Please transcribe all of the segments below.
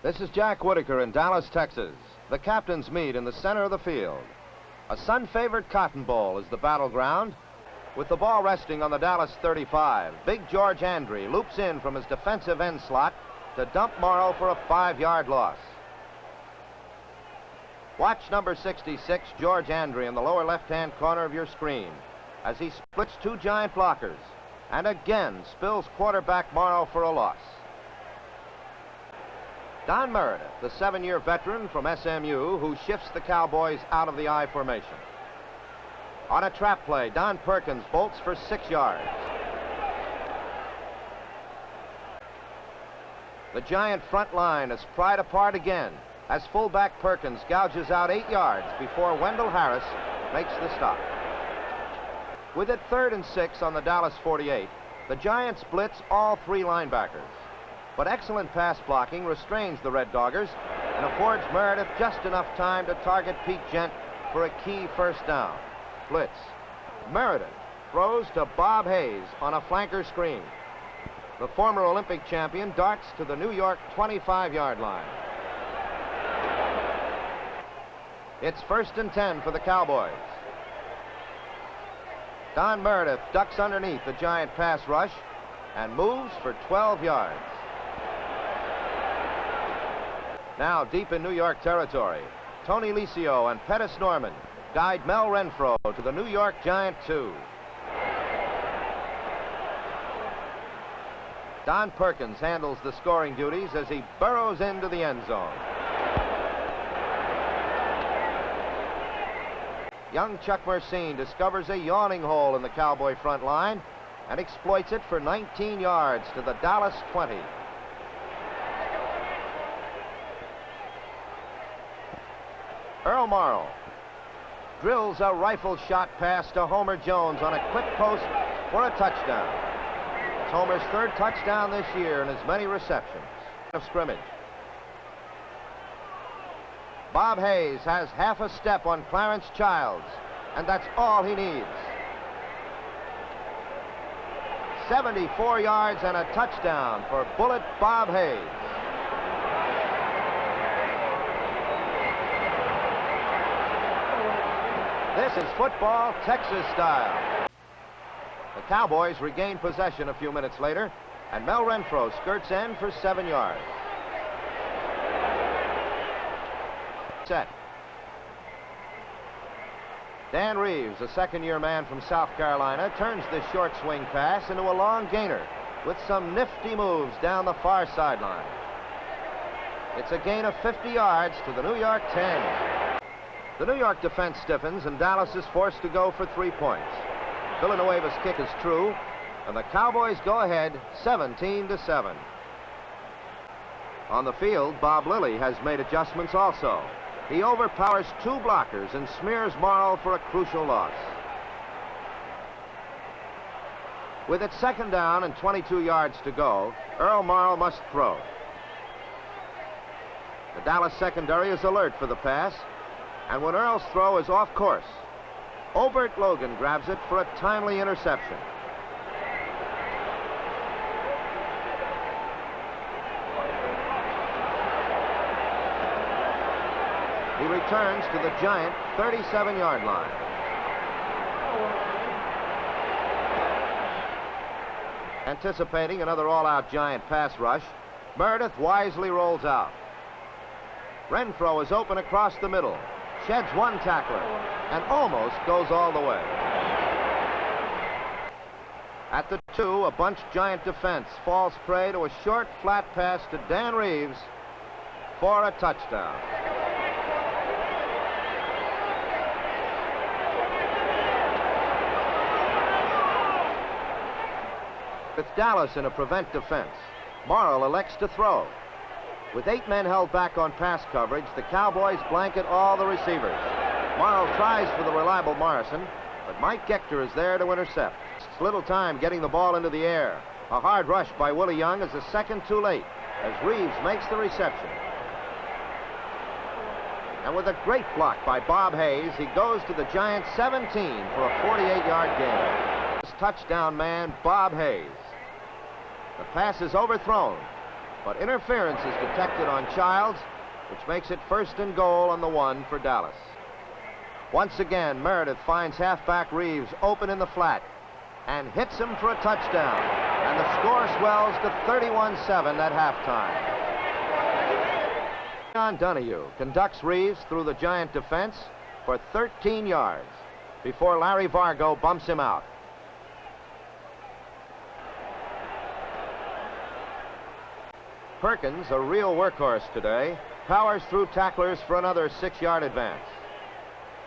This is Jack Whitaker in Dallas, Texas. The captains meet in the center of the field. A sun-favored cotton bowl is the battleground. With the ball resting on the Dallas 35, Big George Andrie loops in from his defensive end slot to dump Morrow for a 5-yard loss. Watch number 66, George Andrie, in the lower left-hand corner of your screen as he splits two giant blockers and again spills quarterback Morrow for a loss. Don Meredith, the 7-year veteran from SMU, who shifts the Cowboys out of the I formation. On a trap play, Don Perkins bolts for 6 yards. The Giant front line is pried apart again as fullback Perkins gouges out 8 yards before Wendell Harris makes the stop. With it 3rd and 6 on the Dallas 48, the Giants blitz all 3 linebackers. But excellent pass blocking restrains the Red Doggers and affords Meredith just enough time to target Pete Gent for a key first down. Blitz. Meredith throws to Bob Hayes on a flanker screen. The former Olympic champion darts to the New York 25-yard line. It's 1st and 10 for the Cowboys. Don Meredith ducks underneath the Giant pass rush and moves for 12 yards. Now deep in New York territory, Tony Lisico and Pettis Norman guide Mel Renfro to the New York Giant 2. Don Perkins handles the scoring duties as he burrows into the end zone. Young Chuck Mersine discovers a yawning hole in the Cowboy front line and exploits it for 19 yards to the Dallas 20. Earl Morrow drills a rifle shot pass to Homer Jones on a quick post for a touchdown. It's Homer's 3rd touchdown this year in as many receptions of scrimmage. Bob Hayes has half a step on Clarence Childs, and that's all he needs. 74 yards and a touchdown for Bullet Bob Hayes. This is football Texas style. The Cowboys regain possession a few minutes later, and Mel Renfro skirts in for 7 yards. Set. Dan Reeves, a 2nd-year man from South Carolina, turns this short swing pass into a long gainer with some nifty moves down the far sideline. It's a gain of 50 yards to the New York 10. The New York defense stiffens, and Dallas is forced to go for 3 points. Villanueva's kick is true, and the Cowboys go ahead 17-7. On the field, Bob Lilly has made adjustments also. He overpowers 2 blockers and smears Morrow for a crucial loss. With it 2nd down and 22 yards to go, Earl Morrow must throw. The Dallas secondary is alert for the pass, and when Earl's throw is off course, Obert Logan grabs it for a timely interception. He returns to the Giant 37-yard line. Anticipating another all-out Giant pass rush, Meredith wisely rolls out. Renfro is open across the middle, sheds 1 tackler, and almost goes all the way. At the 2, a bunched Giant defense falls prey to a short, flat pass to Dan Reeves for a touchdown. With Dallas in a prevent defense, Morrow elects to throw. With 8 men held back on pass coverage, the Cowboys blanket all the receivers. Morrow tries for the reliable Morrison, but Mike Gaetcher is there to intercept. It's little time getting the ball into the air. A hard rush by Willie Young is a second too late as Reeves makes the reception. And with a great block by Bob Hayes, he goes to the Giants 17 for a 48-yard gain. Touchdown man, Bob Hayes. The pass is overthrown, but interference is detected on Childs, which makes it 1st and goal on the 1 for Dallas. Once again, Meredith finds halfback Reeves open in the flat and hits him for a touchdown. And the score swells to 31-7 at halftime. Donohue conducts Reeves through the Giant defense for 13 yards before Larry Vargo bumps him out. Perkins, a real workhorse today, powers through tacklers for another 6-yard advance.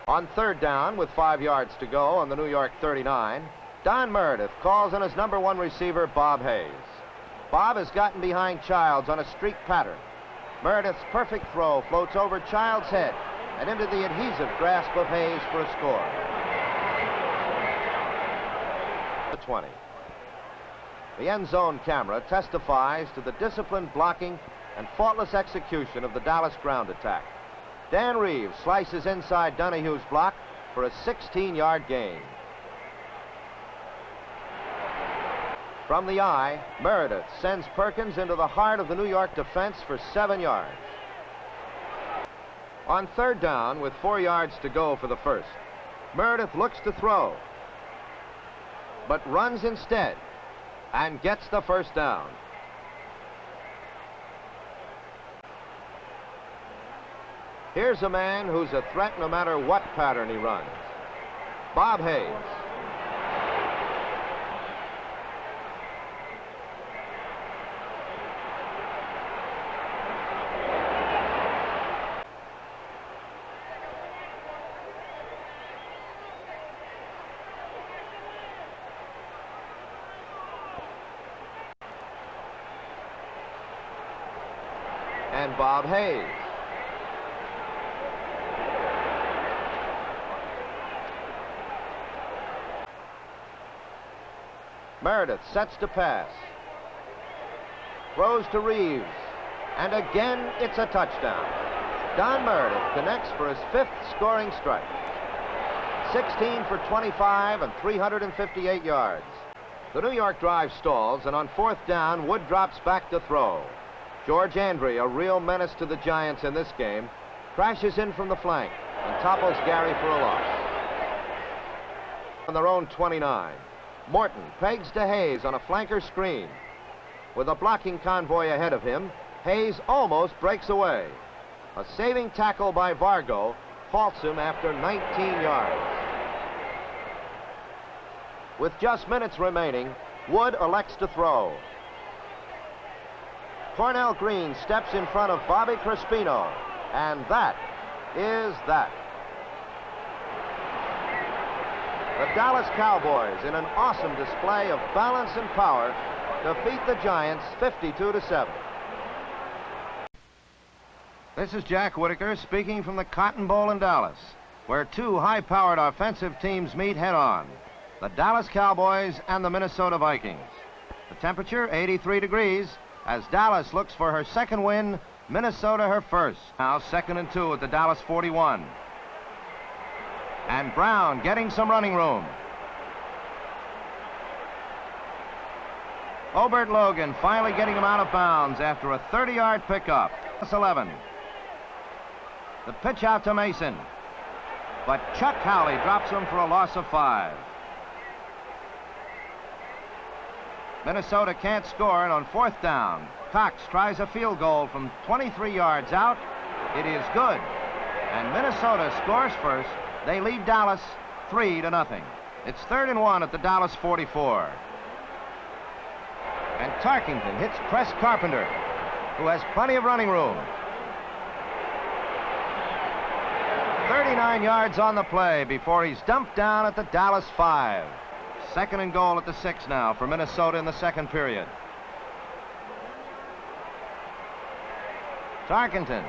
On 3rd down with 5 yards to go on the New York 39, Don Meredith calls on his number 1 receiver, Bob Hayes. Bob has gotten behind Childs on a streak pattern. Meredith's perfect throw floats over Childs' head and into the adhesive grasp of Hayes for a score. 20. The end zone camera testifies to the disciplined blocking and faultless execution of the Dallas ground attack. Dan Reeves slices inside Donohue's block for a 16-yard gain. From the eye, Meredith sends Perkins into the heart of the New York defense for 7 yards. On 3rd down with 4 yards to go for the 1st, Meredith looks to throw, but runs instead and gets the 1st down. Here's a man who's a threat no matter what pattern he runs. Bob Hayes. And Bob Hayes. Meredith sets to pass. Throws to Reeves. And again, it's a touchdown. Don Meredith connects for his 5th scoring strike. 16 for 25 and 358 yards. The New York drive stalls, and on 4th down, Wood drops back to throw. George Andrie, a real menace to the Giants in this game, crashes in from the flank and topples Gary for a loss. On their own 29, Morton pegs to Hayes on a flanker screen. With a blocking convoy ahead of him, Hayes almost breaks away. A saving tackle by Vargo halts him after 19 yards. With just minutes remaining, Wood elects to throw. Cornell Green steps in front of Bobby Crispino, and that is that. The Dallas Cowboys, in an awesome display of balance and power, defeat the Giants 52-7. This is Jack Whitaker speaking from the Cotton Bowl in Dallas, where 2 high-powered offensive teams meet head-on, the Dallas Cowboys and the Minnesota Vikings. The temperature, 83 degrees, as Dallas looks for her 2nd win, Minnesota her 1st. Now 2nd and 2 at the Dallas 41. And Brown getting some running room. Obert Logan finally getting him out of bounds after a 30-yard pickup. That's 11. The pitch out to Mason. But Chuck Howley drops him for a loss of 5. Minnesota can't score, and on 4th down, Cox tries a field goal from 23 yards out. It is good. And Minnesota scores first. They lead Dallas 3-0. It's 3rd and 1 at the Dallas 44. And Tarkington hits Press Carpenter, who has plenty of running room. 39 yards on the play before he's dumped down at the Dallas 5. 2nd and goal at the 6 now for Minnesota in the 2nd period. Tarkington.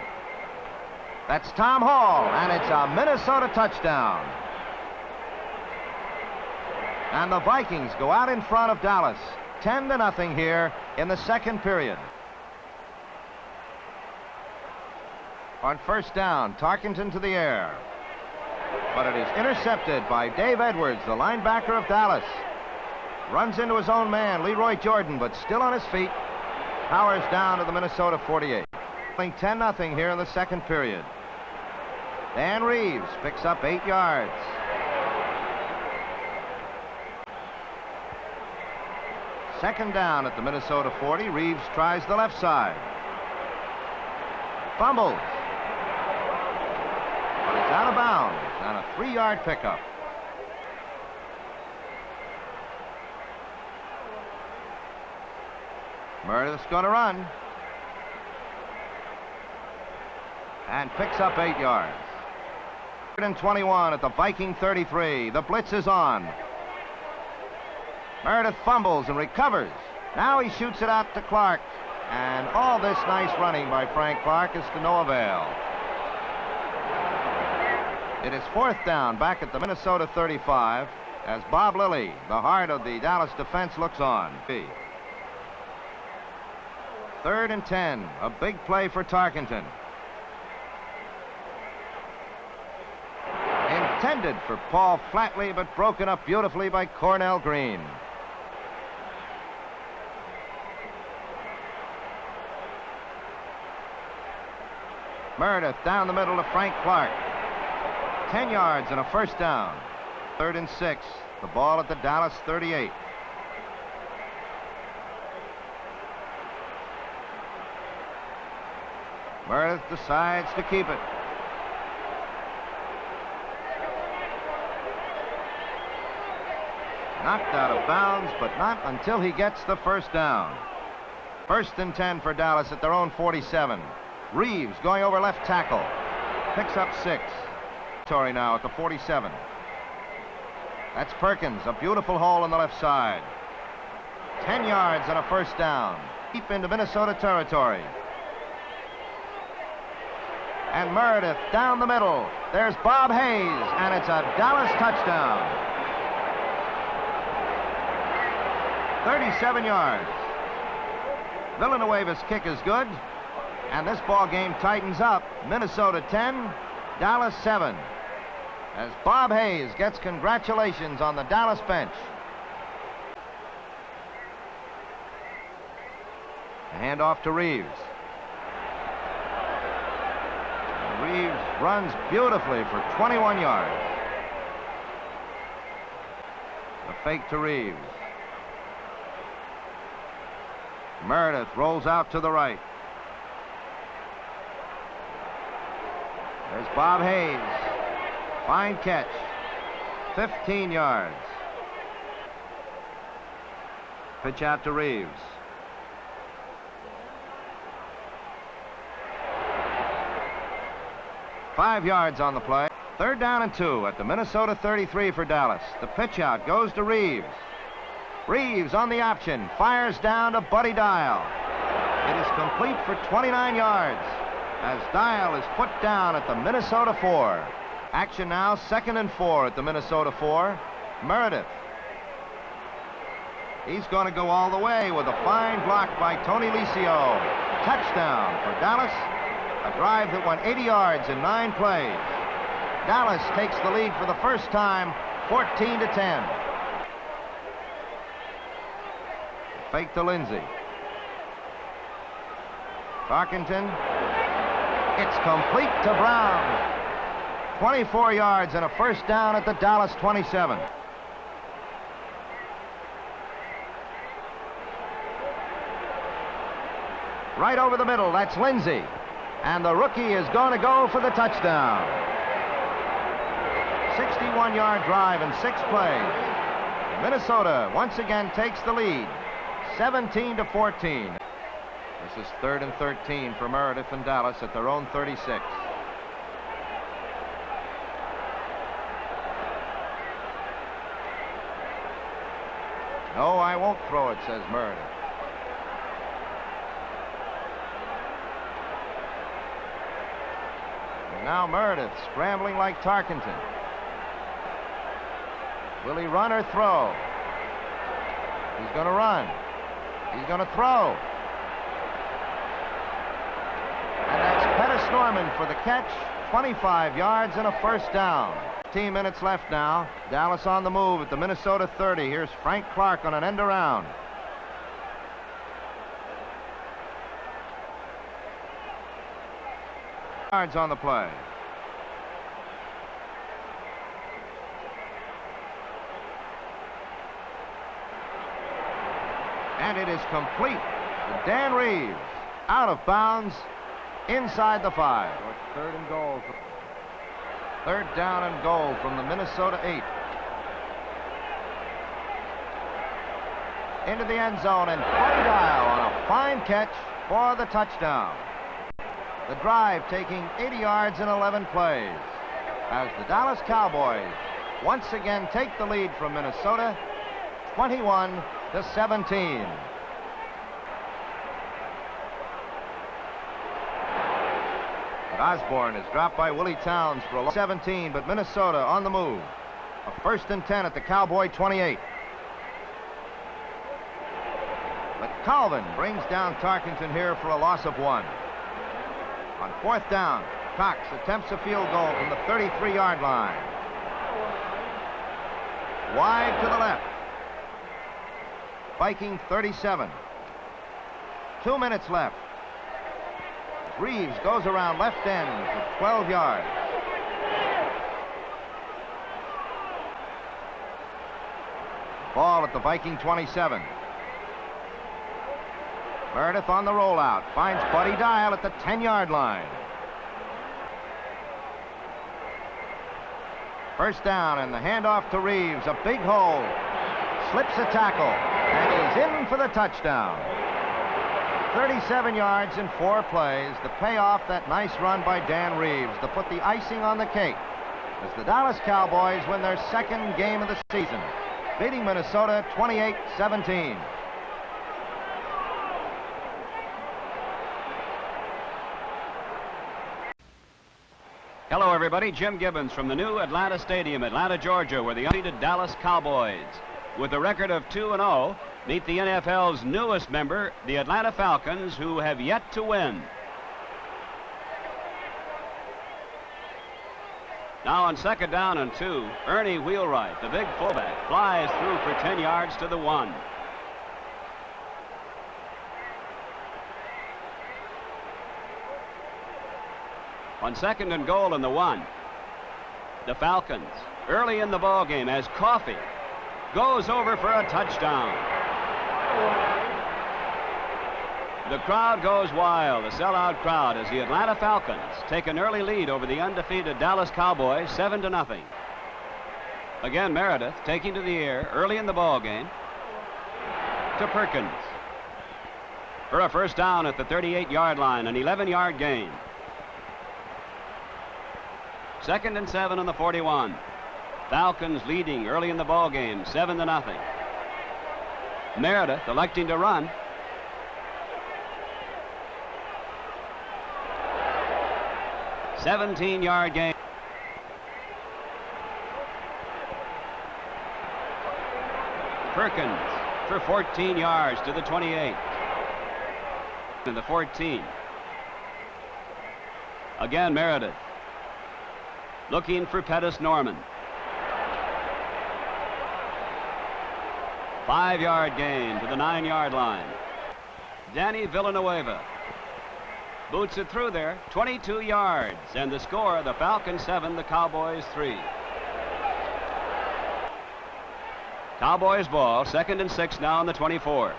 That's Tom Hall, and it's a Minnesota touchdown. And the Vikings go out in front of Dallas, 10-0 here in the 2nd period. On 1st down, Tarkington to the air. But it is intercepted by Dave Edwards, the linebacker of Dallas. Runs into his own man, Leroy Jordan, but still on his feet. powers down to the Minnesota 48. 10-0 here in the second period. Dan Reeves picks up 8 yards. Second down at the Minnesota 40. Reeves tries the left side. Fumbles. But it's out of bounds on a 3-yard pickup. Meredith's going to run. And picks up 8 yards. 3rd and 21 at the Viking 33. The blitz is on. Meredith fumbles and recovers. Now he shoots it out to Clarke. And all this nice running by Frank Clarke is to no avail. It is 4th down back at the Minnesota 35 as Bob Lilly, the heart of the Dallas defense, looks on. 3rd and 10, a big play for Tarkenton. Intended for Paul Flatley, but broken up beautifully by Cornell Green. Meredith down the middle to Frank Clarke. 10 yards and a 1st down. 3rd and 6, the ball at the Dallas 38. Meredith decides to keep it. Knocked out of bounds, but not until he gets the 1st down. 1st and 10 for Dallas at their own 47. Reeves going over left tackle. Picks up 6. Tory now at the 47. That's Perkins, a beautiful hole in the left side. 10 yards and a 1st down. Deep into Minnesota territory. And Meredith down the middle. There's Bob Hayes, and it's a Dallas touchdown. 37 yards. Villanueva's kick is good, and this ball game tightens up. Minnesota 10, Dallas 7. As Bob Hayes gets congratulations on the Dallas bench. A handoff to Reeves. Reeves runs beautifully for 21 yards. The fake to Reeves. Meredith rolls out to the right. There's Bob Hayes. Fine catch. 15 yards. Pitch out to Reeves. Five yards on the play. 3rd down and 2 at the Minnesota 33 for Dallas. The pitch out goes to Reeves. Reeves on the option, fires down to Buddy Dial. It is complete for 29 yards as Dial is put down at the Minnesota 4. Action now, 2nd and 4 at the Minnesota 4. Meredith. He's going to go all the way with a fine block by Tony Lisico. Touchdown for Dallas. A drive that went 80 yards in 9 plays. Dallas takes the lead for the first time, 14-10. Fake to Lindsay. Tarkenton. It's complete to Brown. 24 yards and a 1st down at the Dallas 27. Right over the middle, that's Lindsay. And the rookie is going to go for the touchdown. 61-yard drive in 6 plays. Minnesota once again takes the lead. 17-14. This is 3rd and 13 for Meredith and Dallas at their own 36. No, I won't throw it, says Meredith. And now Meredith scrambling like Tarkenton. Will he run or throw? He's going to run. He's going to throw. And that's Pettis Norman for the catch. 25 yards and a 1st down. 15 minutes left now. Dallas on the move at the Minnesota 30. Here's Frank Clarke on an end around. yards on the play. And it is complete to Dan Reeves. Out of bounds inside the 5. Third and goal. Third down and goal from the Minnesota 8. Into the end zone, and Buddy Dial on a fine catch for the touchdown. The drive taking 80 yards in 11 plays as the Dallas Cowboys once again take the lead from Minnesota, 21-17. But Osborne is dropped by Willie Townes for a 17, but Minnesota on the move. A 1st and 10 at the Cowboy 28. But Colvin brings down Tarkington here for a loss of 1. On 4th down, Cox attempts a field goal from the 33-yard line. Wide to the left. Viking 37. 2 minutes left. Reeves goes around left end for 12 yards. Ball at the Viking 27. Meredith on the rollout. Finds Buddy Dial at the 10-yard line. First down, and the handoff to Reeves. A big hole. Slips a tackle. And he's in for the touchdown. 37 yards in 4 plays. The payoff, that nice run by Dan Reeves to put the icing on the cake as the Dallas Cowboys win their 2nd game of the season, beating Minnesota 28-17. Hello, everybody. Jim Gibbons from the new Atlanta Stadium, Atlanta, Georgia, where the undefeated Dallas Cowboys, with a record of 2-0, meet the NFL's newest member, the Atlanta Falcons, who have yet to win. Now on 2nd down and 2, Ernie Wheelwright, the big fullback, flies through for 10 yards to the 1. On 2nd and goal in the 1, the Falcons, early in the ball game, as Coffey goes over for a touchdown. The crowd goes wild, the sellout crowd, as the Atlanta Falcons take an early lead over the undefeated Dallas Cowboys, 7-0. Again, Meredith taking to the air early in the ball game to Perkins for a first down at the 38-yard line, an 11-yard gain. 2nd and 7 on the 41. Falcons leading early in the ball game, 7-0. Meredith electing to run. A 17-yard gain. Perkins for 14 yards to the 28. And the 14. Again, Meredith looking for Pettis Norman. 5-yard gain to the 9-yard line. Danny Villanueva boots it through there, 22 yards, and the score, the Falcons 7, the Cowboys 3. Cowboys ball, 2nd and 6 now on the 24.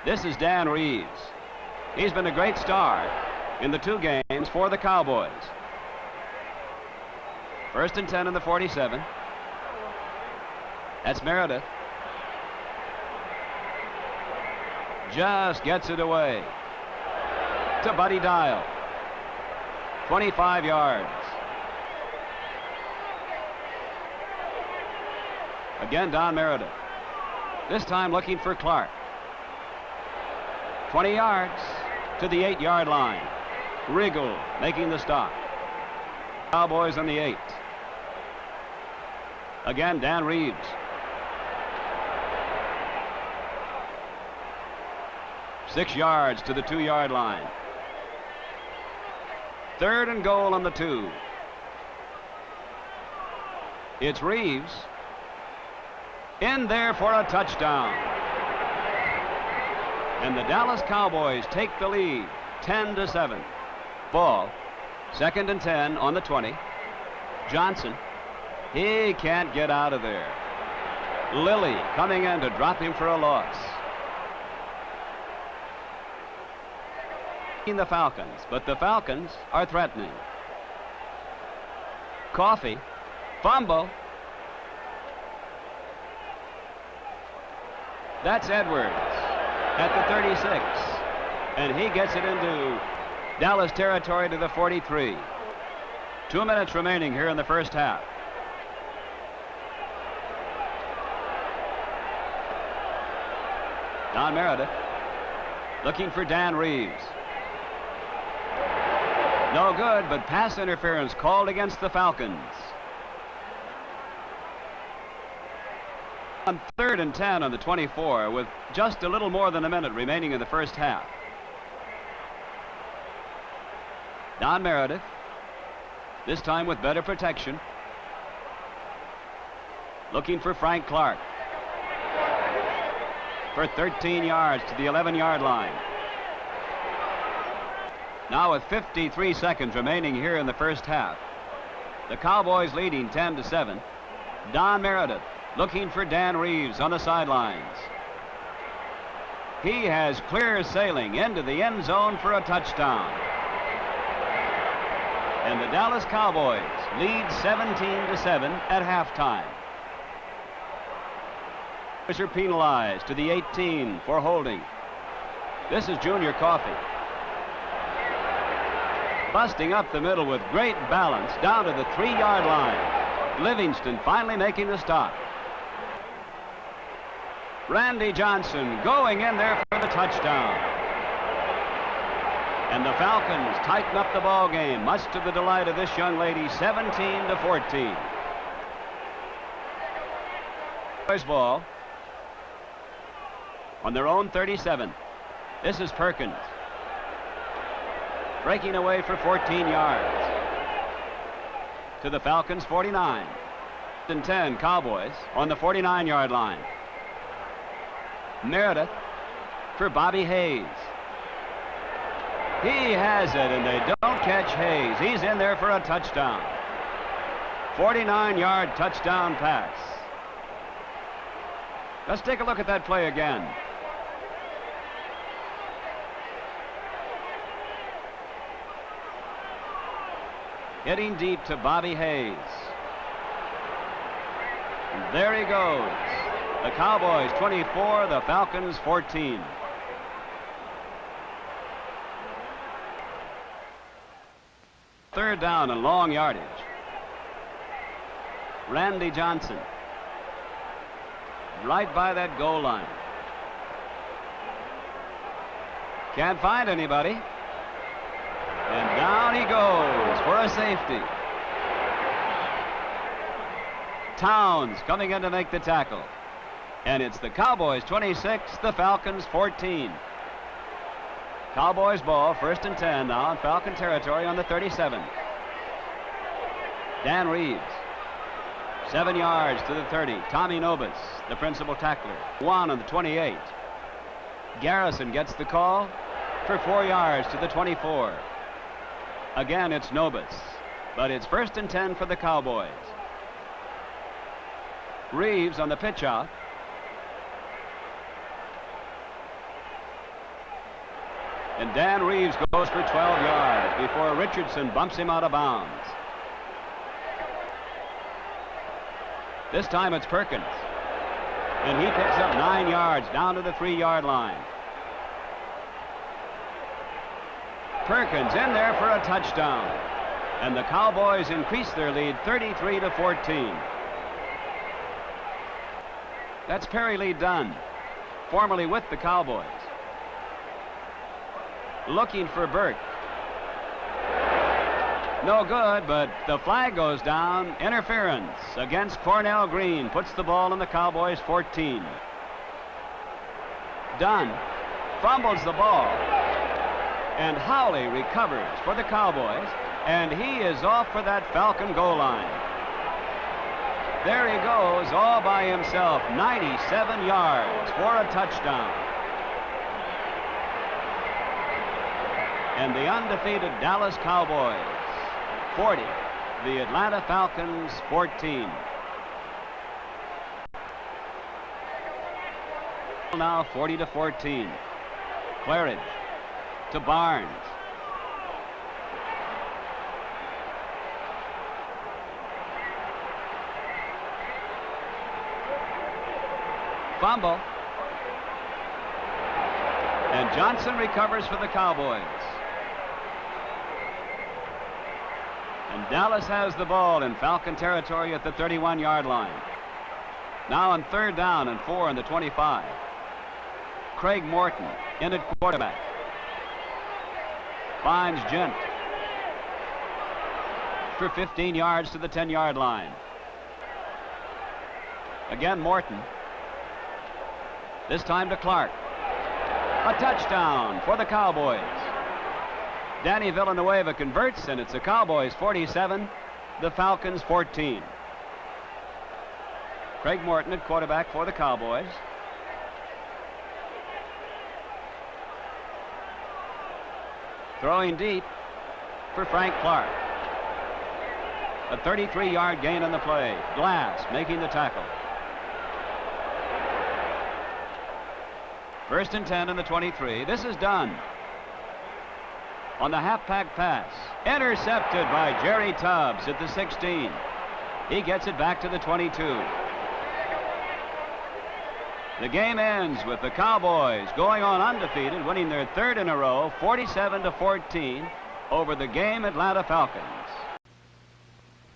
This is Dan Reeves. He's been a great star in the 2 games for the Cowboys. 1st and 10 in the 47. That's Meredith. Just gets it away to Buddy Dial. 25 yards. Again, Don Meredith. This time looking for Clarke. 20 yards to the 8-yard line. Riggle making the stop. Cowboys on the 8. Again, Dan Reeves. Six yards to the 2-yard line. 3rd and goal on the 2. It's Reeves in there for a touchdown. And the Dallas Cowboys take the lead, 10-7. Ball 2nd and 10 on the 20. Johnson. He can't get out of there. Lilly coming in to drop him for a loss. The Falcons, but the Falcons are threatening. Coffee. Fumble. That's Edwards at the 36. And he gets it into Dallas territory to the 43. 2 minutes remaining here in the first half. Don Meredith looking for Dan Reeves. No good, but pass interference called against the Falcons. On 3rd and 10 on the 24 with just a little more than a minute remaining in the first half. Don Meredith, this time with better protection. Looking for Frank Clarke. For 13 yards to the 11-yard line. Now with 53 seconds remaining here in the first half. The Cowboys leading 10-7. Don Meredith looking for Dan Reeves on the sidelines. He has clear sailing into the end zone for a touchdown. And the Dallas Cowboys lead 17-7 at halftime. Are penalized to the 18 for holding. This is Junior Coffee. Busting up the middle with great balance down to the 3-yard line. Livingston finally making the stop. Randy Johnson going in there for the touchdown. And the Falcons tighten up the ball game, much to the delight of this young lady, 17-14. Boys ball on their own 37. This is Perkins. Breaking away for 14 yards. To the Falcons 49. And 10 Cowboys on the 49-yard line. Meredith for Bobby Hayes. He has it, and they don't catch Hayes. He's in there for a touchdown. 49-yard touchdown pass. Let's take a look at that play again. Hitting deep to Bobby Hayes. And there he goes. The Cowboys 24, the Falcons 14. Third down and long yardage. Randy Johnson. Right by that goal line. Can't find anybody. And down he goes for a safety. Townes coming in to make the tackle. And it's the Cowboys 26, the Falcons 14. Cowboys ball, 1st and 10 now in Falcon territory on the 37. Dan Reeves. 7 yards to the 30. Tommy Nobis, the principal tackler. 1 on the 28. Garrison gets the call for 4 yards to the 24. Again, it's Nobis, but it's 1st and 10 for the Cowboys. Reeves on the pitch out. And Dan Reeves goes for 12 yards before Richardson bumps him out of bounds. This time it's Perkins. And he picks up 9 yards down to the 3-yard line. Perkins in there for a touchdown. And the Cowboys increase their lead 33-14. That's Perry Lee Dunn, formerly with the Cowboys. Looking for Boeke. No good, but the flag goes down. Interference against Cornell Green puts the ball in the Cowboys 14. Dunn fumbles the ball. And Howley recovers for the Cowboys, and he is off for that Falcon goal line. There he goes all by himself, 97 yards for a touchdown. And the undefeated Dallas Cowboys 40. The Atlanta Falcons 14. Now 40-14. Claridge to Barnes. Fumble. And Johnson recovers for the Cowboys. And Dallas has the ball in Falcon territory at the 31-yard line. Now on 3rd down and 4 on the 25. Craig Morton in at quarterback. Finds Gent for 15 yards to the 10-yard line. Again Morton. This time to Clarke. A touchdown for the Cowboys. Danny Villanueva converts, and it's the Cowboys 47, the Falcons 14. Craig Morton at quarterback for the Cowboys. Throwing deep for Frank Clarke. A 33-yard gain on the play. Glass making the tackle. 1st and 10 in the 23. This is done. On the half-pack pass. Intercepted by Jerry Tubbs at the 16. He gets it back to the 22. The game ends with the Cowboys going on undefeated, winning their 3rd in a row, 47-14, over the game Atlanta Falcons.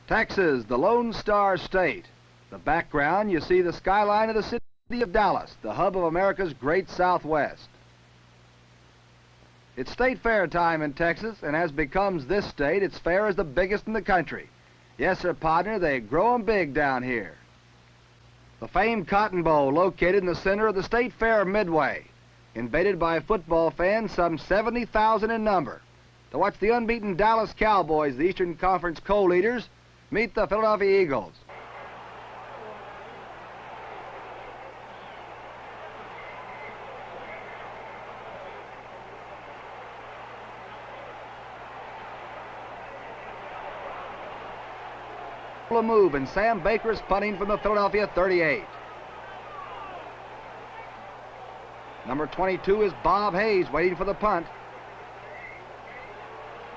Texas, the Lone Star State. The background, you see the skyline of the city of Dallas, the hub of America's great Southwest. It's state fair time in Texas, and as becomes this state, its fair is the biggest in the country. Yes, sir, partner, they grow 'em big down here. The famed Cotton Bowl, located in the center of the State Fair Midway, invaded by football fans, some 70,000 in number, to watch the unbeaten Dallas Cowboys, the Eastern Conference co-leaders, meet the Philadelphia Eagles. A move, and Sam Baker is punting from the Philadelphia 38. Number 22 is Bob Hayes, waiting for the punt.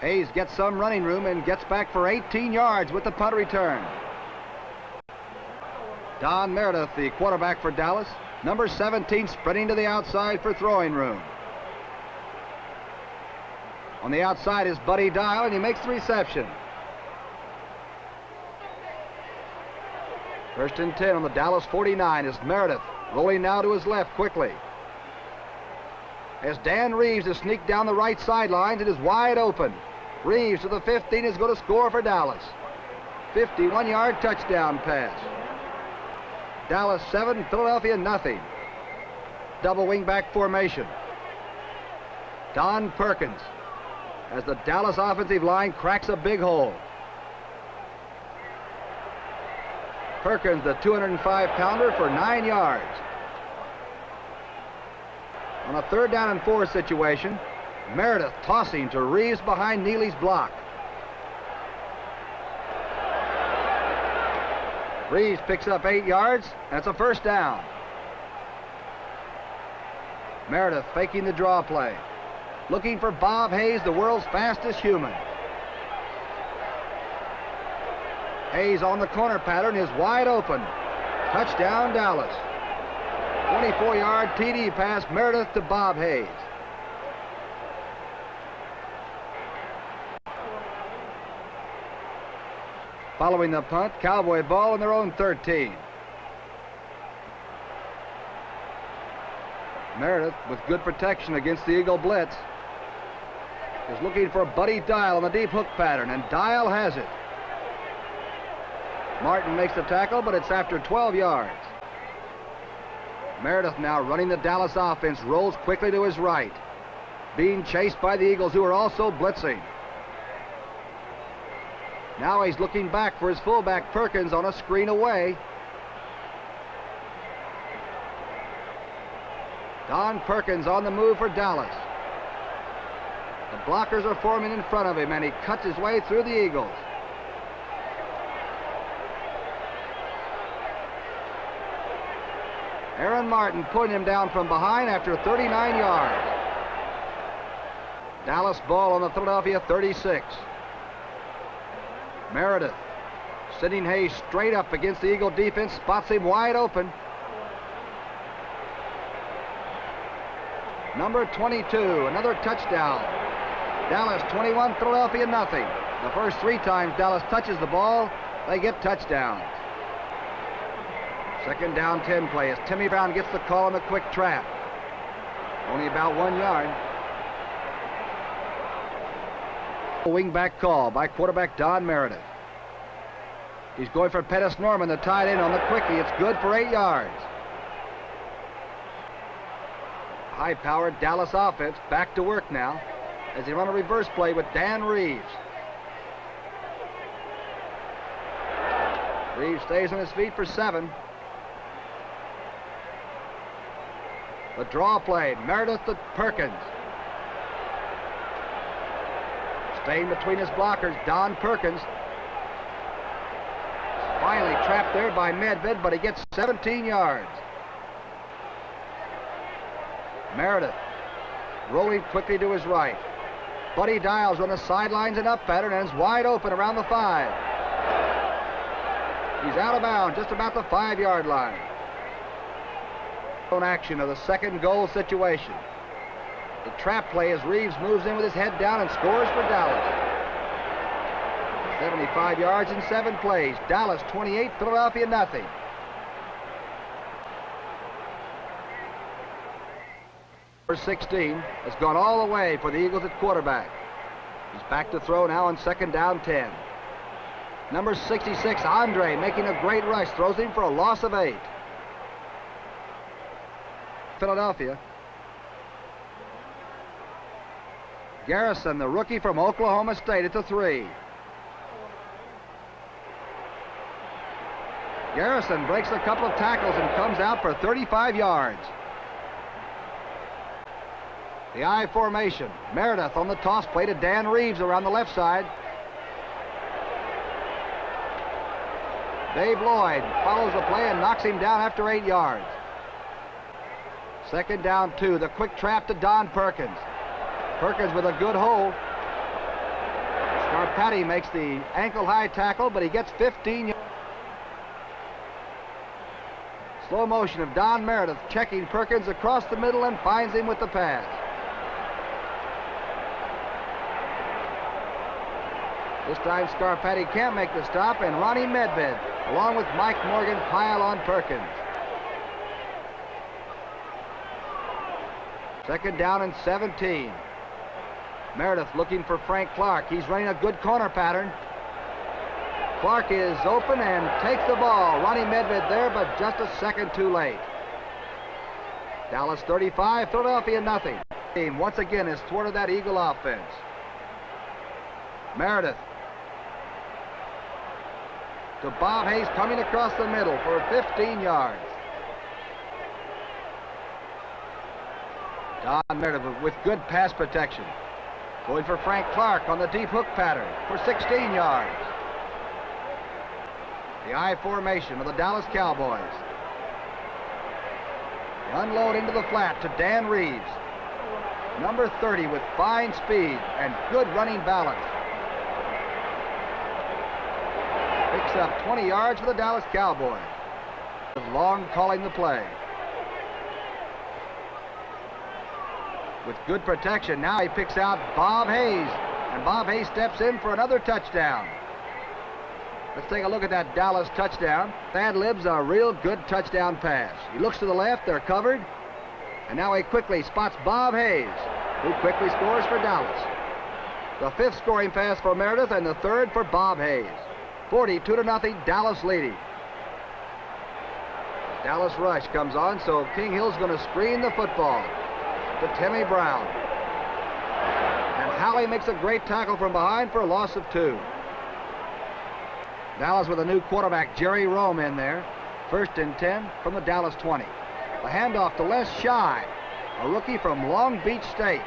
Hayes gets some running room and gets back for 18 yards with the punt return. Don Meredith, the quarterback for Dallas. Number 17 sprinting to the outside for throwing room. On the outside is Buddy Dial, and he makes the reception. 1st and 10 on the Dallas 49 is Meredith, rolling now to his left quickly. As Dan Reeves has sneaked down the right sidelines, it is wide open. Reeves to the 15 is going to score for Dallas. 51-yard touchdown pass. Dallas 7, Philadelphia nothing. Double wingback formation. Don Perkins, as the Dallas offensive line cracks a big hole. Perkins, the 205-pounder, for 9 yards. On a 3rd down and 4 situation, Meredith tossing to Reeves behind Neely's block. Reeves picks up 8 yards, and it's a 1st down. Meredith faking the draw play, looking for Bob Hayes, the world's fastest human. Hayes on the corner pattern is wide open. Touchdown, Dallas. 24-yard TD pass, Meredith to Bob Hayes. Following the punt, Cowboy ball in their own 13. Meredith, with good protection against the Eagle blitz, is looking for Buddy Dial on the deep hook pattern, and Dial has it. Martin makes the tackle, but it's after 12 yards. Meredith now running the Dallas offense, rolls quickly to his right, being chased by the Eagles, who are also blitzing. Now he's looking back for his fullback Perkins on a screen away. Don Perkins on the move for Dallas. The blockers are forming in front of him, and he cuts his way through the Eagles. Aaron Martin putting him down from behind after 39 yards. Dallas ball on the Philadelphia 36. Meredith sending Hayes straight up against the Eagle defense, spots him wide open. Number 22, another touchdown. Dallas 21, Philadelphia nothing. The first 3 times Dallas touches the ball, they get touchdowns. Second down 10 play as Timmy Brown gets the call on the quick trap. Only about 1 yard. Wing-back call by quarterback Don Meredith. He's going for Pettis Norman, the tight end, on the quickie. It's good for 8 yards. High-powered Dallas offense back to work now as they run a reverse play with Dan Reeves. Reeves stays on his feet for 7. The draw play, Meredith to Perkins. Staying between his blockers, Don Perkins. Finally trapped there by Medved, but he gets 17 yards. Meredith rolling quickly to his right. Buddy Dials on the sidelines and up pattern and is wide open around the 5. He's out of bounds just about the 5-yard line. Action of the second goal situation. The trap play as Reeves moves in with his head down and scores for Dallas. 75 yards in 7 plays. Dallas 28, Philadelphia nothing. Number 16 has gone all the way for the Eagles at quarterback. He's back to throw now on second down 10. Number 66, Andrie, making a great rush, throws him for a loss of 8. Philadelphia. Garrison, the rookie from Oklahoma State, at the 3. Garrison breaks a couple of tackles and comes out for 35 yards. The I formation. Meredith on the toss play to Dan Reeves around the left side. Dave Lloyd follows the play and knocks him down after 8 yards. Second down 2. The quick trap to Don Perkins. Perkins with a good hold. Scarpati makes the ankle-high tackle, but he gets 15 yards. Slow motion of Don Meredith checking Perkins across the middle and finds him with the pass. This time Scarpati can't make the stop, and Ronnie Medved, along with Mike Morgan, pile on Perkins. Second down and 17. Meredith looking for Frank Clarke. He's running a good corner pattern. Clarke is open and takes the ball. Ronnie Medved there, but just a second too late. Dallas 35, Philadelphia nothing. Team once again has thwarted that Eagle offense. Meredith to Bob Hayes coming across the middle for 15 yards. Don Meredith with good pass protection. Going for Frank Clarke on the deep hook pattern for 16 yards. The I formation of the Dallas Cowboys. The unload into the flat to Dan Reeves. Number 30 with fine speed and good running balance. Picks up 20 yards for the Dallas Cowboys. Long calling the play. With good protection, now he picks out Bob Hayes, and Bob Hayes steps in for another touchdown. Let's take a look at that Dallas touchdown. Ad-libs a real good touchdown pass. He looks to the left, they're covered, and now he quickly spots Bob Hayes, who quickly scores for Dallas. The 5th scoring pass for Meredith and the 3rd for Bob Hayes. 42-0, Dallas leading. Dallas rush comes on, so King Hill's going to screen the football to Timmy Brown. And Halley makes a great tackle from behind for a loss of 2. Dallas with a new quarterback, Jerry Rome, in there. 1st and 10 from the Dallas 20. The handoff to Les Shy, a rookie from Long Beach State.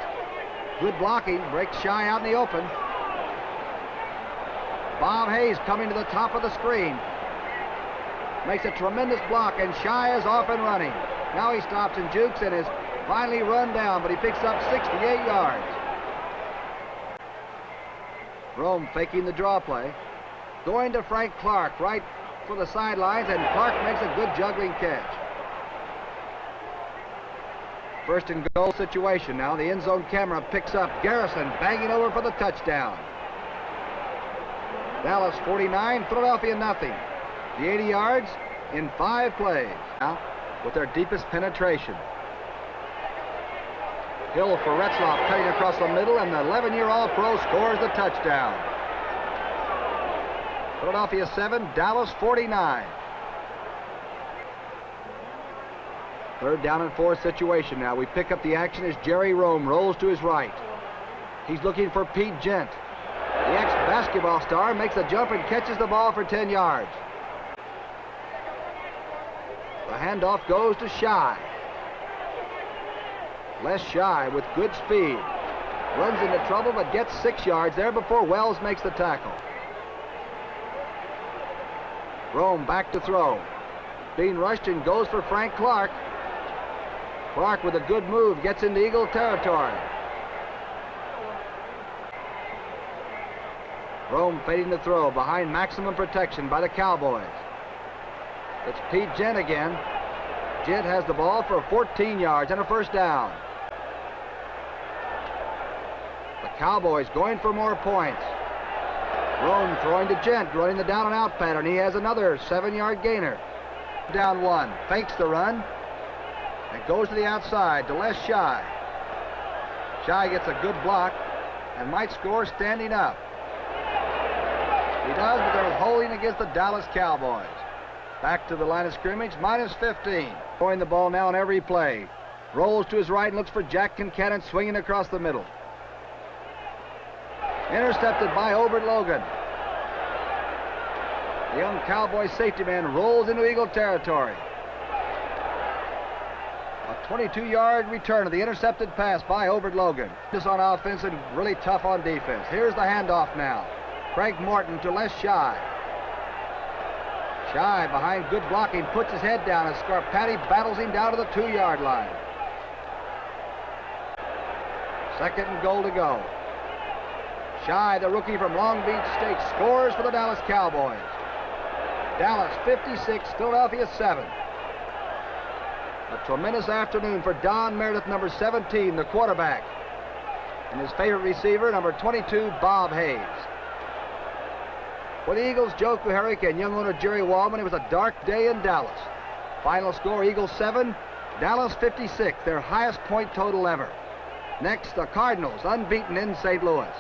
Good blocking, breaks Shy out in the open. Bob Hayes coming to the top of the screen. Makes a tremendous block, and Shy is off and running. Now he stops and jukes and is finally run down, but he picks up 68 yards. Rome faking the draw play. Going to Frank Clarke, right for the sidelines, and Clarke makes a good juggling catch. First and goal situation now. The end zone camera picks up Garrison banging over for the touchdown. Dallas 49, Philadelphia nothing. The 80 yards in 5 plays. Now with their deepest penetration. Hill for Retzloff cutting across the middle, and the 11-year All-Pro scores the touchdown. Philadelphia 7, Dallas 49. Third down and 4 situation now. We pick up the action as Jerry Rome rolls to his right. He's looking for Pete Gent. The ex-basketball star makes a jump and catches the ball for 10 yards. The handoff goes to Shy. Les Shy with good speed. Runs into trouble but gets 6 yards there before Wells makes the tackle. Rome back to throw. Being rushed and goes for Frank Clarke. Clarke with a good move gets into Eagle territory. Rome fading the throw behind maximum protection by the Cowboys. It's Pete Gent again. Gent has the ball for 14 yards and a first down. The Cowboys going for more points. Rome throwing to Gent, running the down and out pattern. He has another 7-yard gainer. Down 1, fakes the run, and goes to the outside to Les Shy. Shy gets a good block and might score standing up. He does, but they're holding against the Dallas Cowboys. Back to the line of scrimmage, minus 15. Throwing the ball now on every play. Rolls to his right and looks for Jack Kincannon swinging across the middle. Intercepted by Obert Logan. The young Cowboy safety man rolls into Eagle territory. A 22-yard return of the intercepted pass by Obert Logan. Just on offense and really tough on defense. Here's the handoff now. Craig Morton to Les Shy. Shy behind good blocking, puts his head down as Scarpati battles him down to the 2-yard line. Second and goal to go. Shy, the rookie from Long Beach State, scores for the Dallas Cowboys. Dallas 56, Philadelphia 7. A tremendous afternoon for Don Meredith, number 17, the quarterback. And his favorite receiver, number 22, Bob Hayes. For the Eagles, Joe Kuharich and young owner Jerry Wallman, it was a dark day in Dallas. Final score, Eagles 7, Dallas 56, their highest point total ever. Next, the Cardinals, unbeaten in St. Louis.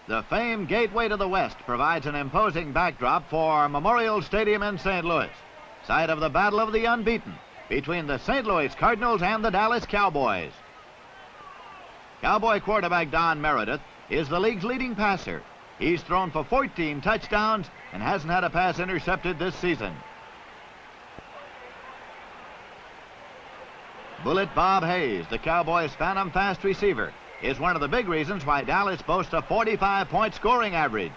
The famed Gateway to the West provides an imposing backdrop for Memorial Stadium in St. Louis, site of the Battle of the Unbeaten between the St. Louis Cardinals and the Dallas Cowboys. Cowboy quarterback Don Meredith is the league's leading passer. He's thrown for 14 touchdowns and hasn't had a pass intercepted this season. Bullet Bob Hayes, the Cowboys' phantom fast receiver, is one of the big reasons why Dallas boasts a 45-point scoring average.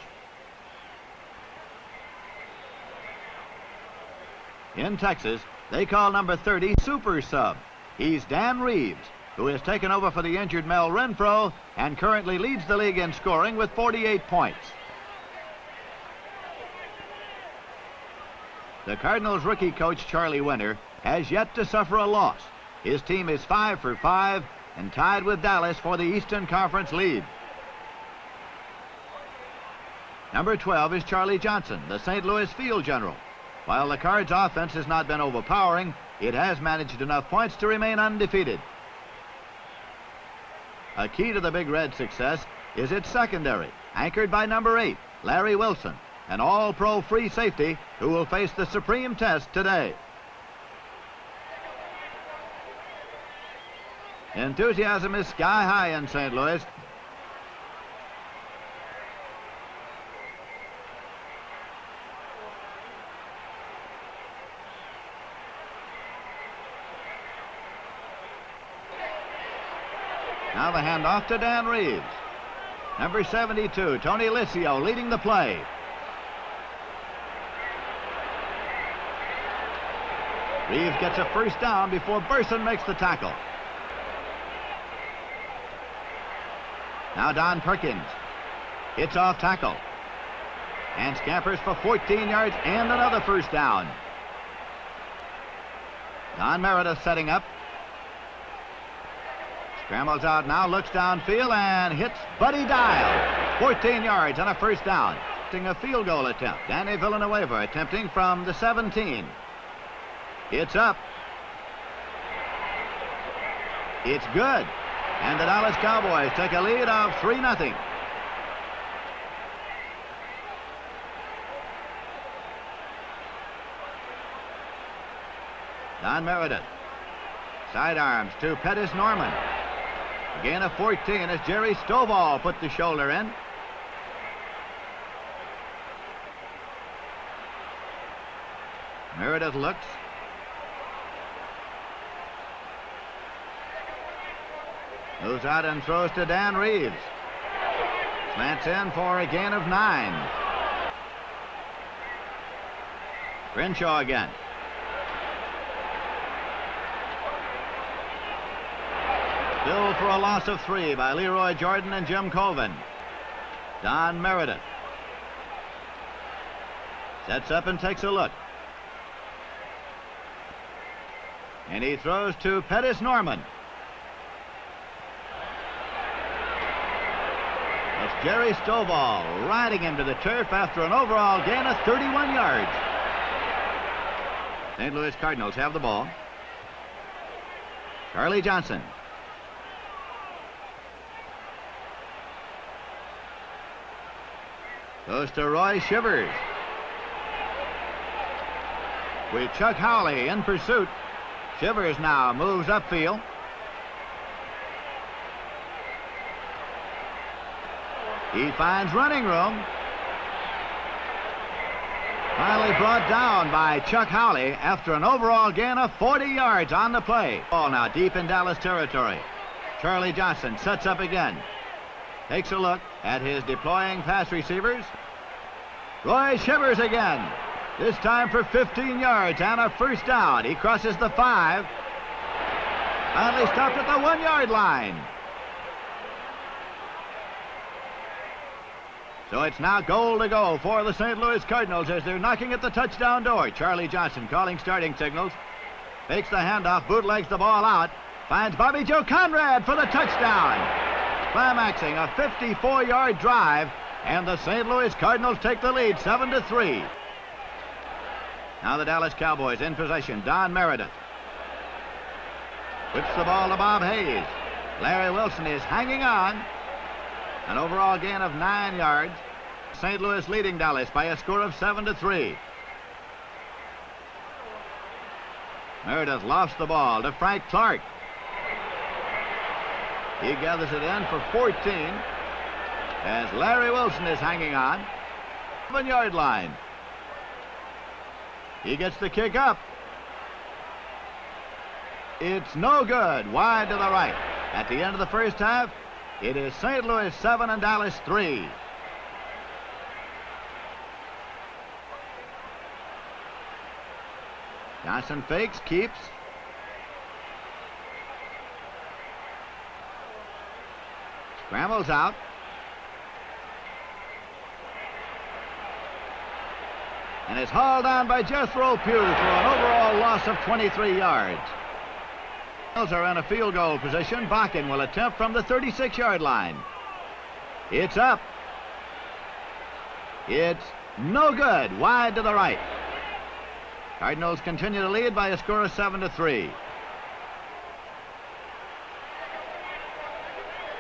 In Texas, they call number 30 Super Sub. He's Dan Reeves, who has taken over for the injured Mel Renfro and currently leads the league in scoring with 48 points. The Cardinals rookie coach Charlie Winter has yet to suffer a loss. His team is 5 for 5 and tied with Dallas for the Eastern Conference lead. Number 12 is Charlie Johnson, the St. Louis field general. While the Cards' offense has not been overpowering, it has managed enough points to remain undefeated. A key to the Big Red success is its secondary, anchored by number 8, Larry Wilson, an all-pro free safety who will face the supreme test today. Enthusiasm is sky high in St. Louis. Now the handoff to Dan Reeves. Number 72, Tony Lisico, leading the play. Reeves gets a first down before Burson makes the tackle. Now Don Perkins hits off tackle and scampers for 14 yards and another first down. Don Meredith setting up. Scrambles out now, looks downfield and hits Buddy Dial. 14 yards and a first down. A field goal attempt. Danny Villanueva attempting from the 17. It's up. It's good. And the Dallas Cowboys take a lead of 3-0. Don Meredith. Sidearms to Pettis Norman. A gain of 14 as Jerry Stovall put the shoulder in. Meredith looks. Moves out and throws to Dan Reeves. Slants in for a gain of 9. Crenshaw again. Still for a loss of 3 by Leroy Jordan and Jim Colvin. Don Meredith sets up and takes a look. And he throws to Pettis Norman. It's Jerry Stovall riding him to the turf after an overall gain of 31 yards. St. Louis Cardinals have the ball. Charlie Johnson. Goes to Roy Shivers. With Chuck Howley in pursuit. Shivers now moves upfield. He finds running room. Finally brought down by Chuck Howley after an overall gain of 40 yards on the play. Ball now deep in Dallas territory. Charlie Johnson sets up again. Takes a look at his deploying pass receivers. Roy Shivers again. This time for 15 yards and a first down. He crosses the 5. Finally stopped at the 1-yard line. So it's now goal to go for the St. Louis Cardinals as they're knocking at the touchdown door. Charlie Johnson calling starting signals. Fakes the handoff, bootlegs the ball out. Finds Bobby Joe Conrad for the touchdown. Climaxing a 54-yard drive, and the St. Louis Cardinals take the lead 7-3. Now the Dallas Cowboys in possession. Don Meredith puts the ball to Bob Hayes. Larry Wilson is hanging on. An overall gain of 9 yards. St. Louis leading Dallas by a score of 7-3. Meredith lofts the ball to Frank Clarke. He gathers it in for 14 as Larry Wilson is hanging on. 7-yard line. He gets the kick up. It's no good. Wide to the right. At the end of the first half, it is St. Louis 7 and Dallas 3. Johnson fakes, keeps. Scrambles out. And is hauled on by Jethro Pugh for an overall loss of 23 yards. Are in a field goal position. Boeke will attempt from the 36-yard line. It's up. It's no good. Wide to the right. Cardinals continue to lead by a score of 7-3.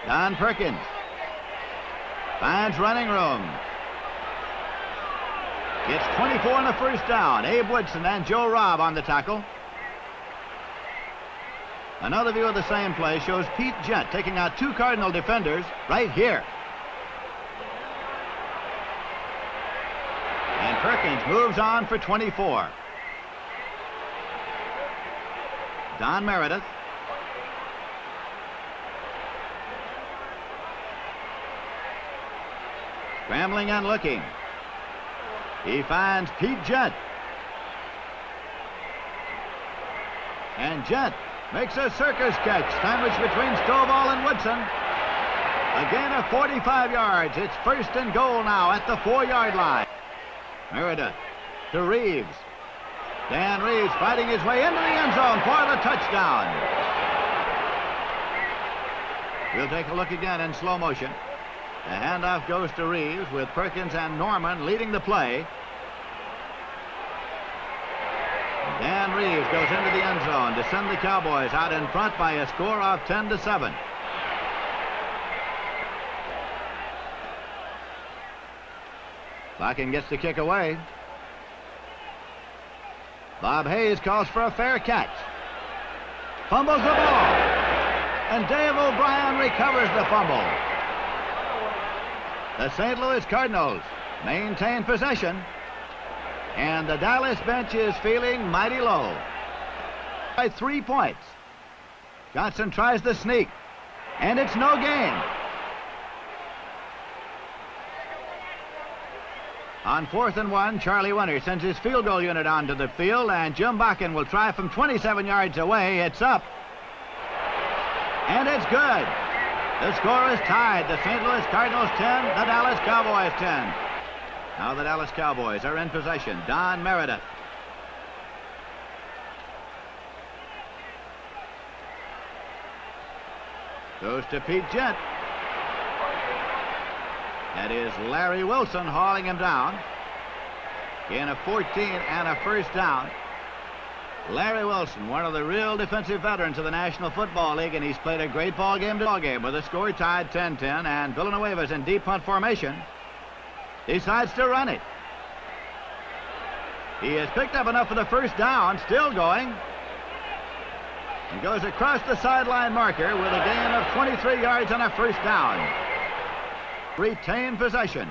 Don Perkins finds running room. Gets 24 on the first down. Abe Woodson and Joe Robb on the tackle. Another view of the same play shows Pete Gent taking out 2 Cardinal defenders right here. And Perkins moves on for 24. Don Meredith Scrambling and looking. He finds Pete Gent. And Gent makes a circus catch, sandwiched between Stovall and Woodson. A gain of 45 yards. It's first and goal now at the 4-yard line. Meredith to Reeves. Dan Reeves fighting his way into the end zone for the touchdown. We'll take a look again in slow motion. The handoff goes to Reeves with Perkins and Norman leading the play. Dan Reeves goes into the end zone to send the Cowboys out in front by a score of 10-7. Larkin gets the kick away. Bob Hayes calls for a fair catch. Fumbles the ball. And Dave O'Brien recovers the fumble. The St. Louis Cardinals maintain possession. And the Dallas bench is feeling mighty low. By 3 points. Johnson tries the sneak. And it's no gain. On 4th and 1, Charlie Winter sends his field goal unit onto the field, and Jim Boeke will try from 27 yards away. It's up. And it's good. The score is tied. The St. Louis Cardinals 10, the Dallas Cowboys 10. Now the Dallas Cowboys are in possession. Don Meredith. Goes to Pete Gent. That is Larry Wilson hauling him down. Gain of 14 and a first down. Larry Wilson, one of the real defensive veterans of the National Football League, and he's played a great ball game with the score tied 10-10, and Villanueva's in deep punt formation. Decides to run it. He has picked up enough for the first down, still going. And goes across the sideline marker with a gain of 23 yards and a first down. Retain possession.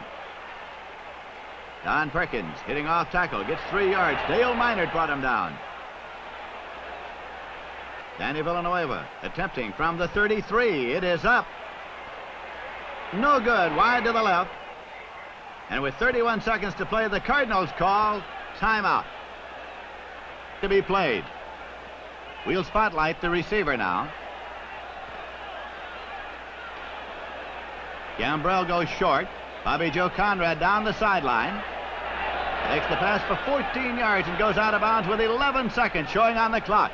Don Perkins hitting off tackle, gets 3 yards. Dale Minard brought him down. Danny Villanueva attempting from the 33. It is up. No good, wide to the left. And with 31 seconds to play, the Cardinals call timeout. To be played. We'll spotlight the receiver now. Gambrell goes short. Bobby Joe Conrad down the sideline. Takes the pass for 14 yards and goes out of bounds with 11 seconds showing on the clock.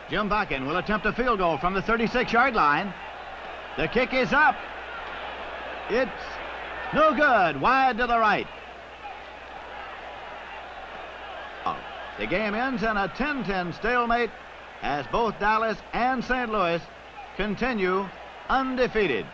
Jim Boeke will attempt a field goal from the 36-yard line. The kick is up. It's no good. Wide to the right. The game ends in a 10-10 stalemate as both Dallas and St. Louis continue undefeated.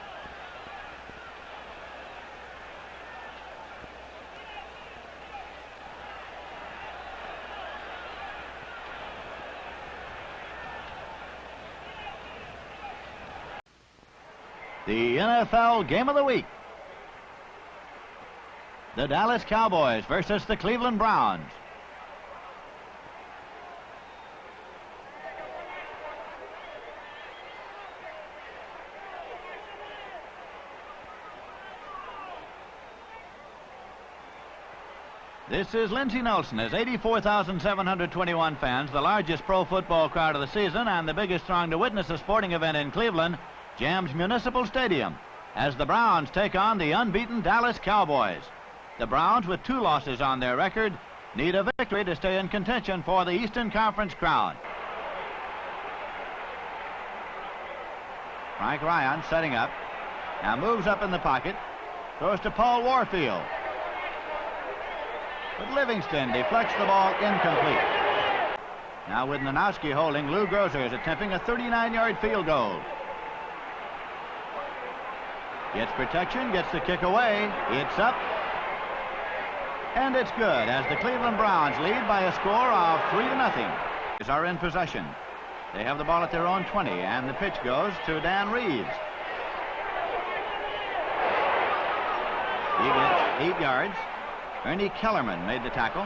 The NFL Game of the Week. The Dallas Cowboys versus the Cleveland Browns. This is Lindsey Nelson. As 84,721 fans, the largest pro football crowd of the season and the biggest throng to witness a sporting event in Cleveland, jams Municipal Stadium as the Browns take on the unbeaten Dallas Cowboys. The Browns, with 2 losses on their record, need a victory to stay in contention for the Eastern Conference crown. Frank Ryan setting up. Now moves up in the pocket. Throws to Paul Warfield. But Livingston deflects the ball incomplete. Now with Nanowski holding, Lou Grozer is attempting a 39-yard field goal. Gets protection, gets the kick away. It's up. And it's good as the Cleveland Browns lead by a score of 3-0. Are in possession. They have the ball at their own 20, and the pitch goes to Dan Reeves. He gets 8 yards. Ernie Kellerman made the tackle.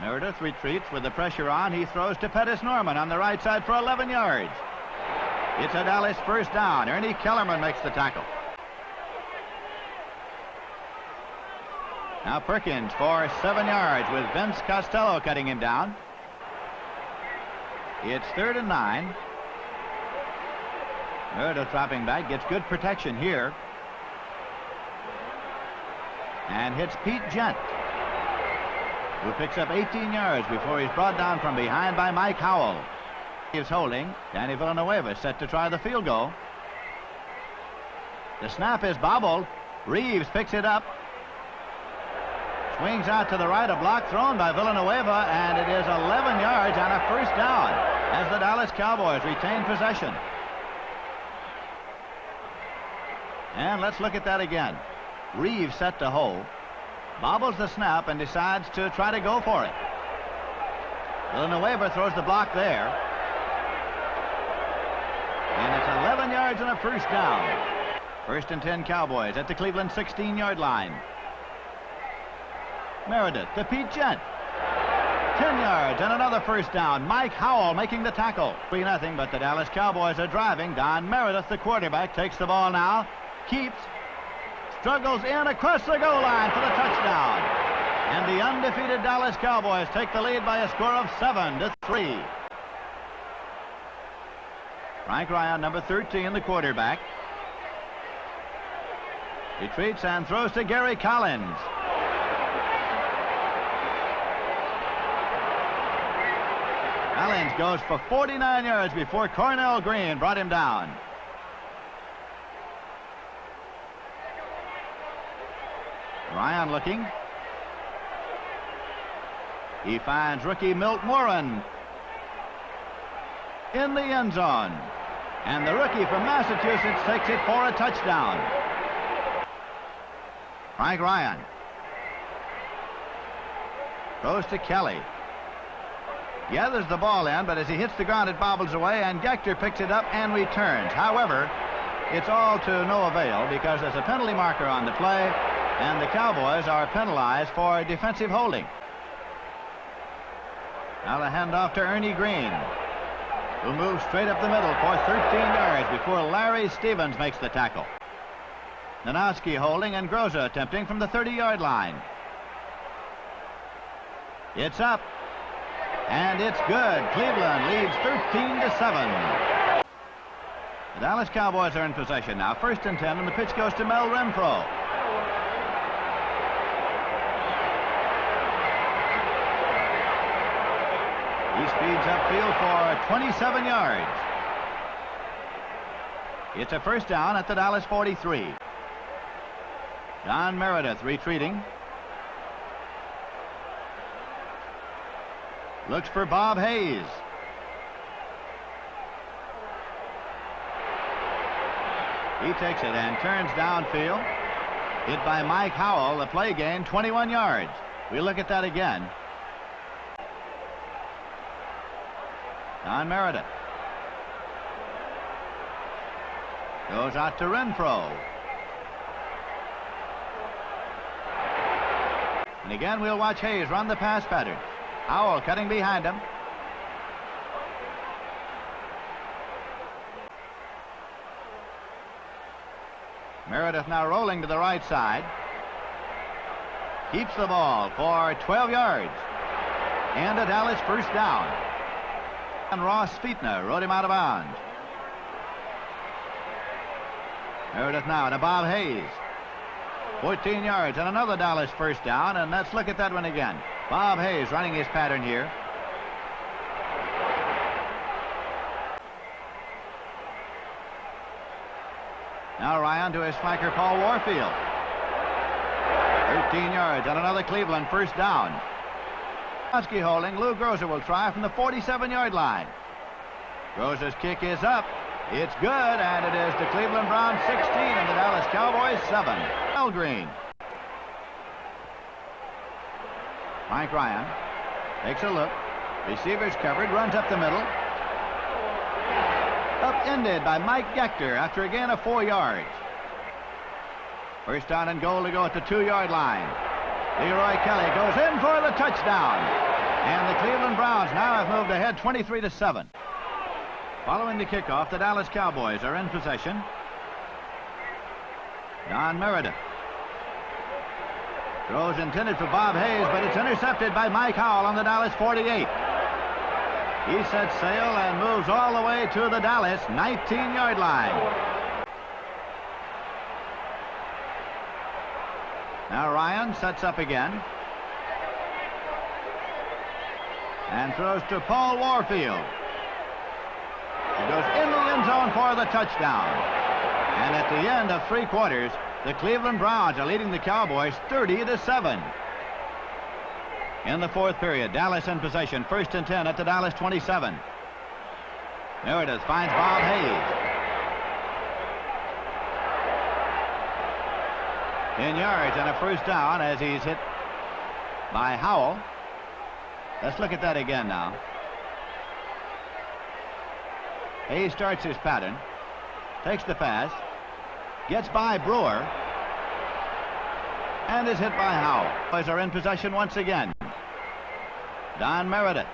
Meredith retreats with the pressure on. He throws to Pettis Norman on the right side for 11 yards. It's a Dallas first down. Ernie Kellerman makes the tackle. Now Perkins for 7 yards with Vince Costello cutting him down. It's 3rd and 9. Meredith dropping back, gets good protection here. And hits Pete Gent, who picks up 18 yards before he's brought down from behind by Mike Howell. He's holding. Danny Villanueva set to try the field goal. The snap is bobbled. Reeves picks it up. Swings out to the right, a block thrown by Villanueva, and it is 11 yards and a first down as the Dallas Cowboys retain possession. And let's look at that again. Reeves set to hold, bobbles the snap, and decides to try to go for it. Villanueva throws the block there. And it's 11 yards and a first down. 1st and 10 Cowboys at the Cleveland 16-yard line. Meredith to Pete Gent. 10 yards and another first down. Mike Howell making the tackle. 3-0, but the Dallas Cowboys are driving. Don Meredith, the quarterback, takes the ball now. Keeps. Struggles in across the goal line for the touchdown. And the undefeated Dallas Cowboys take the lead by a score of 7-3. Frank Ryan, number 13, the quarterback. Retreats and throws to Gary Collins. Collins goes for 49 yards before Cornell Green brought him down. Ryan looking. He finds rookie Milt Moran in the end zone. And the rookie from Massachusetts takes it for a touchdown. Frank Ryan goes to Kelly. Gathers the ball in, but as he hits the ground, it bobbles away, and Gaetcher picks it up and returns. However, it's all to no avail because there's a penalty marker on the play, and the Cowboys are penalized for defensive holding. Now the handoff to Ernie Green, who moves straight up the middle for 13 yards before Larry Stevens makes the tackle. Nanowski holding and Groza attempting from the 30-yard line. It's up. And it's good. Cleveland leads 13-7. The Dallas Cowboys are in possession now. 1st and 10, and the pitch goes to Mel Renfro. He speeds upfield for 27 yards. It's a first down at the Dallas 43. Don Meredith retreating. Looks for Bob Hayes. He takes it and turns downfield. Hit by Mike Howell. The play gain 21 yards. We look at that again. Don Meredith goes out to Renfro. And again, we'll watch Hayes run the pass pattern. Howell cutting behind him. Meredith now rolling to the right side. Keeps the ball for 12 yards. And a Dallas first down. And Ross Feetner rode him out of bounds. Meredith now to Bob Hayes. 14 yards and another Dallas first down, and let's look at that one again. Bob Hayes running his pattern here. Now Ryan to his flanker Paul Warfield. 13 yards and another Cleveland first down. Husky holding. Lou Groza will try from the 47-yard line. Groza's kick is up. It's good, and it is the Cleveland Browns 16 and the Dallas Cowboys 7. Al Green. Frank Ryan takes a look. Receivers covered, runs up the middle. Upended by Mike Gaetcher after a gain of 4 yards. First down and goal to go at the 2-yard line. Leroy Kelly goes in for the touchdown. And the Cleveland Browns now have moved ahead 23-7. Following the kickoff, the Dallas Cowboys are in possession. Don Meredith. Throws intended for Bob Hayes, but it's intercepted by Mike Howell on the Dallas 48. He sets sail and moves all the way to the Dallas 19-yard line. Now Ryan sets up again. And throws to Paul Warfield. He goes in the end zone for the touchdown. And at the end of 3 quarters, the Cleveland Browns are leading the Cowboys 30-7. In the 4th period, Dallas in possession, 1st and 10 at the Dallas 27. Meredith finds Bob Hayes. 10 yards and a first down as he's hit by Howell. Let's look at that again now. Hayes starts his pattern, takes the pass, gets by Brewer, and is hit by Howell. Boys are in possession once again. Don Meredith.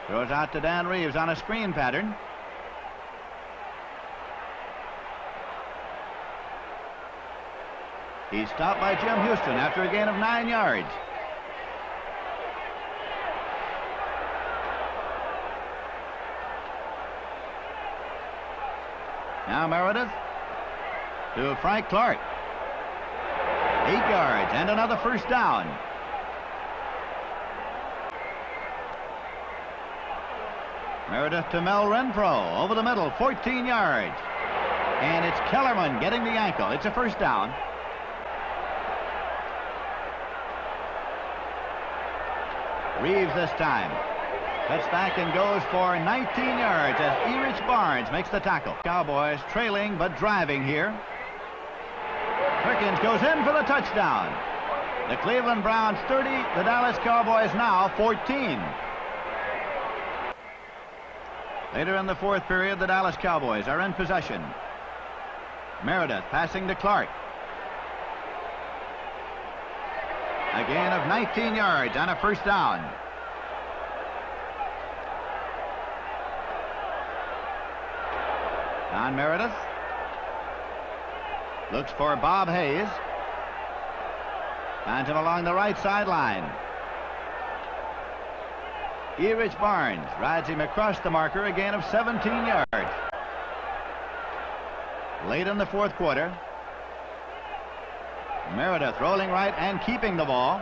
Throws out to Dan Reeves on a screen pattern. He's stopped by Jim Houston after a gain of 9 yards. Now Meredith to Frank Clarke. 8 yards and another first down. Meredith to Mel Renfro over the middle, 14 yards. And it's Kellerman getting the ankle. It's a first down. Reeves this time. Cuts back and goes for 19 yards as Erich Barnes makes the tackle. Cowboys trailing but driving here. Perkins goes in for the touchdown. The Cleveland Browns 30, the Dallas Cowboys now 14. Later in the 4th period, the Dallas Cowboys are in possession. Meredith passing to Clarke. A gain of 19 yards and a first down. Don Meredith looks for Bob Hayes. Finds him along the right sideline. Erich Barnes rides him across the marker, a gain of 17 yards. Late in the 4th quarter, Meredith rolling right and keeping the ball.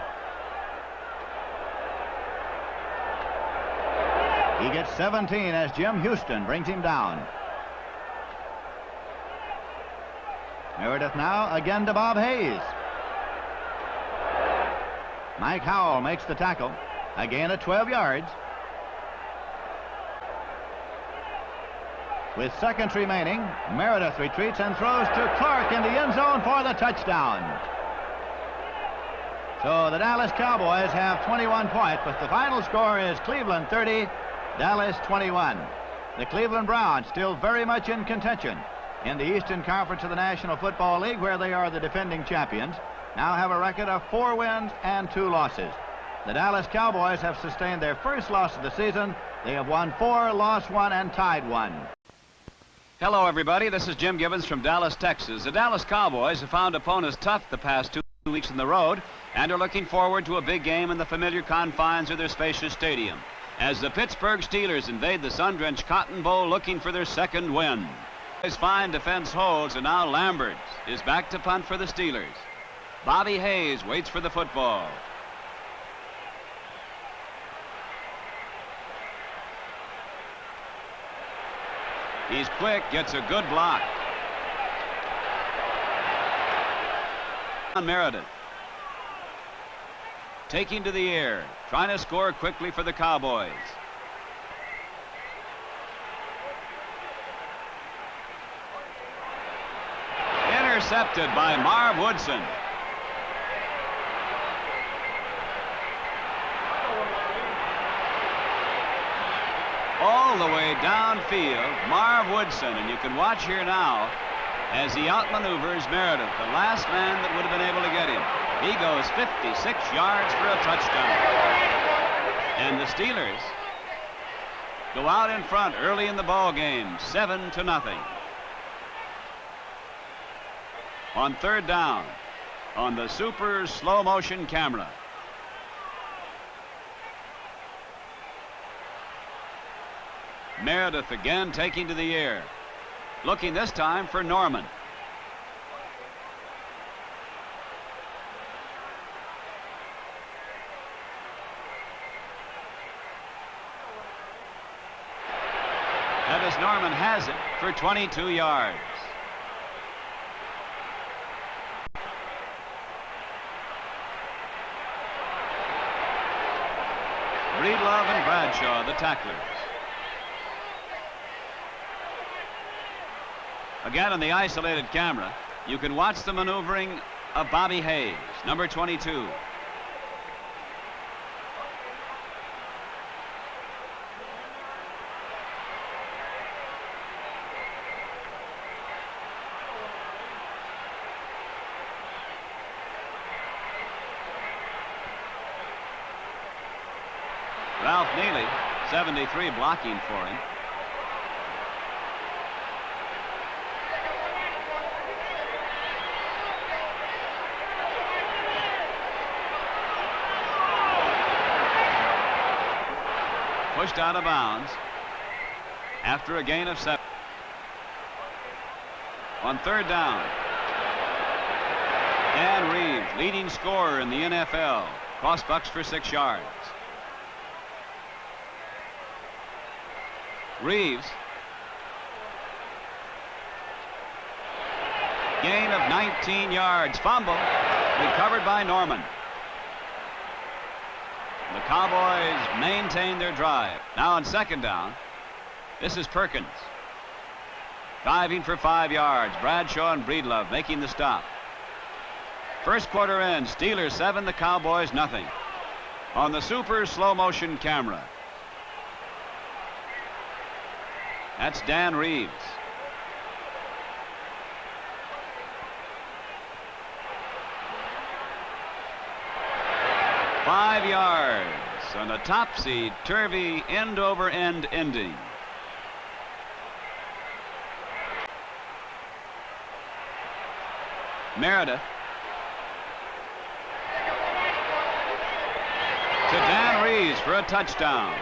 He gets 17 as Jim Houston brings him down. Meredith now again to Bob Hayes. Mike Howell makes the tackle. A gain of 12 yards. With seconds remaining, Meredith retreats and throws to Clarke in the end zone for the touchdown. So the Dallas Cowboys have 21 points, but the final score is Cleveland 30, Dallas 21. The Cleveland Browns still very much in contention in the Eastern Conference of the National Football League, where they are the defending champions, now have a record of 4 wins and 2 losses. The Dallas Cowboys have sustained their first loss of the season. They have won 4, lost 1, and tied 1. Hello, everybody. This is Jim Gibbons from Dallas, Texas. The Dallas Cowboys have found opponents tough the past 2 weeks on the road and are looking forward to a big game in the familiar confines of their spacious stadium as the Pittsburgh Steelers invade the sun-drenched Cotton Bowl looking for their 2nd win. His fine defense holds, and now Lambert is back to punt for the Steelers. Bobby Hayes waits for the football. He's quick, gets a good block. Meredith taking to the air, trying to score quickly for the Cowboys. Intercepted by Marv Woodson. All the way downfield, Marv Woodson, and you can watch here now as he outmaneuvers Meredith, the last man that would have been able to get him. He goes 56 yards for a touchdown. And the Steelers go out in front early in the ball game, 7-0. On third down, on the super slow motion camera. Meredith again taking to the air, looking this time for Norman. That is Norman has it for 22 yards. Breedlove and Bradshaw, the tacklers. Again on the isolated camera, you can watch the maneuvering of Bobby Hayes, number 22. Ralph Neely, 73, blocking for him. Pushed out of bounds after a gain of 7. On third down, Dan Reeves, leading scorer in the NFL, crossbucks for 6 yards. Reeves, gain of 19 yards, fumble, recovered by Norman. The Cowboys maintain their drive. Now on second down, this is Perkins. Diving for 5 yards, Bradshaw and Breedlove making the stop. First quarter in, Steelers 7, the Cowboys nothing. On the super slow motion camera. That's Dan Reeves. Five yards on a topsy-turvy end-over-end ending. Meredith to Dan Reeves for a touchdown.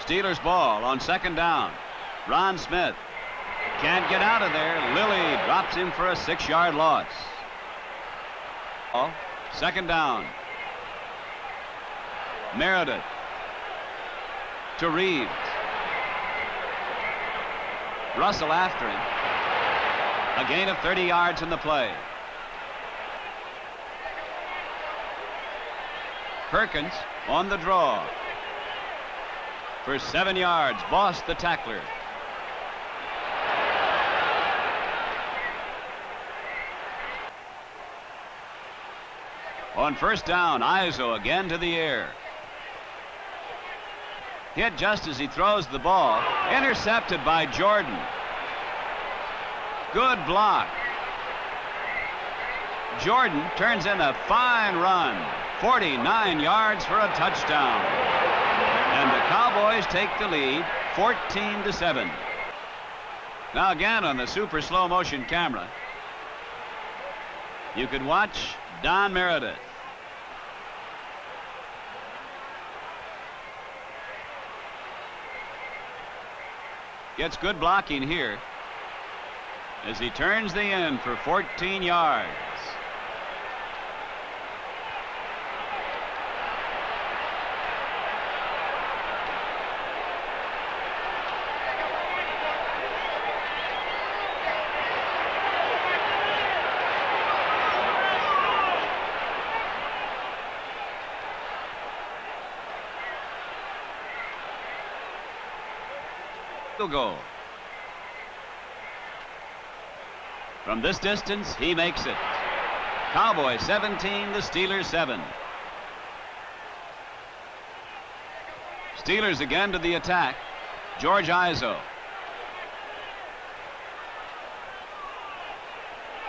Steelers ball on second down. Ron Smith can't get out of there. Lilly drops him for a 6-yard loss. Second down. Meredith to Reeves. Russell after him. A gain of 30 yards in the play. Perkins on the draw. For 7 yards, Boss the tackler. On first down, Izzo again to the air. Hit just as he throws the ball. Intercepted by Jordan. Good block. Jordan turns in a fine run. 49 yards for a touchdown. And the Cowboys take the lead, 14-7. Now again on the super slow motion camera, you can watch Don Meredith. Gets good blocking here as he turns the end for 14 yards. Goal. From this distance, he makes it. Cowboys 17, the Steelers 7. Steelers again to the attack. George Izzo.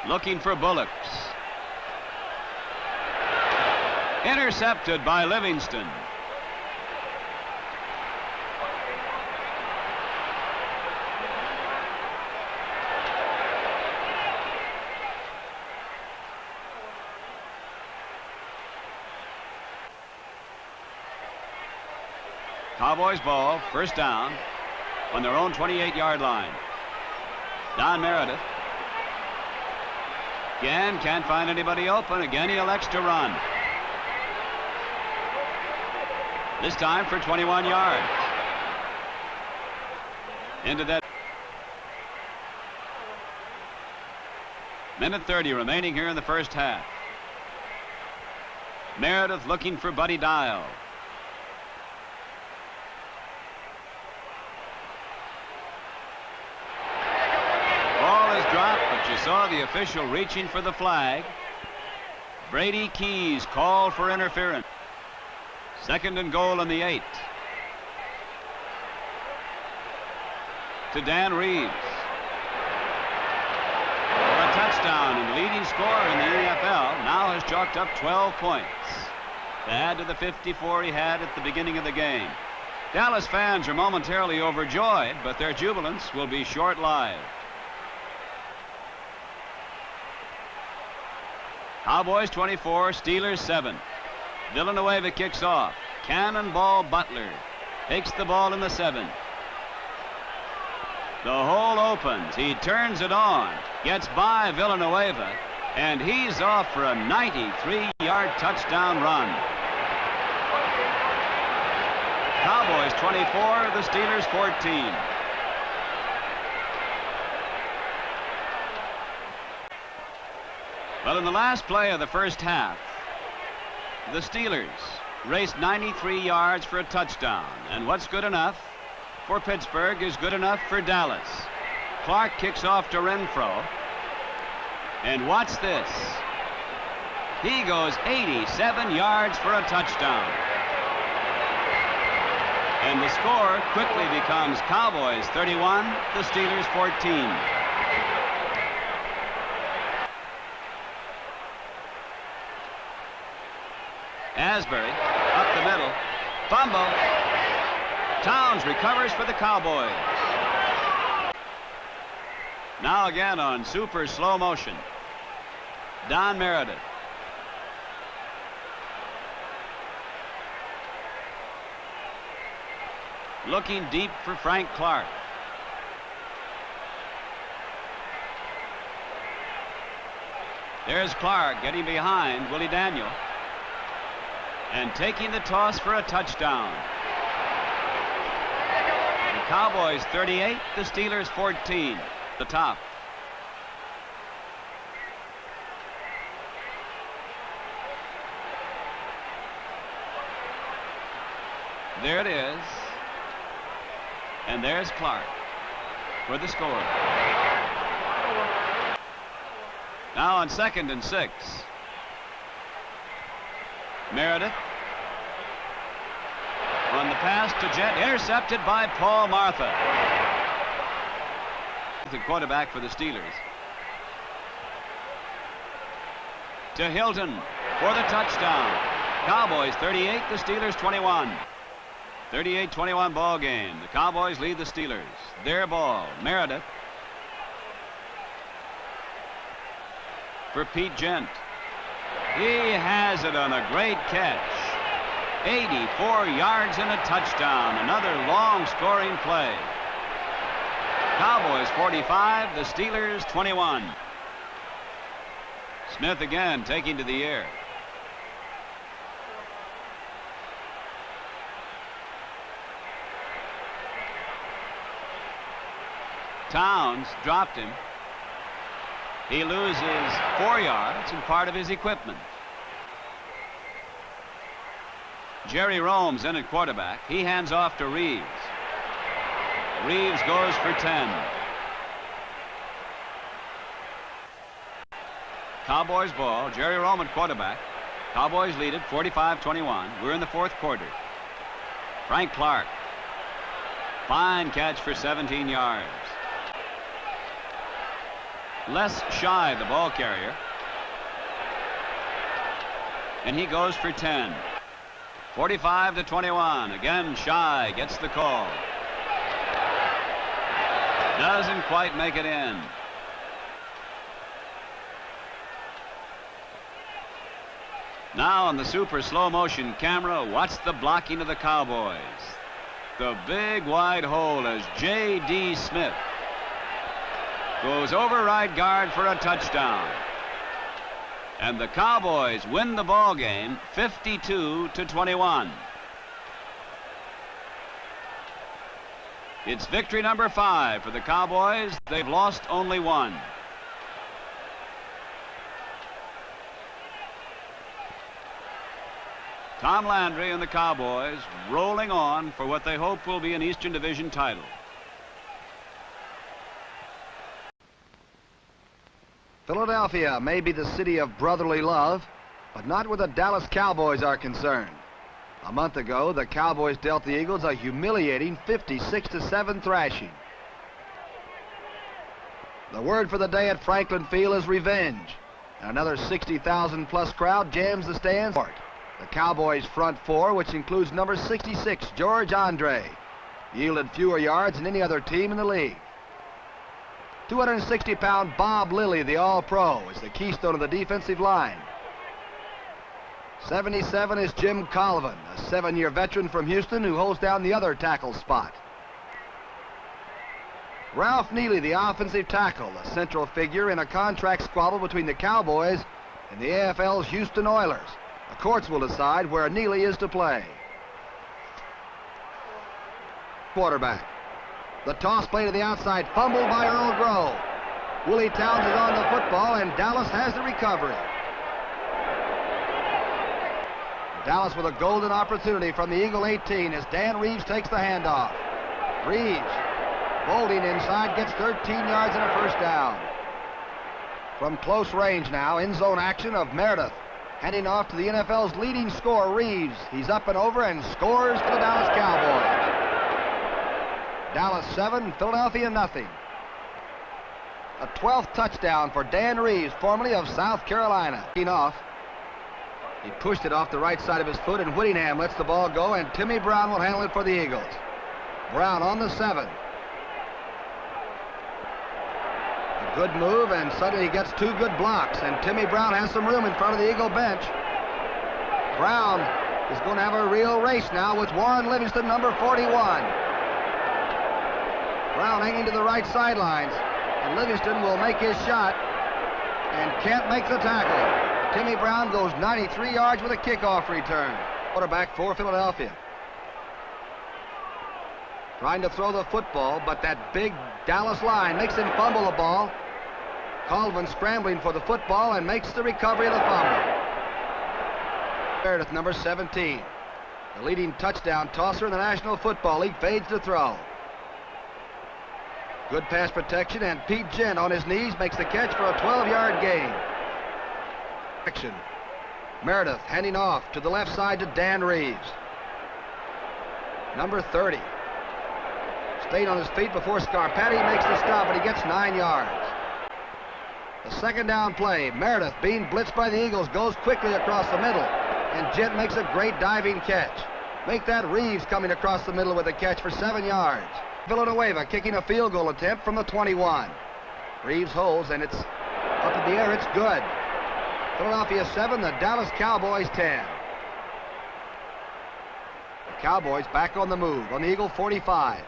looking for Bullocks. Intercepted by Livingston. Cowboys ball, first down, on their own 28-yard line. Don Meredith. Again, can't find anybody open. Again, he elects to run. This time for 21 yards. Into that. Minute 30 remaining here in the first half. Meredith looking for Buddy Dial. Dropped, but you saw the official reaching for the flag. Brady Keys called for interference. 2nd and goal in the 8. To Dan Reeves. For a touchdown, and the leading scorer in the NFL now has chalked up 12 points to add to the 54 he had at the beginning of the game. Dallas fans are momentarily overjoyed, but their jubilance will be short-lived. Cowboys 24, Steelers 7. Villanueva kicks off. Cannonball Butler takes the ball in the 7. The hole opens. He turns it on. Gets by Villanueva. And he's off for a 93-yard touchdown run. Cowboys 24, the Steelers 14. Well, in the last play of the first half, the Steelers raced 93 yards for a touchdown. And what's good enough for Pittsburgh is good enough for Dallas. Clarke kicks off to Renfro. And watch this. He goes 87 yards for a touchdown. And the score quickly becomes Cowboys 31, the Steelers 14. Asbury up the middle. Fumble. Townes recovers for the Cowboys. Now again on super slow motion. Don Meredith. Looking deep for Frank Clarke. There's Clarke getting behind Willie Daniel. And taking the toss for a touchdown. The Cowboys 38, the Steelers 14. The top. There it is. And there's Clarke for the score. Now on 2nd and 6. Meredith on the pass to Gent, intercepted by Paul Martha. The quarterback for the Steelers. To Hilton for the touchdown. Cowboys 38, the Steelers 21. 38-21 ball game. The Cowboys lead the Steelers. Their ball. Meredith for Pete Gent. He has it on a great catch. 84 yards and a touchdown. Another long scoring play. Cowboys 45, the Steelers 21. Smith again taking to the air. Townes dropped him. He loses 4 yards and part of his equipment. Jerry Rome's in at quarterback. He hands off to Reeves. Reeves goes for 10. Cowboys ball. Jerry Rome at quarterback. Cowboys lead it 45-21. We're in the 4th quarter. Frank Clarke. Fine catch for 17 yards. less shy, the ball carrier. And he goes for 10. 45-21. Again, Shy gets the call. Doesn't quite make it in. Now on the super slow motion camera, watch the blocking of the Cowboys. The big wide hole as J.D. Smith goes over right guard for a touchdown. And the Cowboys win the ball game 52-21. It's victory number 5 for the Cowboys. They've lost only 1. Tom Landry and the Cowboys rolling on for what they hope will be an Eastern Division title. Philadelphia may be the city of brotherly love, but not where the Dallas Cowboys are concerned. A month ago, the Cowboys dealt the Eagles a humiliating 56-7 thrashing. The word for the day at Franklin Field is revenge. And another 60,000-plus crowd jams the stands. The Cowboys' front four, which includes number 66, George Andrie, yielded fewer yards than any other team in the league. 260-pound Bob Lilly, the All-Pro, is the keystone of the defensive line. 77 is Jim Colvin, a 7-year veteran from Houston who holds down the other tackle spot. Ralph Neely, the offensive tackle, a central figure in a contract squabble between the Cowboys and the AFL's Houston Oilers. The courts will decide where Neely is to play. Quarterback. The toss play to the outside, fumbled by Earl Grove. Willie Townes is on the football, and Dallas has the recovery. Dallas with a golden opportunity from the Eagle 18 as Dan Reeves takes the handoff. Reeves, holding inside, gets 13 yards and a first down. From close range now, in-zone action of Meredith. Handing off to the NFL's leading scorer, Reeves. He's up and over and scores for the Dallas Cowboys. Dallas 7, Philadelphia nothing. A 12th touchdown for Dan Reeves, formerly of South Carolina. Off. He pushed it off the right side of his foot, and Whittingham lets the ball go, and Timmy Brown will handle it for the Eagles. Brown on the 7. A good move, and suddenly he gets 2 good blocks, and Timmy Brown has some room in front of the Eagle bench. Brown is going to have a real race now with Warren Livingston, number 41. Brown hanging to the right sidelines, and Livingston will make his shot, and Kent makes the tackle. Timmy Brown goes 93 yards with a kickoff return. Quarterback for Philadelphia. Trying to throw the football, but that big Dallas line makes him fumble the ball. Colvin scrambling for the football and makes the recovery of the fumble. Meredith, number 17. The leading touchdown tosser in the National Football League, fades to throw. Good pass protection, and Pete Gent on his knees makes the catch for a 12-yard gain. Action. Meredith handing off to the left side to Dan Reeves. Number 30. Staying on his feet before Scarpati makes the stop, but he gets 9 yards. The second down play. Meredith, being blitzed by the Eagles, goes quickly across the middle, and Gent makes a great diving catch. Make that Reeves coming across the middle with a catch for 7 yards. Villanueva kicking a field goal attempt from the 21. Reeves holds, and it's up in the air. It's good. Philadelphia 7, the Dallas Cowboys 10. The Cowboys back on the move on the Eagle 45.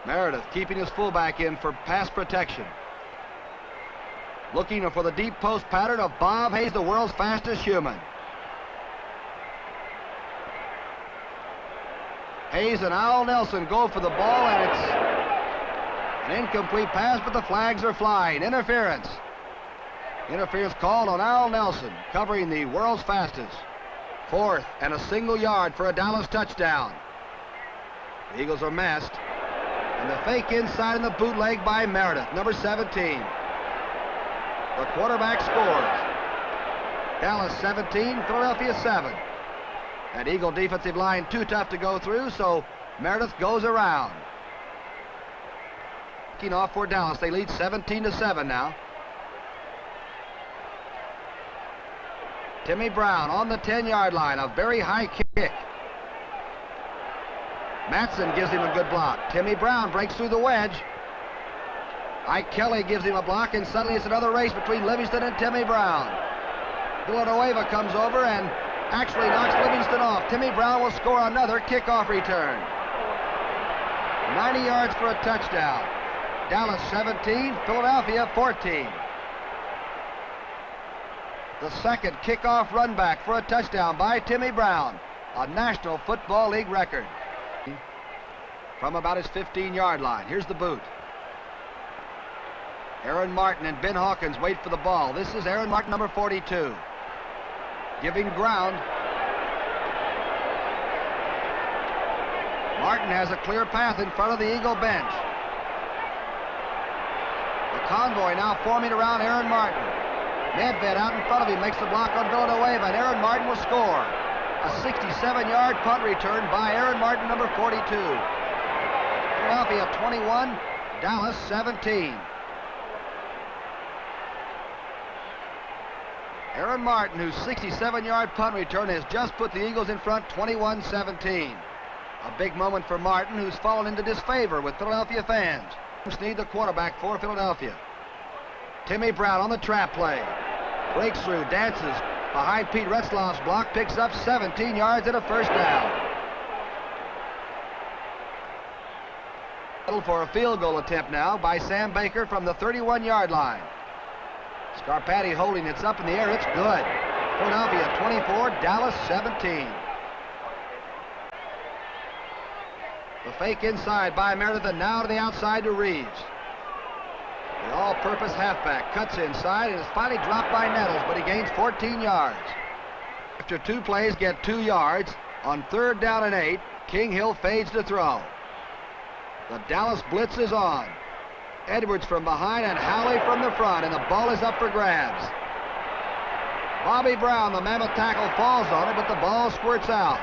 Meredith keeping his fullback in for pass protection. Looking for the deep post pattern of Bob Hayes, the world's fastest human. Hayes and Al Nelson go for the ball, and it's an incomplete pass, but the flags are flying. Interference. Interference called on Al Nelson, covering the world's fastest. 4th and a single yard for a Dallas touchdown. The Eagles are masked, and the fake inside and the bootleg by Meredith, number 17. The quarterback scores. Dallas 17, Philadelphia 7. That Eagle defensive line too tough to go through, so Meredith goes around. kicking off for Dallas. They lead 17-7 now. Timmy Brown on the 10-yard line, a very high kick. Matson gives him a good block. Timmy Brown breaks through the wedge. Ike Kelly gives him a block, and suddenly it's another race between Livingston and Timmy Brown. Villanueva comes over and actually knocks Livingston off. Timmy Brown will score another kickoff return. 90 yards for a touchdown. Dallas 17, Philadelphia 14. The second kickoff run back for a touchdown by Timmy Brown, a National Football League record. From about his 15-yard line, here's the boot. Aaron Martin and Ben Hawkins wait for the ball. This is Aaron Martin, number 42. Giving ground. Martin has a clear path in front of the Eagle bench. The convoy now forming around Aaron Martin. Nedved out in front of him makes the block on Villanueva, and Aaron Martin will score. A 67-yard punt return by Aaron Martin, number 42. Philadelphia 21, Dallas 17. Aaron Martin, whose 67-yard punt return has just put the Eagles in front 21-17. A big moment for Martin, who's fallen into disfavor with Philadelphia fans. Need the quarterback for Philadelphia. Timmy Brown on the trap play. Breaks through, dances behind Pete Retzlaff's block, picks up 17 yards and a first down. For a field goal attempt now by Sam Baker from the 31-yard line. Scarpati holding, it's up in the air, it's good. Philadelphia 24, Dallas 17. The fake inside by Meredith, and now to the outside to Reeves. The all-purpose halfback cuts inside and is finally dropped by Nettles, but he gains 14 yards. After two plays, get 2 yards. On 3rd down and 8, King Hill fades to throw. The Dallas blitz is on. Edwards from behind and Howley from the front, and the ball is up for grabs. Bobby Brown, the mammoth tackle, falls on it, but the ball squirts out.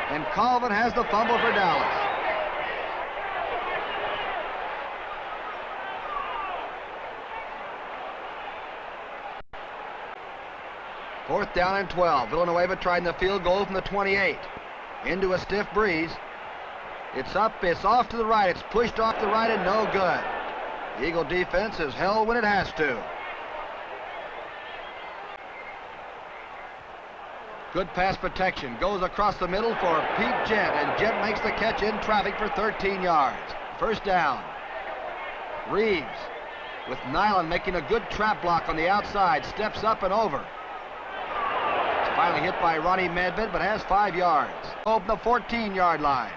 And Colvin has the fumble for Dallas. Fourth down and 12. Villanueva trying the field goal from the 28. Into a stiff breeze. It's up, it's off to the right. It's pushed off the right and no good. The Eagle defense is held when it has to. Good pass protection. Goes across the middle for Pete Gent, and Gent makes the catch in traffic for 13 yards. First down. Reeves with Nyland making a good trap block on the outside. Steps up and over. Finally hit by Ronnie Medved, but has 5 yards. Open the 14-yard line.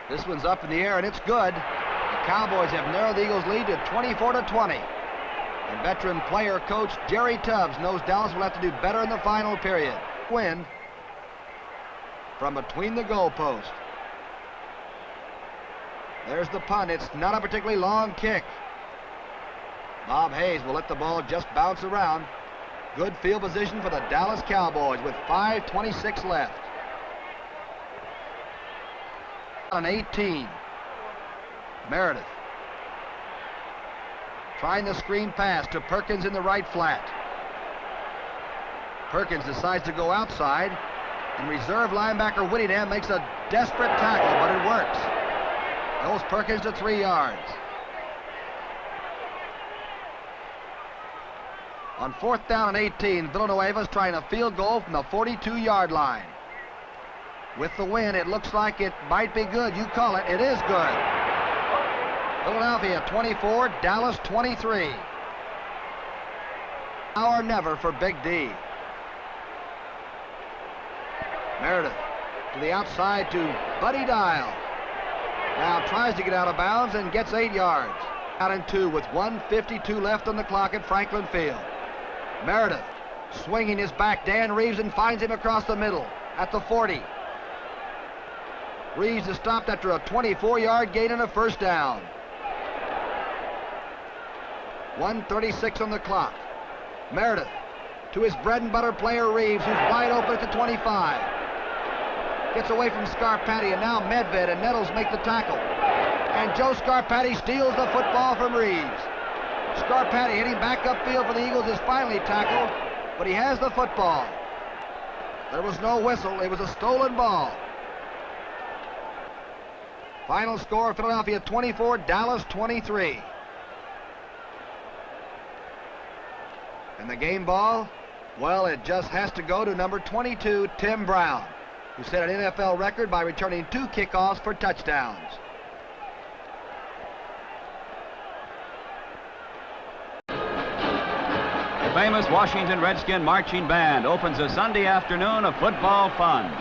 This one's up in the air, and it's good. The Cowboys have narrowed the Eagles' lead to 24-20. And veteran player coach Jerry Tubbs knows Dallas will have to do better in the final period. Win from between the goalposts. There's the punt. It's not a particularly long kick. Bob Hayes will let the ball just bounce around. Good field position for the Dallas Cowboys with 5:26 left. On 18. Meredith. Trying the screen pass to Perkins in the right flat. Perkins decides to go outside, and reserve linebacker Whittingham makes a desperate tackle, but it works. Goes Perkins to 3 yards. On 4th down and 18, Villanueva's trying a field goal from the 42-yard line. With the win, it looks like it might be good. You call it. It is good. Philadelphia 24, Dallas 23. Now or never for Big D. Meredith to the outside to Buddy Dial. Now tries to get out of bounds and gets 8 yards. Out and 2 with 1:52 left on the clock at Franklin Field. Meredith swinging his back. Dan Reeves and finds him across the middle at the 40. Reeves is stopped after a 24-yard gain and a first down. 1:36 on the clock. Meredith to his bread and butter player Reeves, who's wide open at the 25. Gets away from Scarpati, and now Medved and Nettles make the tackle. And Joe Scarpati steals the football from Reeves. Scarpati hitting back upfield for the Eagles is finally tackled, but he has the football. There was no whistle. It was a stolen ball. Final score, Philadelphia 24, Dallas 23. And the game ball, well, it just has to go to number 22, Tim Brown, who set an NFL record by returning 2 kickoffs for touchdowns. The famous Washington Redskin marching band opens a Sunday afternoon of football fun.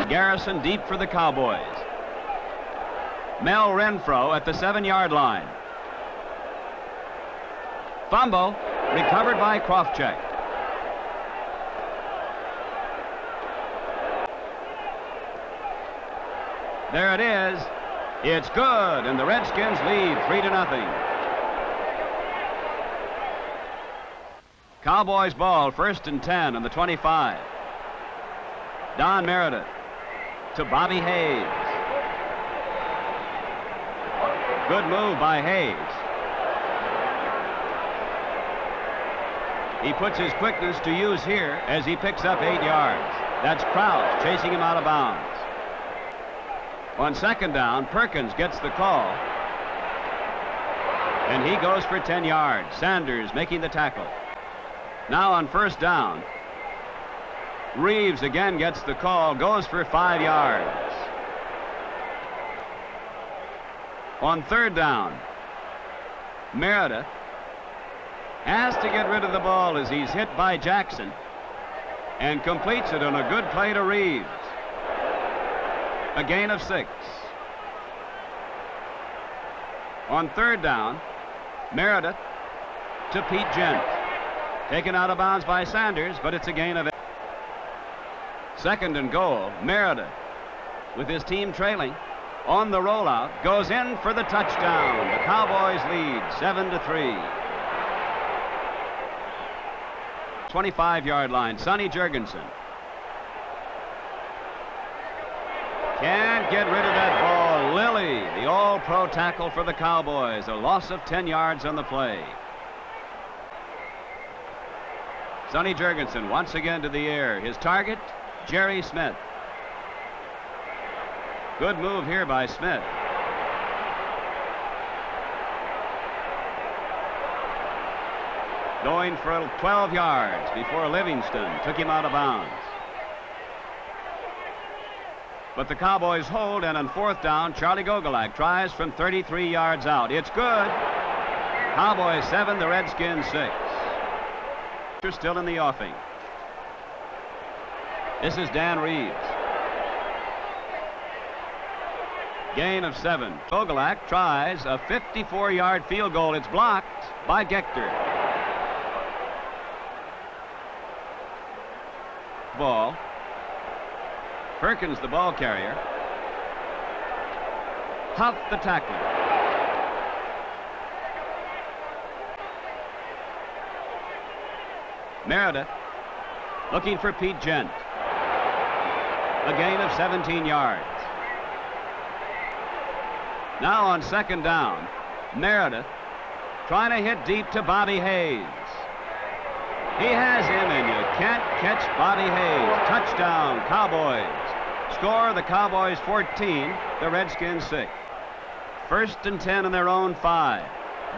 Garrison deep for the Cowboys. Mel Renfro at the 7-yard line. Fumble recovered by Krofcheck. There it is. It's good, and the Redskins lead 3-0. Cowboys ball, 1st and 10 on the 25. Don Meredith to Bobby Hayes. Good move by Hayes. He puts his quickness to use here as he picks up 8 yards. That's Crouch chasing him out of bounds. On 2nd down, Perkins gets the call. And he goes for 10 yards. Sanders making the tackle. Now on 1st down, Reeves again gets the call, goes for 5 yards. On 3rd down, Meredith has to get rid of the ball as he's hit by Jackson and completes it on a good play to Reeves. A gain of 6. On 3rd down, Meredith to Pete Gent. Taken out of bounds by Sanders, but it's a gain of 8. 2nd and goal, Meredith, with his team trailing, on the rollout, goes in for the touchdown. The Cowboys lead 7-3. 25-yard line, Sonny Jurgensen. Can't get rid of that ball. Lilly, the all-pro tackle for the Cowboys. A loss of 10 yards on the play. Sonny Jurgensen once again to the air. His target, Jerry Smith. Good move here by Smith. Going for 12 yards before Livingston took him out of bounds. But the Cowboys hold, and on 4th down, Charlie Gogolak tries from 33 yards out. It's good. Cowboys 7, the Redskins 6. They're still in the offing. This is Dan Reeves. Gain of 7. Gogolak tries a 54-yard field goal. It's blocked by Gaetcher. Ball. Perkins, the ball carrier. Huff, the tackler. Meredith looking for Pete Gent. A gain of 17 yards. Now on 2nd down, Meredith trying to hit deep to Bobby Hayes. He has him, and you can't catch Bobby Hayes. Touchdown, Cowboys. Score, the Cowboys 14, the Redskins 6. 1st and 10 on their own 5.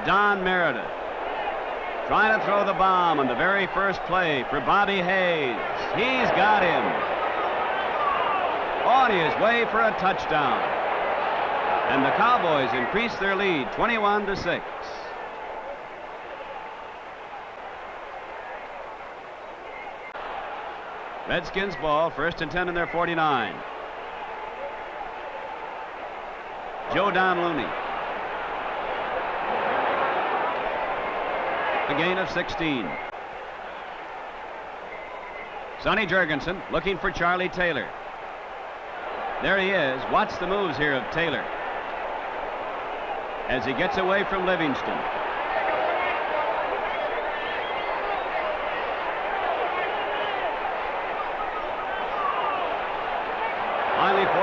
Don Meredith trying to throw the bomb on the very first play for Bobby Hayes. He's got him. On his way for a touchdown. And the Cowboys increase their lead 21-6. Redskins ball, 1st and 10 in their 49. Joe Don Looney. A gain of 16. Sonny Jurgensen looking for Charlie Taylor. There he is. Watch the moves here of Taylor as he gets away from Livingston.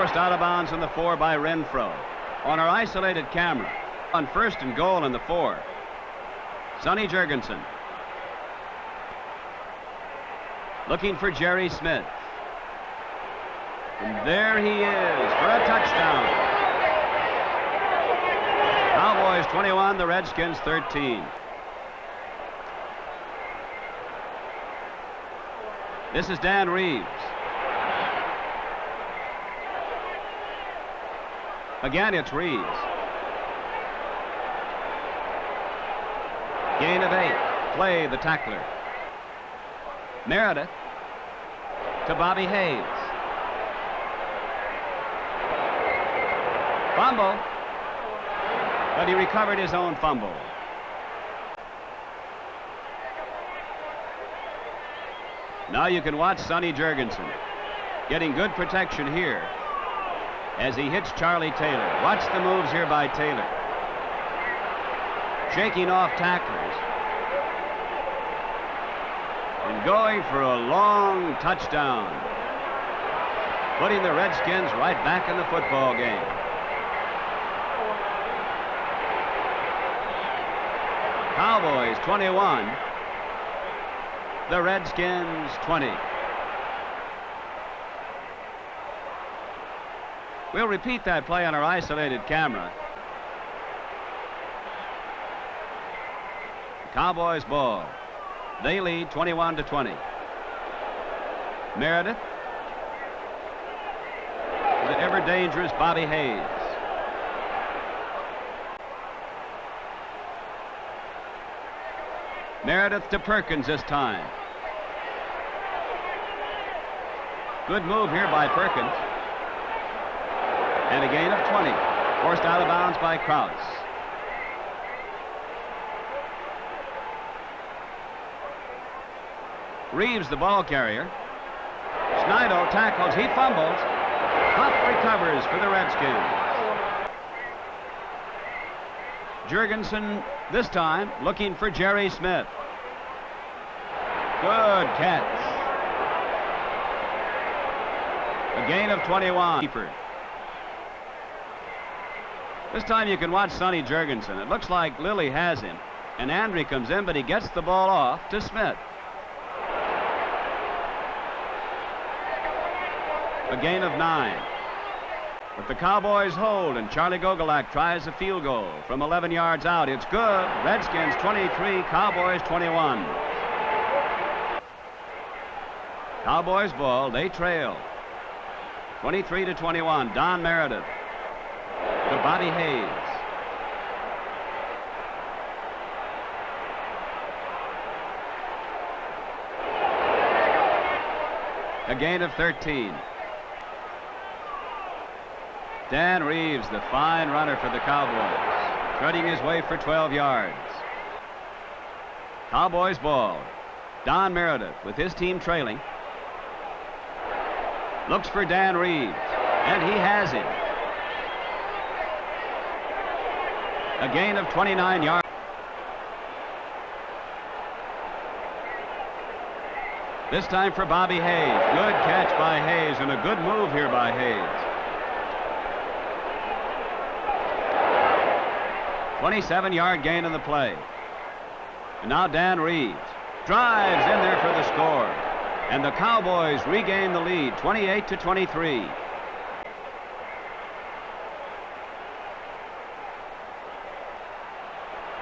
Forced out of bounds on the 4 by Renfro. On our isolated camera, on 1st and goal in the 4. Sonny Jurgensen. Looking for Jerry Smith. And there he is for a touchdown. Cowboys 21, the Redskins 13. This is Dan Reeves. Again, it's Reeves. Gain of 8. Play the tackler. Meredith to Bobby Hayes. Fumble. But he recovered his own fumble. Now you can watch Sonny Jurgensen getting good protection here as he hits Charlie Taylor. Watch the moves here by Taylor. Shaking off tacklers. And going for a long touchdown. Putting the Redskins right back in the football game. Cowboys 21. The Redskins 20. We'll repeat that play on our isolated camera. Cowboys ball. They lead 21-20. Meredith. The ever dangerous Bobby Hayes. Meredith to Perkins this time. Good move here by Perkins. And a gain of 20. Forced out of bounds by Krause. Reeves, the ball carrier. Snido tackles. He fumbles. Huff recovers for the Redskins. Jurgensen this time looking for Jerry Smith. Good catch. A gain of 21. This time you can watch Sonny Jurgensen. It looks like Lilly has him. And Andrie comes in, but he gets the ball off to Smith. A gain of 9. But the Cowboys hold, and Charlie Gogolak tries a field goal from 11 yards out. It's good. Redskins 23, Cowboys 21. Cowboys ball. They trail. 23-21. Don Meredith to Bobby Hayes. A gain of 13. Dan Reeves, the fine runner for the Cowboys, threading his way for 12 yards. Cowboys ball. Don Meredith with his team trailing. Looks for Dan Reeves, and he has him. A gain of 29 yards. This time for Bobby Hayes. Good catch by Hayes, and a good move here by Hayes. 27-yard gain in the play. And now Dan Reeves drives in there for the score. And the Cowboys regain the lead, 28-23.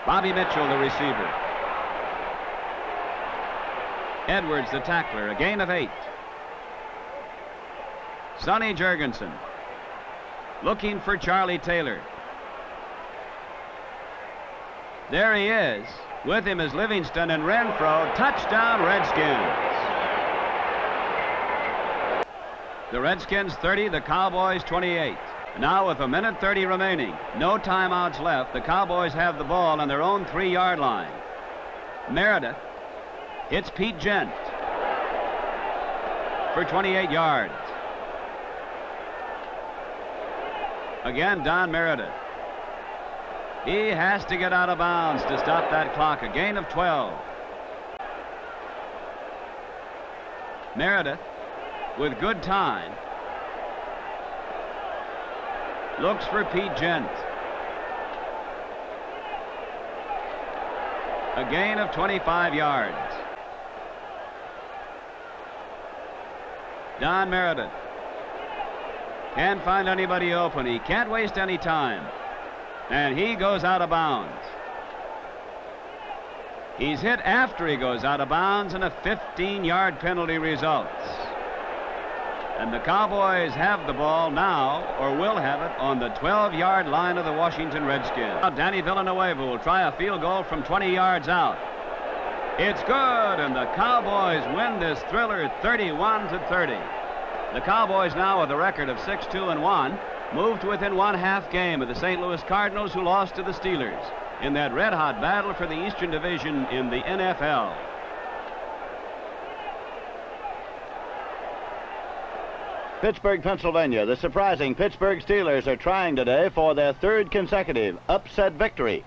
Bobby Mitchell, the receiver. Edwards, the tackler, a gain of 8. Sonny Jurgensen looking for Charlie Taylor. There he is. With him is Livingston and Renfro. Touchdown, Redskins. The Redskins 30, the Cowboys 28. Now with 1:30 remaining, no timeouts left, the Cowboys have the ball on their own 3-yard line. Meredith hits Pete Gent for 28 yards. Again, Don Meredith. He has to get out of bounds to stop that clock. A gain of 12. Meredith with good time Looks for Pete Gent. A gain of 25 yards. Don Meredith can't find anybody open. He can't waste any time. And he goes out of bounds. He's hit after he goes out of bounds, and a 15-yard penalty results. And the Cowboys have the ball now, or will have it, on the 12-yard line of the Washington Redskins. Now Danny Villanueva will try a field goal from 20 yards out. It's good, and the Cowboys win this thriller 31-30. The Cowboys now with a record of 6-2-1 move to within one half game of the St. Louis Cardinals, who lost to the Steelers in that red-hot battle for the Eastern Division in the NFL. Pittsburgh, Pennsylvania. The surprising Pittsburgh Steelers are trying today for their third consecutive upset victory.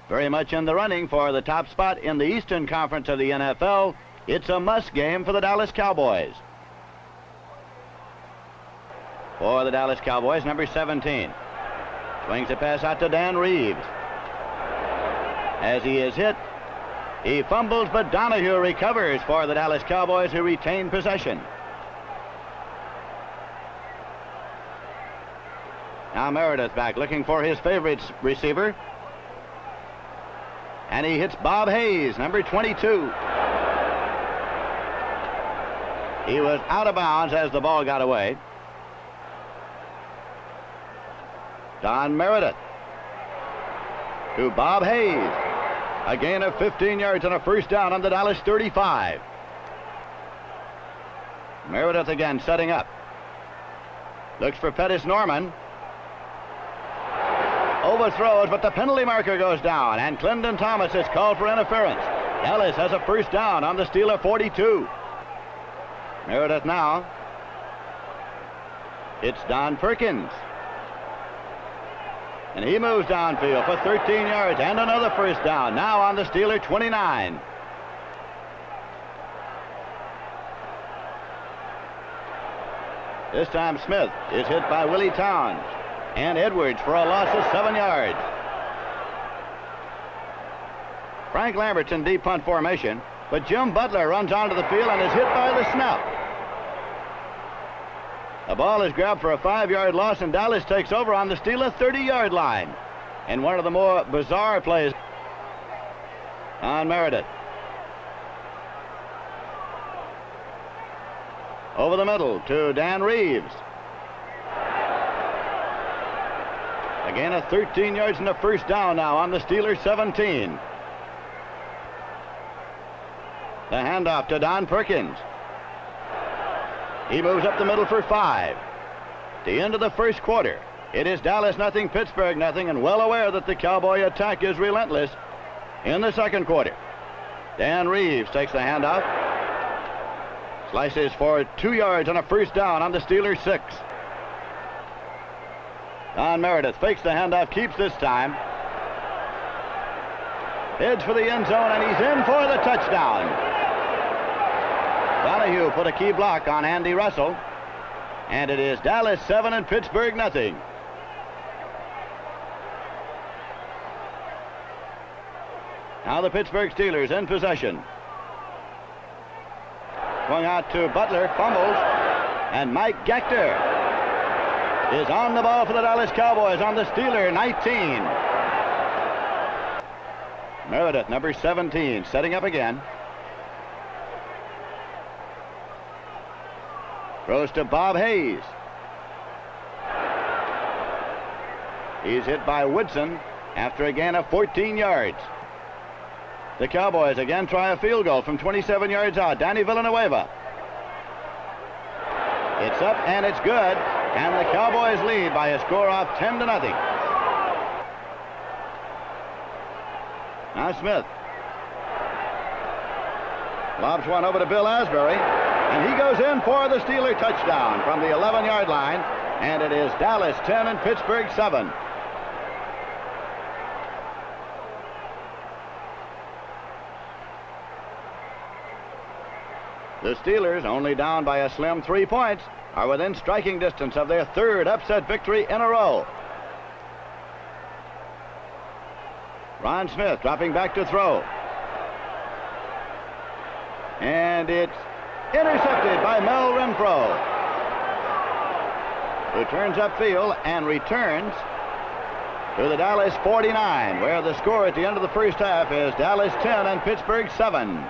Very much in the running for the top spot in the Eastern Conference of the NFL. It's a must game for the Dallas Cowboys. For the Dallas Cowboys, number 17. Swings a pass out to Dan Reeves. As he is hit, he fumbles, but Donohue recovers for the Dallas Cowboys, who retain possession. Now Meredith back looking for his favorite receiver. And he hits Bob Hayes, number 22. He was out of bounds as the ball got away. Don Meredith to Bob Hayes. A gain of 15 yards and a first down on the Dallas 35. Meredith again setting up. Looks for Pettis Norman. Overthrows, but the penalty marker goes down, and Clendon Thomas is called for interference. Dallas has a first down on the Steeler 42. Meredith now. It's Don Perkins. And he moves downfield for 13 yards and another first down. Now on the Steeler 29. This time Smith is hit by Willie Townes. And Edwards for a loss of 7 yards. Frank Lambert's in deep punt formation, but Jim Butler runs onto the field and is hit by the snap. The ball is grabbed for a 5-yard loss, and Dallas takes over on the Steeler 30-yard line. And one of the more bizarre plays on Meredith. Over the middle to Dan Reeves. Again, a 13 yards and a first down now on the Steelers 17. The handoff to Don Perkins. He moves up the middle for 5. The end of the first quarter. It is Dallas nothing, Pittsburgh nothing, and well aware that the Cowboy attack is relentless in the second quarter. Dan Reeves takes the handoff. Slices for 2 yards and a first down on the Steelers 6. Don Meredith fakes the handoff, keeps this time. Heads for the end zone, and he's in for the touchdown. Donohue put a key block on Andy Russell, and it is Dallas 7 and Pittsburgh nothing. Now the Pittsburgh Steelers in possession. Swung out to Butler, fumbles, and Mike Gaetcher is on the ball for the Dallas Cowboys on the Steeler 19. Meredith, number 17, setting up again. Throws to Bob Hayes. He's hit by Woodson after a gain of 14 yards. The Cowboys again try a field goal from 27 yards out. Danny Villanueva. It's up and it's good. And the Cowboys lead by a score of 10-0. Now Smith lobs one over to Bill Asbury, and he goes in for the Steeler touchdown from the 11-yard line, and it is Dallas 10 and Pittsburgh 7. The Steelers, only down by a slim 3 points, are within striking distance of their third upset victory in a row. Ron Smith dropping back to throw. And it's intercepted by Mel Renfro, who turns upfield and returns to the Dallas 49, where the score at the end of the first half is Dallas 10 and Pittsburgh 7.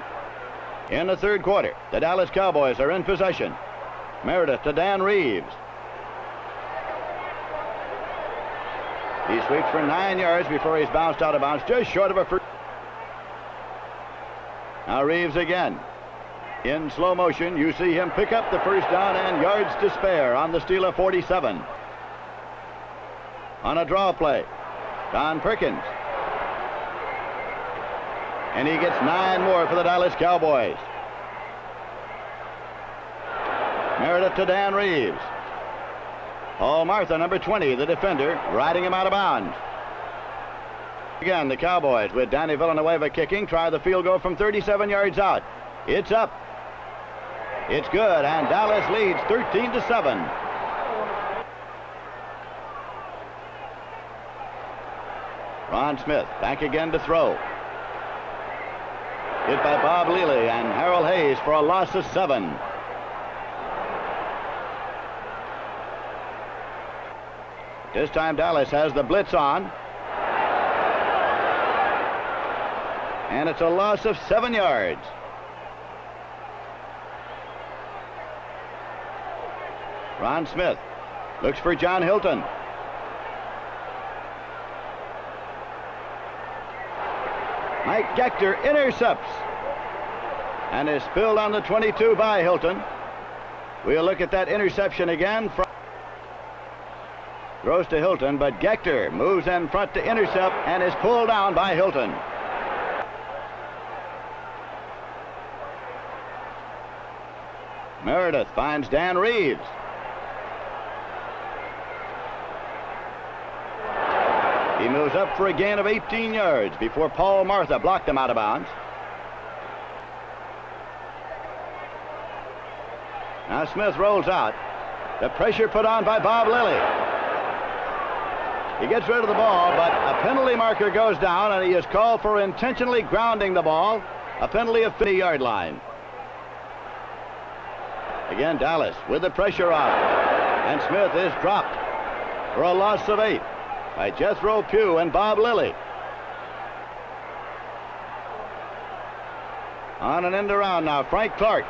In the third quarter, the Dallas Cowboys are in possession. Meredith to Dan Reeves. He sweeps for 9 yards before he's bounced out of bounds, just short of a first. Now Reeves again. In slow motion, you see him pick up the first down and yards to spare on the Steeler 47. On a draw play, Don Perkins. And he gets 9 more for the Dallas Cowboys. Meredith to Dan Reeves. Paul Martha, number 20, the defender, riding him out of bounds. Again, the Cowboys, with Danny Villanueva kicking, try the field goal from 37 yards out. It's up. It's good, and Dallas leads 13-7. Ron Smith back again to throw. Hit by Bob Lely and Harold Hayes for a loss of 7. This time Dallas has the blitz on. And it's a loss of 7 yards. Ron Smith looks for John Hilton. Mike Gaetcher intercepts and is spilled on the 22 by Hilton. We'll look at that interception again. Throws to Hilton, but Gaetcher moves in front to intercept and is pulled down by Hilton. Meredith finds Dan Reeves. He moves up for a gain of 18 yards before Paul Martha blocked him out of bounds. Now Smith rolls out. The pressure put on by Bob Lilly. He gets rid of the ball, but a penalty marker goes down, and he is called for intentionally grounding the ball. A penalty of 50-yard line. Again, Dallas with the pressure on. And Smith is dropped for a loss of 8 by Jethro Pugh and Bob Lilly. On an end around now, Frank Clarke.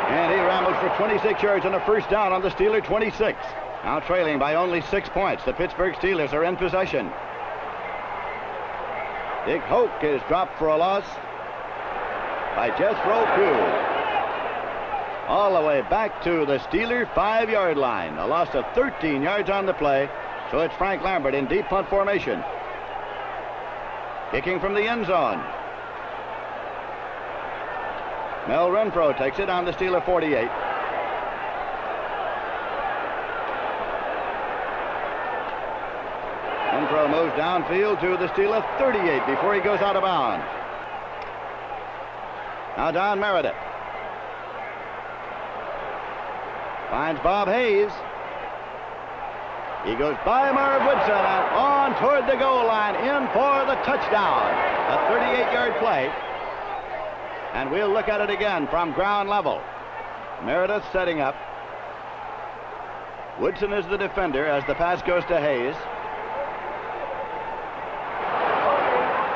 And he rambles for 26 yards on a first down on the Steeler 26. Now trailing by only 6 points. The Pittsburgh Steelers are in possession. Dick Hoke is dropped for a loss by Jethro Pugh. All the way back to the Steeler 5-yard line. A loss of 13 yards on the play. So it's Frank Lambert in deep punt formation. Kicking from the end zone. Mel Renfro takes it on the Steeler 48. Renfro moves downfield to the Steeler 38 before he goes out of bounds. Now Don Meredith finds Bob Hayes. He goes by Marv Woodson and on toward the goal line, in for the touchdown. A 38-yard play. And we'll look at it again from ground level. Meredith setting up. Woodson is the defender as the pass goes to Hayes.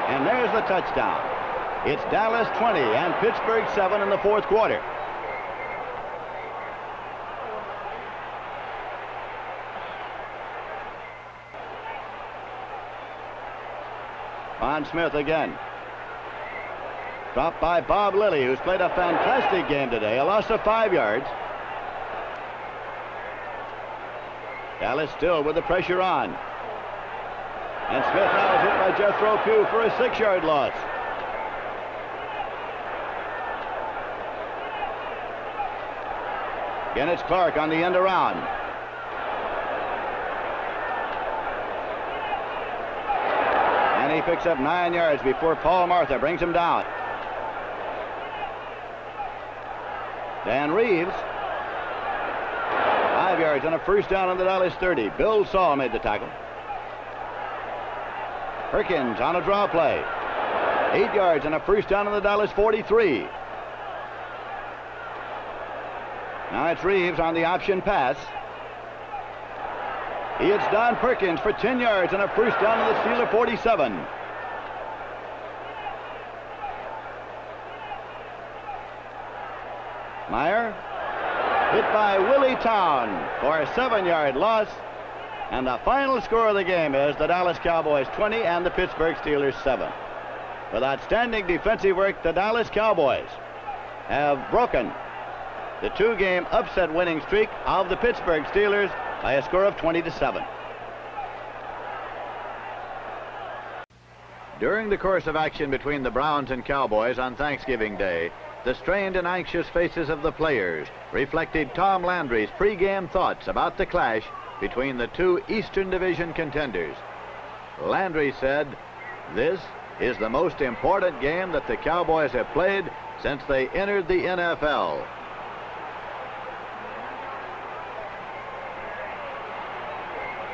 And there's the touchdown. It's Dallas 20 and Pittsburgh 7 in the fourth quarter. Von Smith again. Dropped by Bob Lilly, who's played a fantastic game today. A loss of 5 yards. Dallas still with the pressure on. And Smith now is hit by Jethro Pugh for a 6-yard loss. Again, it's Clarke on the end around. And he picks up 9 yards before Paul Martha brings him down. Dan Reeves. 5 yards and a first down on the Dallas 30. Bill Saul made the tackle. Perkins on a draw play. 8 yards and a first down on the Dallas 43. Now it's Reeves on the option pass. He hits Don Perkins for 10 yards and a first down on the Steeler 47. Meyer hit by Willie Townes for a 7-yard loss. And the final score of the game is the Dallas Cowboys 20 and the Pittsburgh Steelers 7. With outstanding defensive work, the Dallas Cowboys have broken the 2-game upset winning streak of the Pittsburgh Steelers by a score of 20-7. During the course of action between the Browns and Cowboys on Thanksgiving Day, the strained and anxious faces of the players reflected Tom Landry's pregame thoughts about the clash between the two Eastern Division contenders. Landry said, "This is the most important game that the Cowboys have played since they entered the NFL."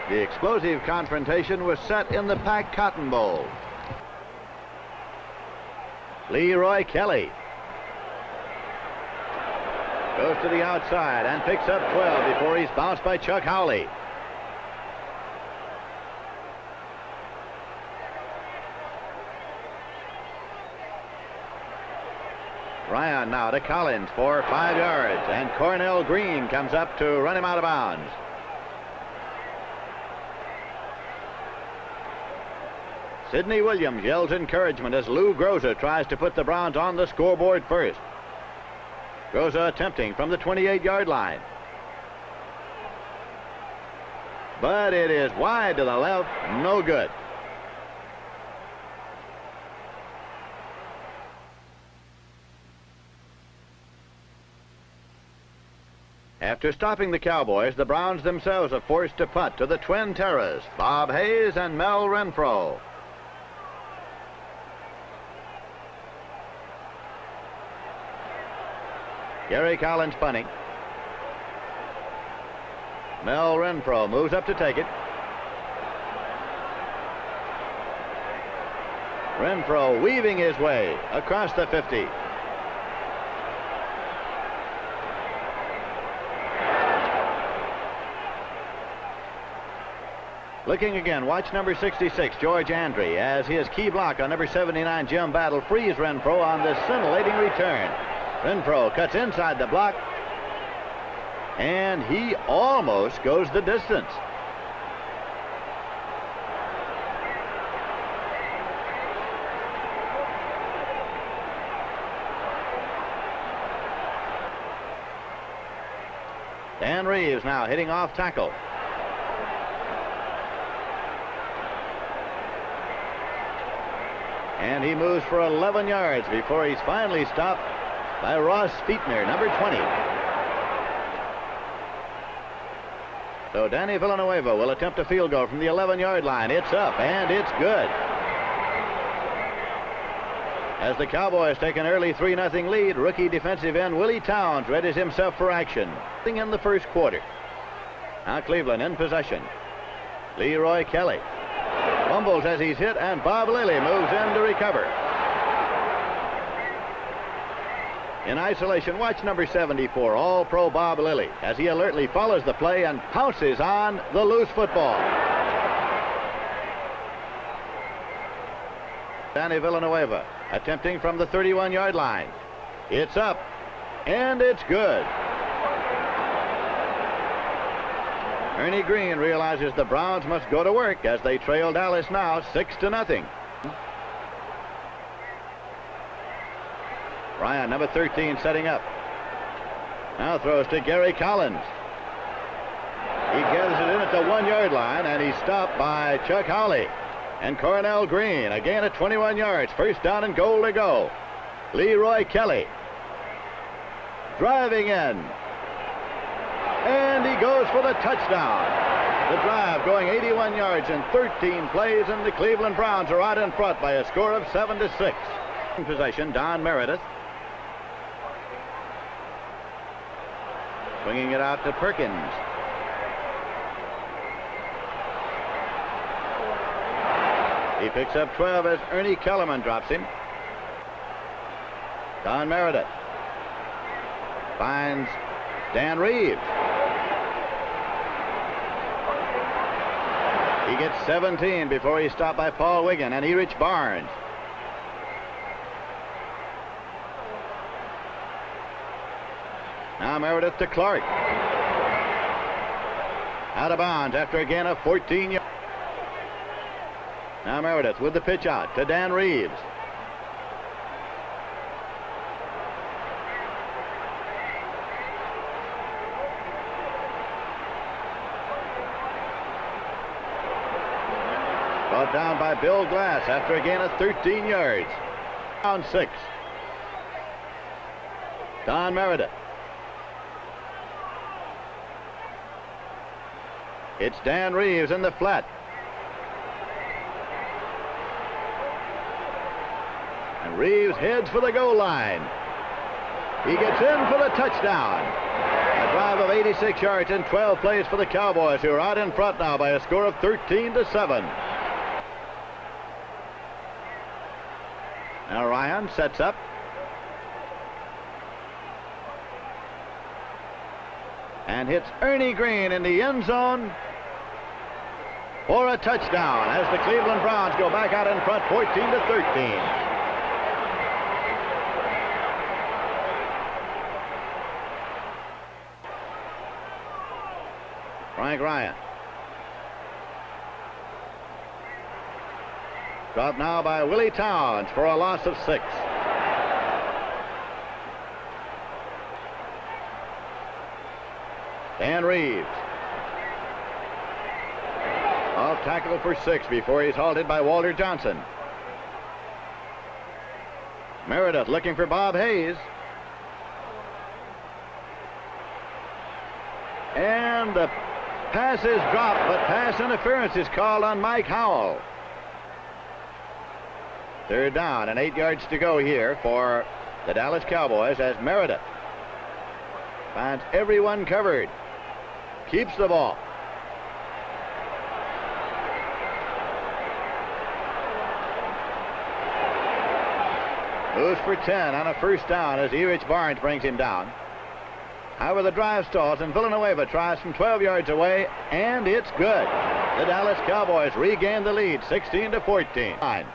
The explosive confrontation was set in the packed Cotton Bowl. Leroy Kelly goes to the outside and picks up 12 before he's bounced by Chuck Howley. Ryan now to Collins for 5 yards, and Cornell Green comes up to run him out of bounds. Sidney Williams yells encouragement as Lou Groza tries to put the Browns on the scoreboard first. Groza attempting from the 28-yard line. But it is wide to the left, no good. After stopping the Cowboys, the Browns themselves are forced to punt to the Twin Terrors, Bob Hayes and Mel Renfro. Gary Collins punting. Mel Renfro moves up to take it. Renfro weaving his way across the 50. Looking again, watch number 66, George Andrie, as his key block on number 79, Jim Battle, frees Renfro on this scintillating return. Renfro cuts inside the block, and he almost goes the distance. Dan Reeves now hitting off tackle. And he moves for 11 yards before he's finally stopped by Ross Fietner, number 20. So Danny Villanueva will attempt a field goal from the 11-yard line. It's up, and it's good. As the Cowboys take an early 3-0 lead, rookie defensive end Willie Townes readies himself for action. In the first quarter. Now Cleveland in possession. Leroy Kelly fumbles as he's hit, and Bob Lilly moves in to recover. In isolation, watch number 74, All-Pro Bob Lilly, as he alertly follows the play and pounces on the loose football. Danny Villanueva attempting from the 31-yard line. It's up, and it's good. Ernie Green realizes the Browns must go to work as they trail Dallas now 6-0. Ryan, number 13, setting up. Now throws to Gary Collins. He gathers it in at the 1-yard line, and he's stopped by Chuck Howley. And Cornell Green, again at 21 yards. First down and goal to go. Leroy Kelly driving in. And he goes for the touchdown. The drive going 81 yards in 13 plays, and the Cleveland Browns are out in front by a score of 7-6. In possession, Don Meredith. Swinging it out to Perkins. He picks up 12 as Ernie Kellerman drops him. Don Meredith finds Dan Reeves. He gets 17 before he's stopped by Paul Wiggin and Erich Barnes. Now Meredith to Clarke. Out of bounds after a gain of 14 yards. Now Meredith with the pitch out to Dan Reeves. Brought down by Bill Glass after a gain of 13 yards. Down 6. Don Meredith. It's Dan Reeves in the flat. And Reeves heads for the goal line. He gets in for the touchdown. A drive of 86 yards in 12 plays for the Cowboys, who are out in front now by a score of 13-7. Now Ryan sets up. And hits Ernie Green in the end zone for a touchdown as the Cleveland Browns go back out in front 14-13. Frank Ryan. Dropped now by Willie Townes for a loss of 6. Dan Reeves. Off tackle for 6 before he's halted by Walter Johnson. Meredith looking for Bob Hayes. And the pass is dropped, but pass interference is called on Mike Howell. Third down and 8 yards to go here for the Dallas Cowboys as Meredith finds everyone covered. Keeps the ball. Moves for 10 on a first down as Erich Barnes brings him down. However, the drive stalls and Villanueva tries from 12 yards away, and it's good. The Dallas Cowboys regain the lead, 16-14.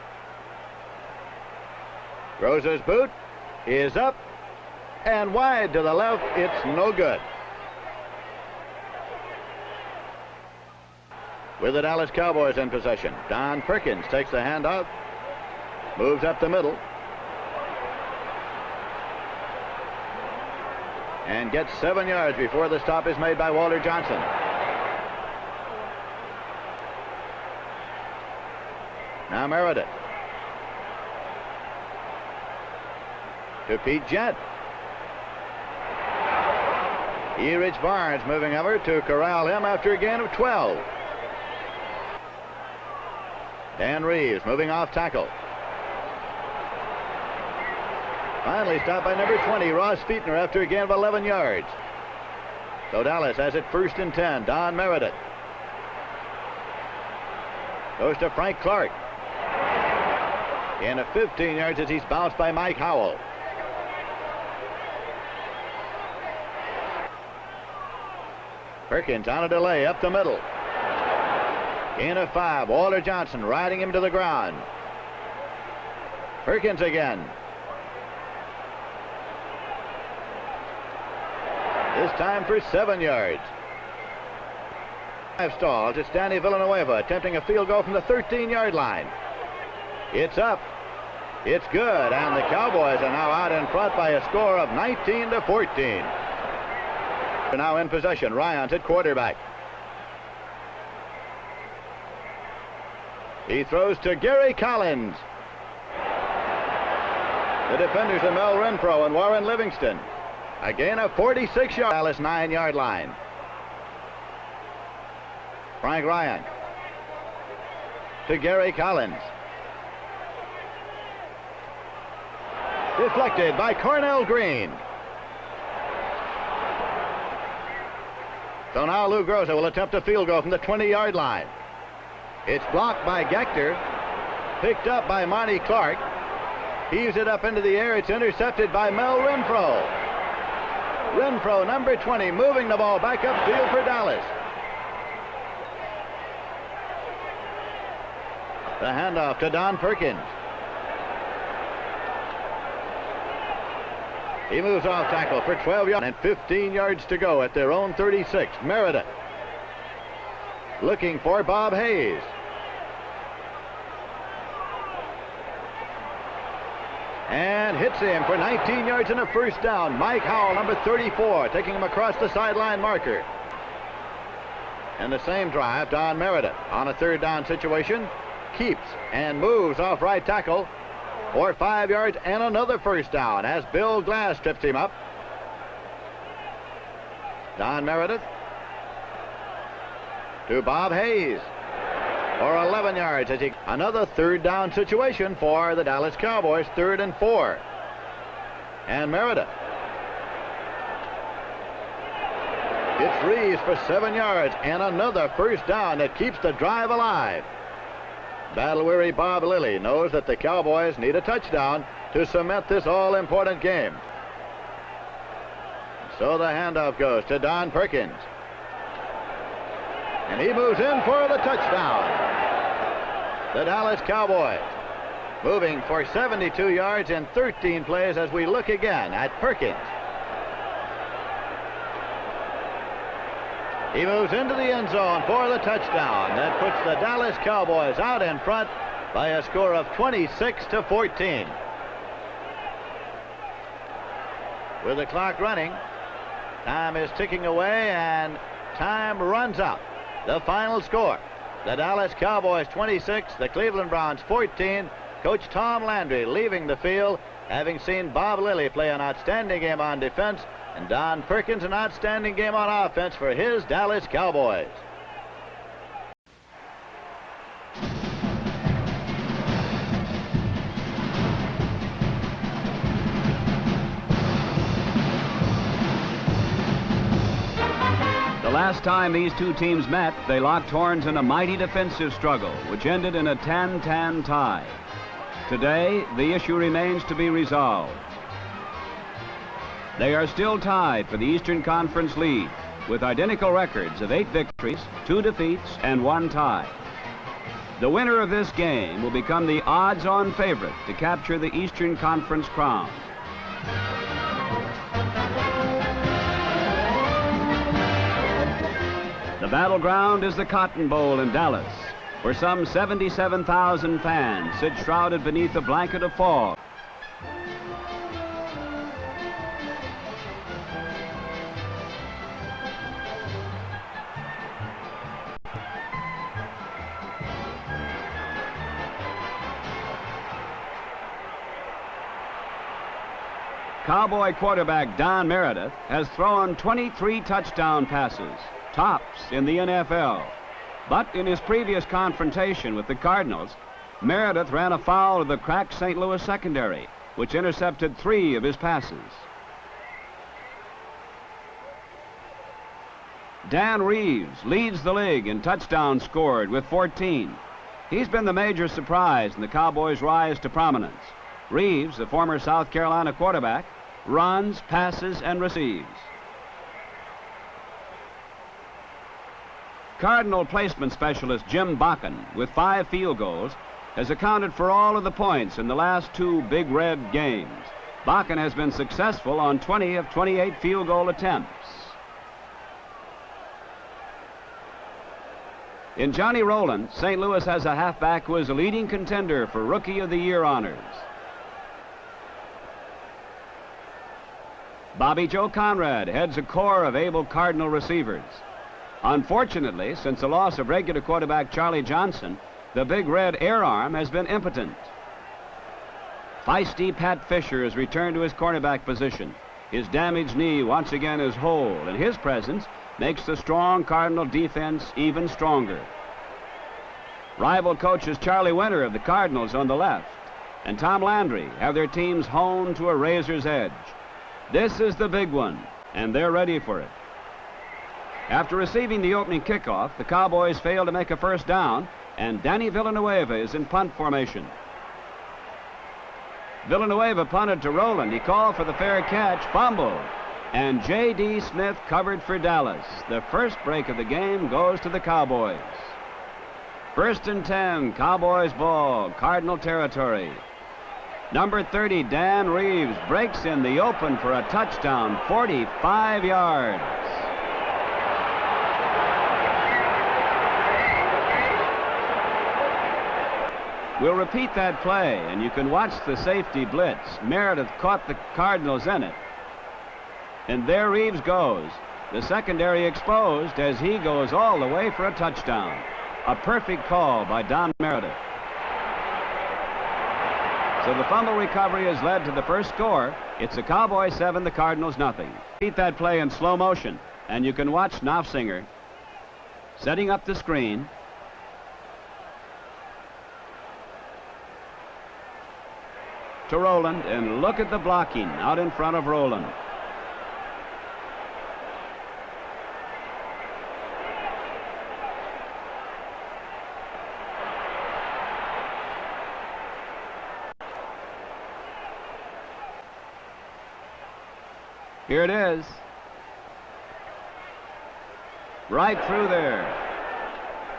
Rosa's boot is up and wide to the left. It's no good. With the Dallas Cowboys in possession, Don Perkins takes the handoff, moves up the middle, and gets 7 yards before the stop is made by Walter Johnson. Now Meredith to Pete Gent. Erich Barnes moving over to corral him after a gain of 12. Dan Reeves moving off tackle. Finally stopped by number 20, Ross Fietner, after a gain of 11 yards. So Dallas has it 1st and 10. Don Meredith goes to Frank Clarke. In a 15 yards as he's bounced by Mike Howell. Perkins on a delay up the middle. Gain of 5. Walter Johnson riding him to the ground. Perkins again. This time for 7 yards. 5 stalls. It's Danny Villanueva attempting a field goal from the 13-yard line. It's up. It's good. And the Cowboys are now out in front by a score of 19-14. They're now in possession. Ryan's at quarterback. He throws to Gary Collins. The defenders are Mel Renfro and Warren Livingston. A gain of 46 yards. Dallas 9-yard line. Frank Ryan to Gary Collins. Deflected by Cornell Green. So now Lou Groza will attempt a field goal from the 20-yard line. It's blocked by Gaetcher. picked up by Monty Clarke. Heaves it up into the air. It's intercepted by Mel Renfro. Renfro, number 20, moving the ball back upfield for Dallas. The handoff to Don Perkins. He moves off tackle for 12 yards and 15 yards to go at their own 36. Meredith looking for Bob Hayes. And hits him for 19 yards and a first down. Mike Howell, number 34, taking him across the sideline marker. And the same drive, Don Meredith on a third down situation. Keeps and moves off right tackle for 5 yards and another first down as Bill Glass trips him up. Don Meredith to Bob Hayes for 11 yards. Another third down situation for the Dallas Cowboys, 3rd and 4. And Meredith gets Reeves for 7 yards and another first down that keeps the drive alive. Battle-weary Bob Lilly knows that the Cowboys need a touchdown to cement this all-important game. So the handoff goes to Don Perkins. And he moves in for the touchdown. The Dallas Cowboys moving for 72 yards in 13 plays as we look again at Perkins. He moves into the end zone for the touchdown. That puts the Dallas Cowboys out in front by a score of 26-14. With the clock running, time is ticking away and time runs out. The final score, the Dallas Cowboys 26, the Cleveland Browns 14. Coach Tom Landry leaving the field, having seen Bob Lilly play an outstanding game on defense and Don Perkins an outstanding game on offense for his Dallas Cowboys. The last time these two teams met, they locked horns in a mighty defensive struggle, which ended in a 10-10 tie. Today, the issue remains to be resolved. They are still tied for the Eastern Conference lead, with identical records of 8 victories, 2 defeats, and 1 tie. The winner of this game will become the odds-on favorite to capture the Eastern Conference crown. The battleground is the Cotton Bowl in Dallas, where some 77,000 fans sit shrouded beneath a blanket of fog. Cowboy quarterback Don Meredith has thrown 23 touchdown passes, tops in the NFL. But in his previous confrontation with the Cardinals, Meredith ran afoul of the cracked St. Louis secondary, which intercepted 3 of his passes. Dan Reeves leads the league in touchdowns scored with 14. He's been the major surprise in the Cowboys' rise to prominence. Reeves, the former South Carolina quarterback, runs, passes, and receives. Cardinal placement specialist Jim Boeke, with 5 field goals, has accounted for all of the points in the last 2 Big Red games. Boeke has been successful on 20 of 28 field goal attempts. In Johnny Rowland, St. Louis has a halfback who is a leading contender for Rookie of the Year honors. Bobby Joe Conrad heads a core of able Cardinal receivers. Unfortunately, since the loss of regular quarterback Charlie Johnson, the Big Red air arm has been impotent. Feisty Pat Fisher has returned to his cornerback position. His damaged knee once again is whole, and his presence makes the strong Cardinal defense even stronger. Rival coaches Charlie Winter of the Cardinals on the left and Tom Landry have their teams honed to a razor's edge. This is the big one, and they're ready for it. After receiving the opening kickoff, the Cowboys failed to make a first down and Danny Villanueva is in punt formation. Villanueva punted to Rowland. He called for the fair catch, fumbled, and J.D. Smith covered for Dallas. The first break of the game goes to the Cowboys. 1st and 10, Cowboys ball, Cardinal territory. Number 30, Dan Reeves, breaks in the open for a touchdown, 45 yards. We'll repeat that play, and you can watch the safety blitz. Meredith caught the Cardinals in it. And there Reeves goes. The secondary exposed as he goes all the way for a touchdown. A perfect call by Don Meredith. So the fumble recovery has led to the first score. It's the Cowboys 7, the Cardinals nothing. Repeat that play in slow motion, and you can watch Knopfsinger setting up the screen. To Rowland, and look at the blocking out in front of Rowland. Here it is. Right through there.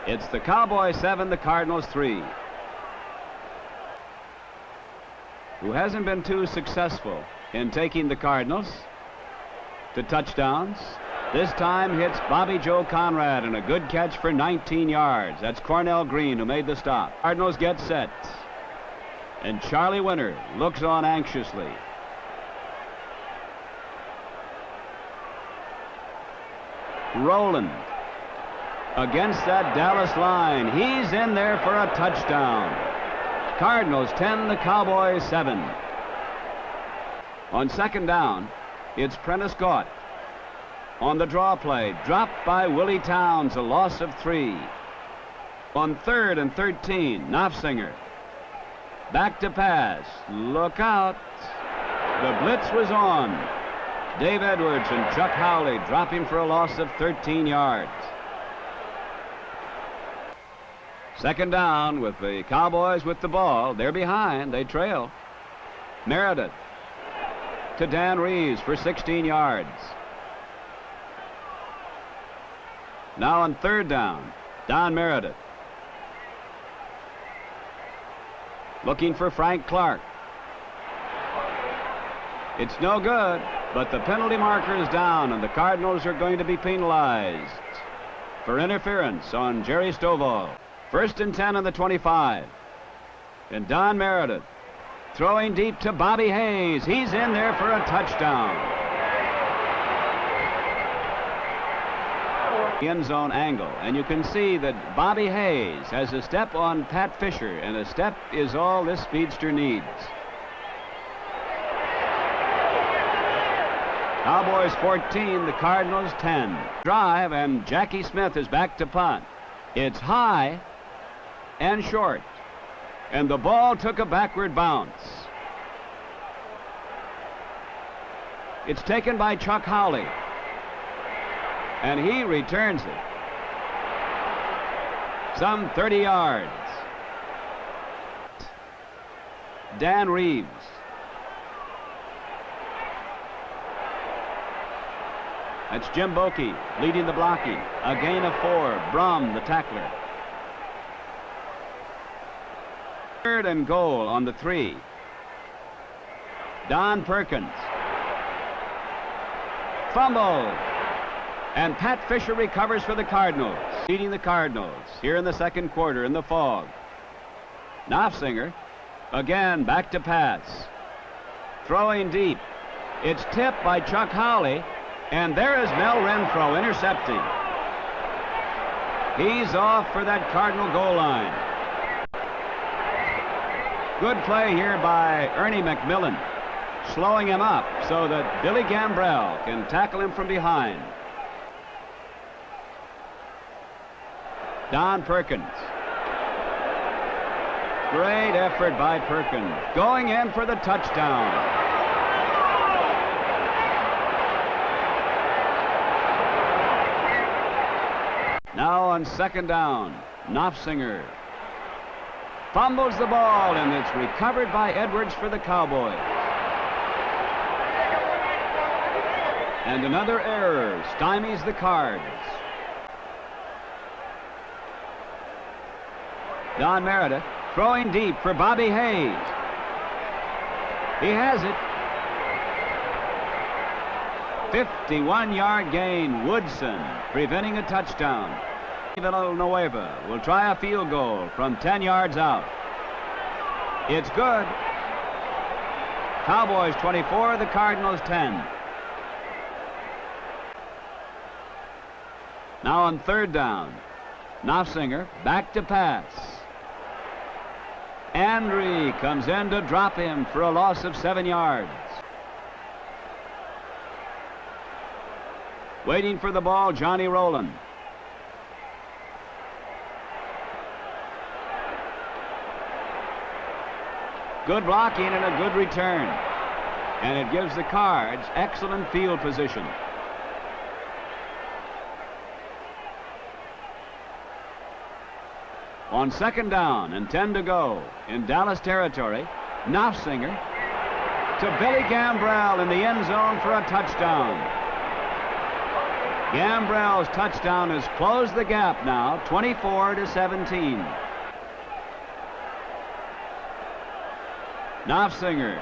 It's the Cowboys 7, the Cardinals 3. Who hasn't been too successful in taking the Cardinals to touchdowns. This time hits Bobby Joe Conrad, and a good catch for 19 yards. That's Cornell Green who made the stop. Cardinals get set, and Charlie Winter looks on anxiously. Rowland against that Dallas line. He's in there for a touchdown. Cardinals 10, the Cowboys 7. On 2nd down, it's Prentice Gaunt. On the draw play, dropped by Willie Townes, a loss of 3. On 3rd and 13, Knopfsinger. Back to pass. Look out. The blitz was on. Dave Edwards and Chuck Howley dropping for a loss of 13 yards. 2nd down with the Cowboys with the ball. They're behind. They trail. Meredith to Dan Reeves for 16 yards. Now on 3rd down, Don Meredith. Looking for Frank Clarke. It's no good, but the penalty marker is down, and the Cardinals are going to be penalized for interference on Jerry Stovall. 1st and 10 on the 25. And Don Meredith throwing deep to Bobby Hayes. He's in there for a touchdown. End zone angle, and you can see that Bobby Hayes has a step on Pat Fisher, and a step is all this speedster needs. Cowboys 14, the Cardinals 10. Drive, and Jackie Smith is back to punt. It's high and short, and the ball took a backward bounce. It's taken by Chuck Howley, and he returns it some 30 yards. Dan Reeves. That's Jim Boeke leading the blocking. A gain of 4. Brum, the tackler. 3rd and goal on the 3. Don Perkins. Fumble. And Pat Fisher recovers for the Cardinals. Leading the Cardinals here in the 2nd quarter in the fog. Knopfsinger again back to pass. Throwing deep. It's tipped by Chuck Howley. And there is Mel Renfro intercepting. He's off for that Cardinal goal line. Good play here by Ernie McMillan, slowing him up so that Billy Gambrell can tackle him from behind. Don Perkins. Great effort by Perkins, going in for the touchdown. Now on 2nd down, Knopfsinger fumbles the ball, and it's recovered by Edwards for the Cowboys. And another error stymies the Cards. Don Meredith throwing deep for Bobby Hayes. He has it. 51-yard gain. Woodson preventing a touchdown. Villanueva will try a field goal from 10 yards out. It's good. Cowboys 24, the Cardinals 10. Now on third down, Knopfsinger back to pass. Andrie comes in to drop him for a loss of 7 yards. Waiting for the ball, Johnny Rowland. Good blocking and a good return. And it gives the Cards excellent field position. On second down and 10 to go in Dallas territory, Knopfsinger to Billy Gambrell in the end zone for a touchdown. Gambrell's touchdown has closed the gap now, 24-17. Knopfsinger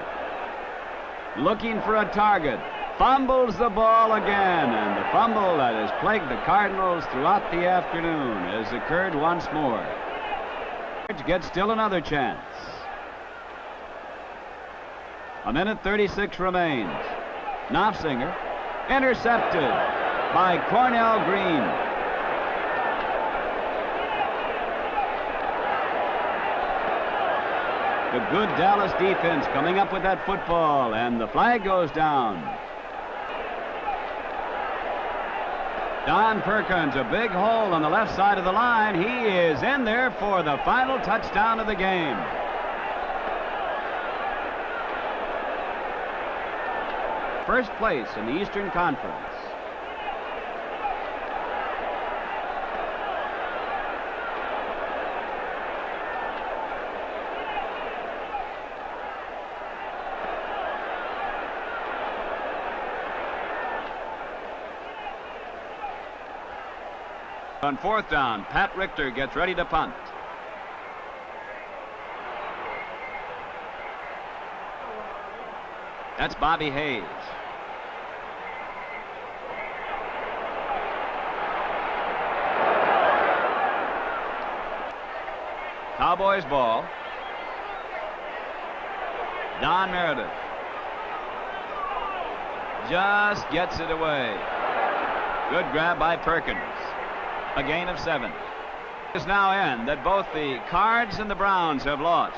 looking for a target, fumbles the ball again, and the fumble that has plagued the Cardinals throughout the afternoon has occurred once more. Gets still another chance. A minute 36 remains. Knopfsinger intercepted by Cornell Green. The good Dallas defense coming up with that football, and the flag goes down. Don Perkins, a big hole on the left side of the line. He is in there for the final touchdown of the game. First place in the Eastern Conference. On fourth down, Pat Richter gets ready to punt. That's Bobby Hayes. Cowboys ball. Don Meredith just gets it away. Good grab by Perkins. A gain of 7. It is now in that both the Cards and the Browns have lost,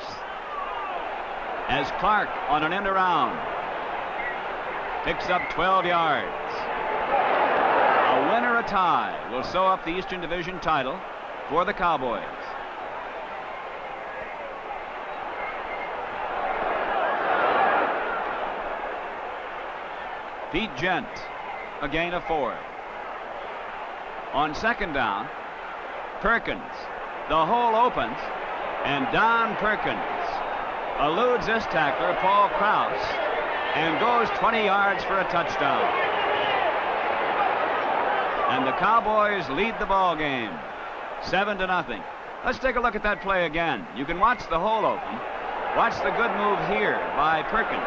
as Clarke on an end around picks up 12 yards. A win or a tie will sew up the Eastern Division title for the Cowboys. Pete Gent, a gain of 4. On second down, Perkins. The hole opens, and Don Perkins eludes this tackler, Paul Krause, and goes 20 yards for a touchdown. And the Cowboys lead the ball game, 7-0. Let's take a look at that play again. You can watch the hole open. Watch the good move here by Perkins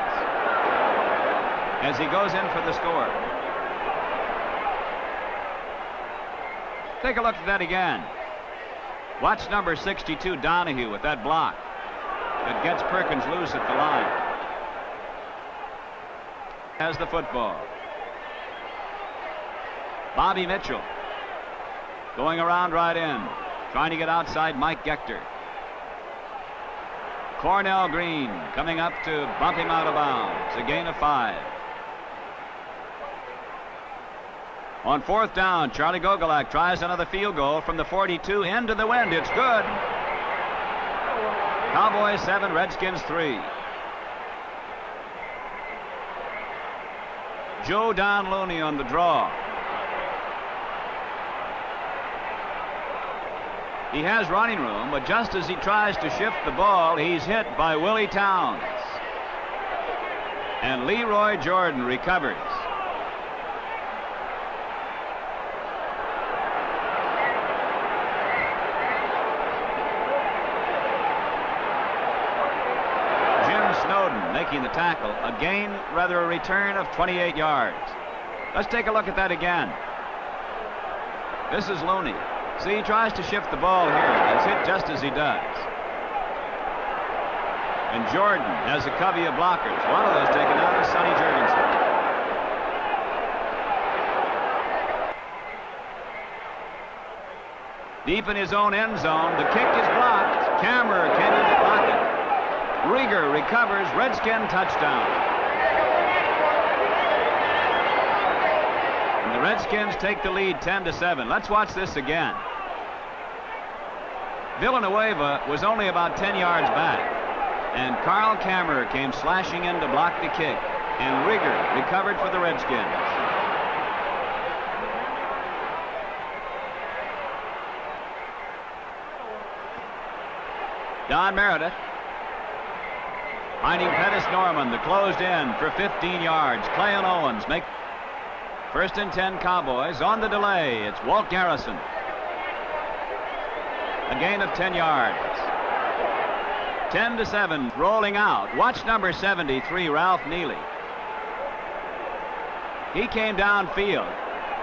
as he goes in for the score. Take a look at that again. Watch number 62, Donohue, with that block that gets Perkins loose at the line. Has the football. Bobby Mitchell going around right in, trying to get outside Mike Gaetcher. Cornell Green coming up to bump him out of bounds. A gain of 5. On fourth down, Charlie Gogolak tries another field goal from the 42 into the wind. It's good. Cowboys 7, Redskins 3. Joe Don Looney on the draw. He has running room, but just as he tries to shift the ball, he's hit by Willie Townes. And Leroy Jordan recovers. Making the tackle, a gain, rather a return of 28 yards. Let's take a look at that again. This is Looney. See, he tries to shift the ball here. It's hit just as he does. And Jordan has a covey of blockers. One of those taken out is Sonny Jurgensen. Deep in his own end zone, the kick is blocked. Kammerer came in to block it. Rieger recovers, Redskin touchdown. And the Redskins take the lead 10-7. Let's watch this again. Villanueva was only about 10 yards back, and Carl Kammerer came slashing in to block the kick, and Rieger recovered for the Redskins. Don Meredith finding Pettis Norman, the closed end for 15 yards. Clay and Owens make 1st and 10 Cowboys. On the delay, it's Walt Garrison. A gain of 10 yards. 10-7, rolling out. Watch number 73, Ralph Neely. He came downfield,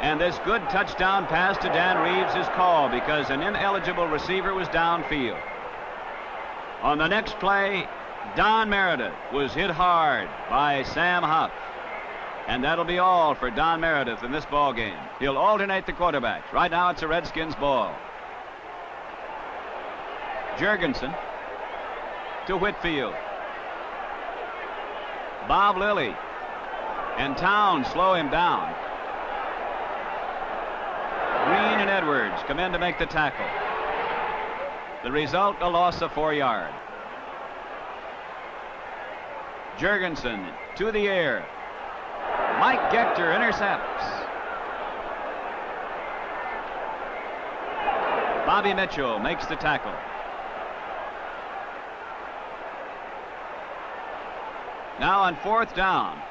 and this good touchdown pass to Dan Reeves is called because an ineligible receiver was downfield. On the next play, Don Meredith was hit hard by Sam Huff. And that'll be all for Don Meredith in this ball game. He'll alternate the quarterbacks. Right now it's a Redskins ball. Jurgensen to Whitfield. Bob Lilly and Townes slow him down. Green and Edwards come in to make the tackle. The result, a loss of 4 yards. Jurgensen to the air. Mike Gaetcher intercepts. Bobby Mitchell makes the tackle. Now on 4th down,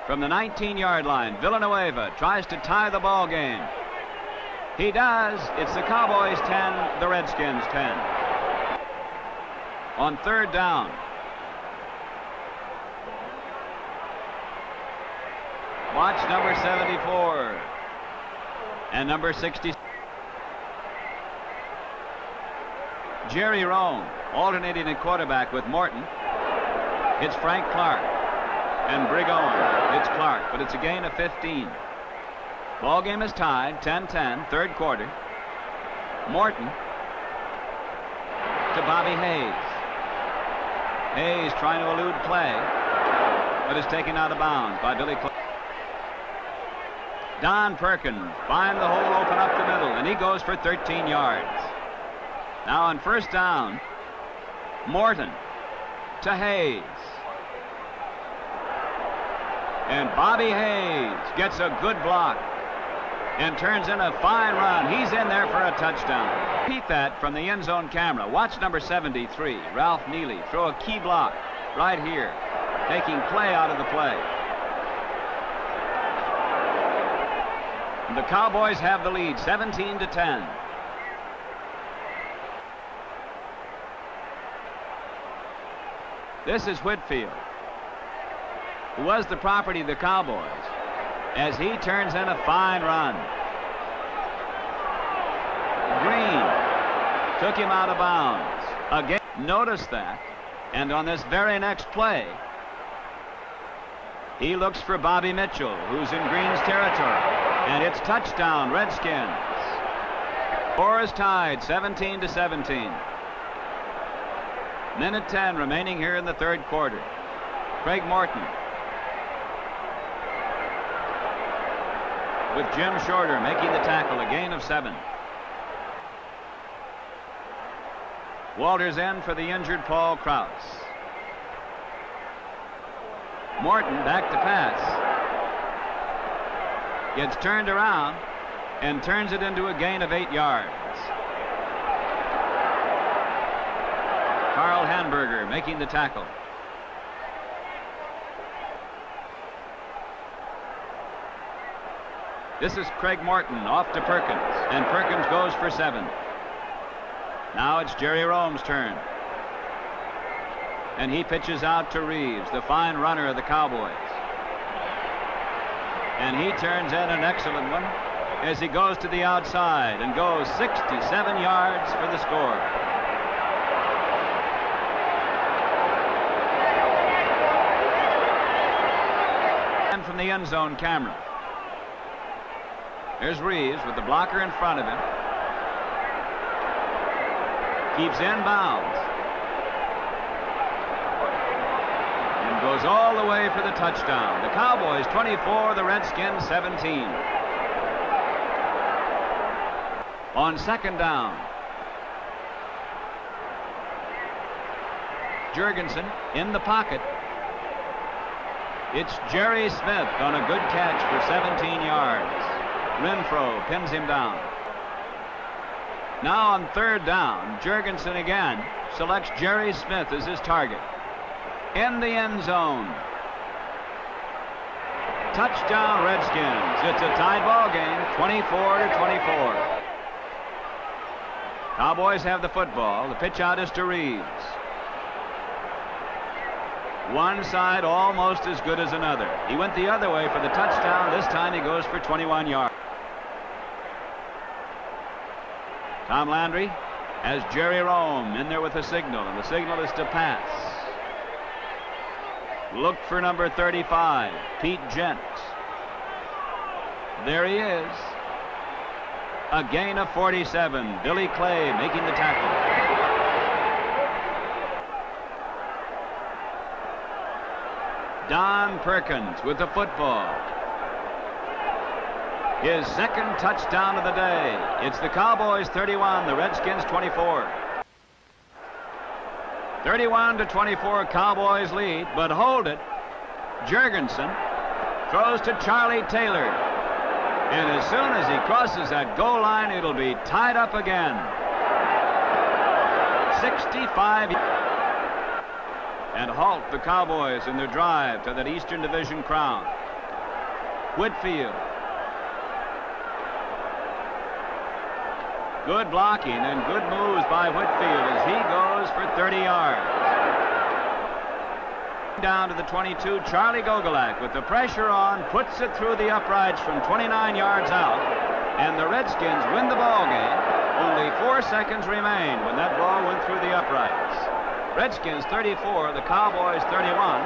from the 19-yard line, Villanueva tries to tie the ball game. He does. It's the Cowboys 10, the Redskins 10. On 3rd down, watch number 74 and number 60. Jerry Rome alternating at quarterback with Morton. It's Frank Clarke and Brig Owen. It's Clarke, but it's a gain of 15. Ball game is tied, 10-10, 3rd quarter. Morton to Bobby Hayes. Hayes trying to elude play, but is taken out of bounds by Billy Clarke. Don Perkins finds the hole open up the middle, and he goes for 13 yards. Now on 1st down, Morton to Hayes. And Bobby Hayes gets a good block and turns in a fine run. He's in there for a touchdown. Repeat that from the end zone camera. Watch number 73, Ralph Neely, throw a key block right here, taking Clay out of the play. And the Cowboys have the lead, 17-10. This is Whitfield, who was the property of the Cowboys, as he turns in a fine run. Green took him out of bounds. Again, notice that. And on this very next play, he looks for Bobby Mitchell, who's in Green's territory. And it's touchdown, Redskins. Score is tied, 17-17. Minute 10 remaining here in the 3rd quarter. Craig Morton with Jim Shorter making the tackle, a gain of 7. Walters in for the injured Paul Krause. Morton back to pass. Gets turned around and turns it into a gain of 8 yards. Carl Hamburger making the tackle. This is Craig Morton off to Perkins, and Perkins goes for 7. Now it's Jerry Rome's turn. And he pitches out to Reeves, the fine runner of the Cowboys. And he turns in an excellent one as he goes to the outside and goes 67 yards for the score. And from the end zone camera. There's Reeves with the blocker in front of him. Keeps inbounds. And goes all the way for the touchdown. The Cowboys 24, the Redskins 17. On second down, Jurgensen in the pocket. It's Jerry Smith on a good catch for 17 yards. Renfro pins him down. Now on third down, Jurgensen again selects Jerry Smith as his target. In the end zone. Touchdown Redskins. It's a tied ball game, 24-24. Cowboys have the football. The pitch out is to Reeves. One side almost as good as another. He went the other way for the touchdown. This time he goes for 21 yards. Tom Landry has Jerry Rome in there with a signal, and the signal is to pass. Look for number 35, Pete Gent. There he is. A gain of 47. Billy Clay making the tackle. Don Perkins with the football. His second touchdown of the day. It's the Cowboys 31, the Redskins 24. 31-24, Cowboys lead, but hold it. Jurgensen throws to Charlie Taylor. And as soon as he crosses that goal line, it'll be tied up again. 65. And halt the Cowboys in their drive to that Eastern Division crown. Whitfield. Good blocking and good moves by Whitfield as he goes for 30 yards. Down to the 22, Charlie Gogolak with the pressure on, puts it through the uprights from 29 yards out, and the Redskins win the ball game. Only 4 seconds remain when that ball went through the uprights. Redskins 34, the Cowboys 31,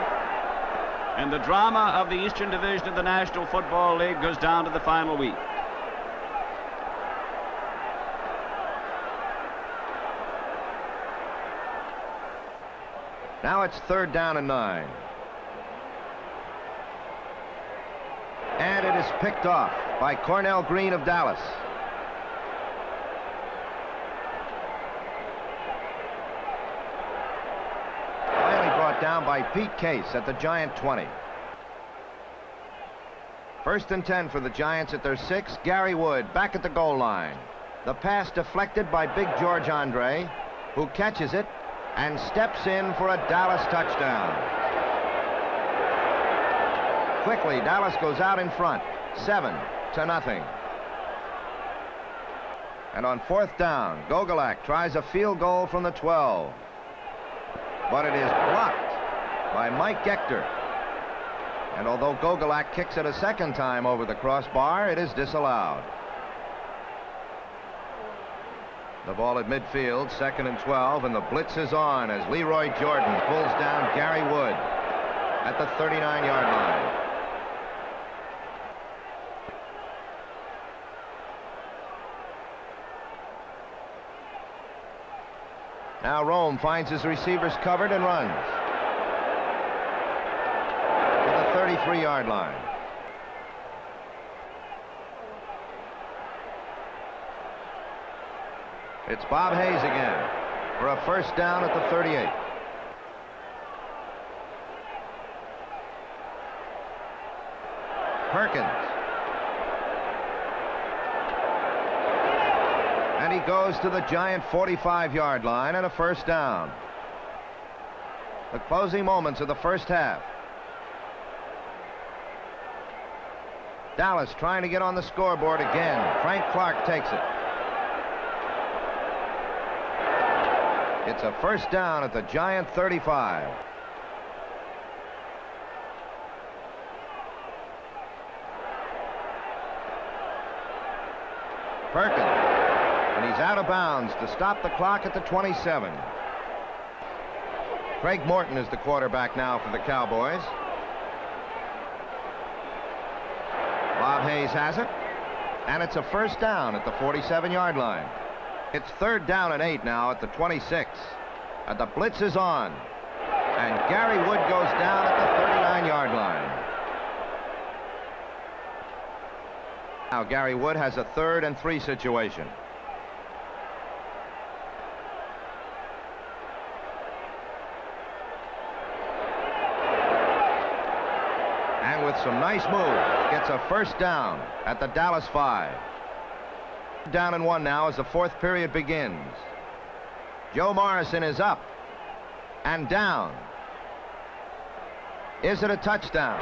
and the drama of the Eastern Division of the National Football League goes down to the final week. Now it's third down and 9. And it is picked off by Cornell Green of Dallas. Finally brought down by Pete Case at the Giant 20. First and 10 for the Giants at their 6. Gary Wood back at the goal line. The pass deflected by Big George Andrie, who catches it and steps in for a Dallas touchdown. Quickly, Dallas goes out in front, 7-0. And on fourth down, Gogolak tries a field goal from the 12. But it is blocked by Mike Gaetcher. And although Gogolak kicks it a second time over the crossbar, it is disallowed. The ball at midfield, 2nd and 12, and the blitz is on as Leroy Jordan pulls down Gary Wood at the 39-yard line. Now Rome finds his receivers covered and runs to the 33-yard line. It's Bob Hayes again for a first down at the 38. Perkins. And he goes to the Giant 45-yard line and a first down. The closing moments of the first half. Dallas trying to get on the scoreboard again. Frank Clarke takes it. It's a first down at the Giant 35. Perkins, and he's out of bounds to stop the clock at the 27. Craig Morton is the quarterback now for the Cowboys. Bob Hayes has it, and it's a first down at the 47-yard line. It's third down and 8 now at the 26. And the blitz is on, and Gary Wood goes down at the 39-yard line. Now Gary Wood has a 3rd and 3 situation. And with some nice moves, gets a first down at the Dallas 5. Down and 1 now as the 4th period begins. Joe Morrison is up and down. Is it a touchdown?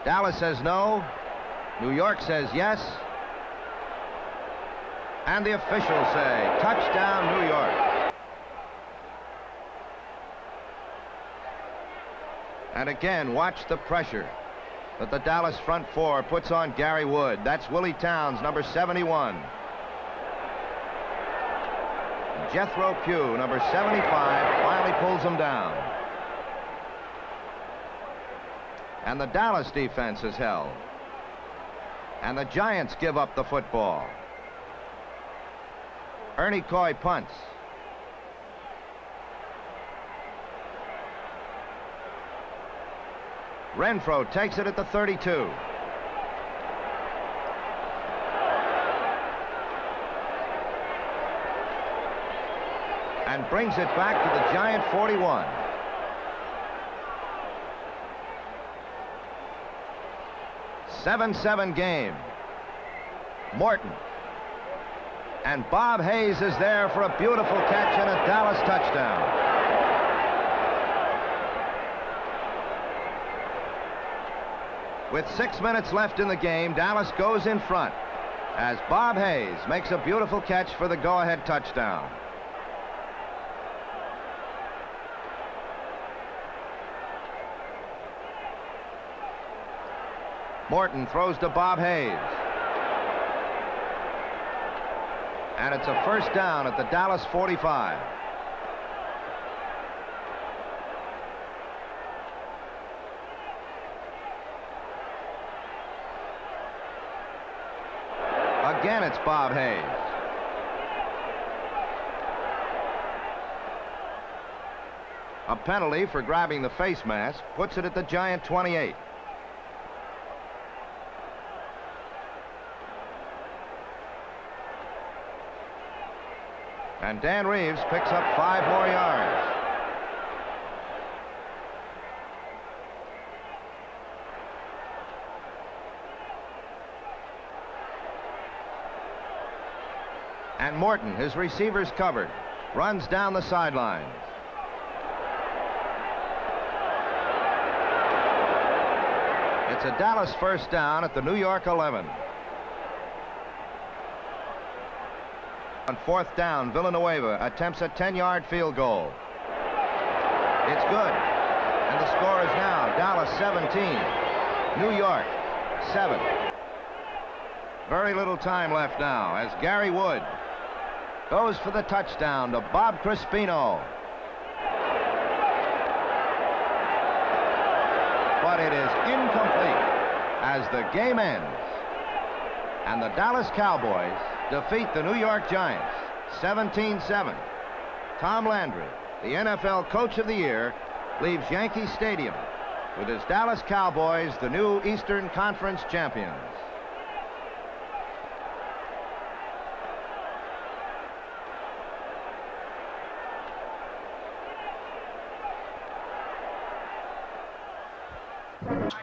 Dallas says no. New York says yes. And the officials say touchdown, New York. And again, watch the pressure that the Dallas front four puts on Gary Wood. That's Willie Townes, number 71. Jethro Pugh, number 75, finally pulls him down. And the Dallas defense is held. And the Giants give up the football. Ernie Coy punts. Renfro takes it at the 32. And brings it back to the Giant 41. Seven game. Morton. And Bob Hayes is there for a beautiful catch and a Dallas touchdown. With 6 minutes left in the game, Dallas goes in front as Bob Hayes makes a beautiful catch for the go-ahead touchdown. Morton throws to Bob Hayes. And it's a first down at the Dallas 45. Again, it's Bob Hayes. A penalty for grabbing the face mask puts it at the Giant 28. And Dan Reeves picks up 5 more yards. And Morton, his receivers covered, runs down the sidelines. It's a Dallas first down at the New York 11. On 4th down, Villanueva attempts a 10-yard field goal. It's good. And the score is now Dallas 17, New York 7. Very little time left now as Gary Wood goes for the touchdown to Bob Crispino. But it is incomplete as the game ends. And the Dallas Cowboys defeat the New York Giants 17-7. Tom Landry, the NFL Coach of the Year, leaves Yankee Stadium with his Dallas Cowboys the new Eastern Conference champions.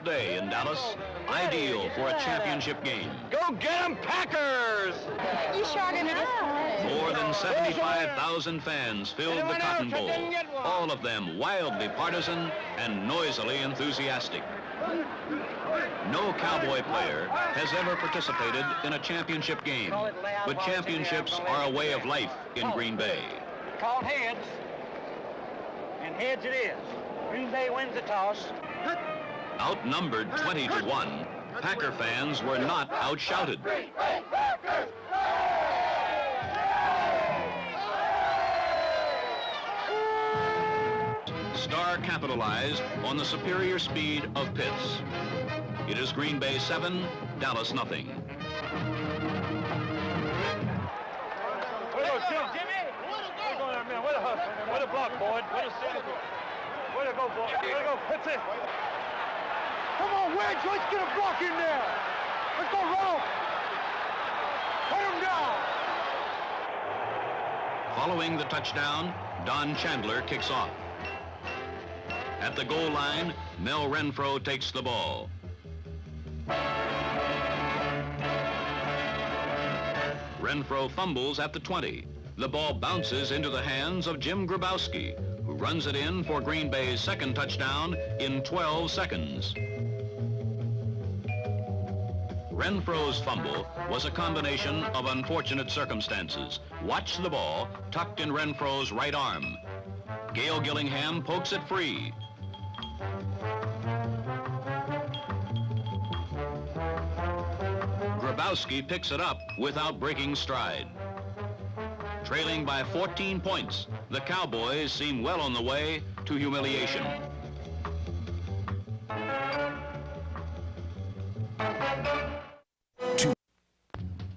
Day in Dallas, ideal for a championship game. Go get 'em, Packers! You sure are gonna disappoint. More than 75,000 fans filled the Cotton Bowl, all of them wildly partisan and noisily enthusiastic. No Cowboy player has ever participated in a championship game, but championships are a way of life in Green Bay. Called heads, and heads it is. Green Bay wins the toss. Outnumbered 20-1, Packer fans were not outshouted. Star capitalized on the superior speed of Pitts. It is Green Bay 7, Dallas nothing. Way to go, Jimmy! Way to go there, man. Way to hustle. Way to block, Boyd. Way to stand. Way to go, Boyd. Way to go, Pitts it. Come on, Wedge, let's get a block in there. Let's go, Ralph. Put him down. Following the touchdown, Don Chandler kicks off. At the goal line, Mel Renfro takes the ball. Renfro fumbles at the 20. The ball bounces into the hands of Jim Grabowski, who runs it in for Green Bay's second touchdown in 12 seconds. Renfro's fumble was a combination of unfortunate circumstances. Watch the ball tucked in Renfro's right arm. Gail Gillingham pokes it free. Grabowski picks it up without breaking stride. Trailing by 14 points, the Cowboys seem well on the way to humiliation.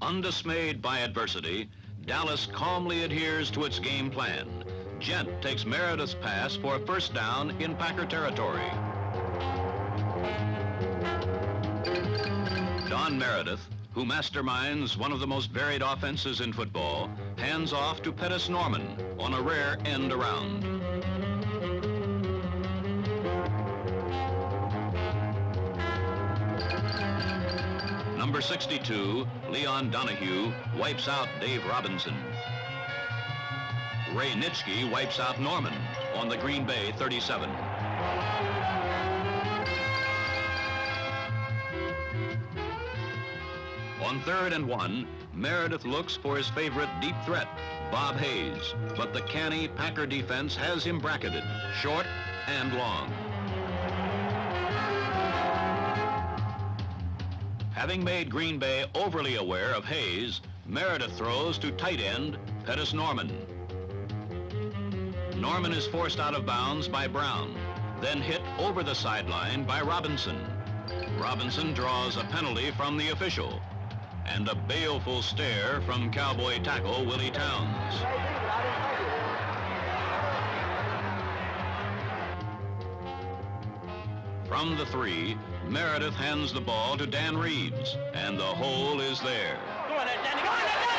Undismayed by adversity, Dallas calmly adheres to its game plan. Gent takes Meredith's pass for a first down in Packer territory. Don Meredith, who masterminds one of the most varied offenses in football, hands off to Pettis Norman on a rare end around. Number 62, Leon Donohue, wipes out Dave Robinson. Ray Nitschke wipes out Norman on the Green Bay 37. On 3rd and 1, Meredith looks for his favorite deep threat, Bob Hayes, but the canny Packer defense has him bracketed, short and long. Having made Green Bay overly aware of Hayes, Meredith throws to tight end Pettis Norman. Norman is forced out of bounds by Brown, then hit over the sideline by Robinson. Robinson draws a penalty from the official, and a baleful stare from Cowboy tackle Willie Townes. From the 3, Meredith hands the ball to Dan Reeves, and the hole is there. Go on there, Danny. Go on there, Danny.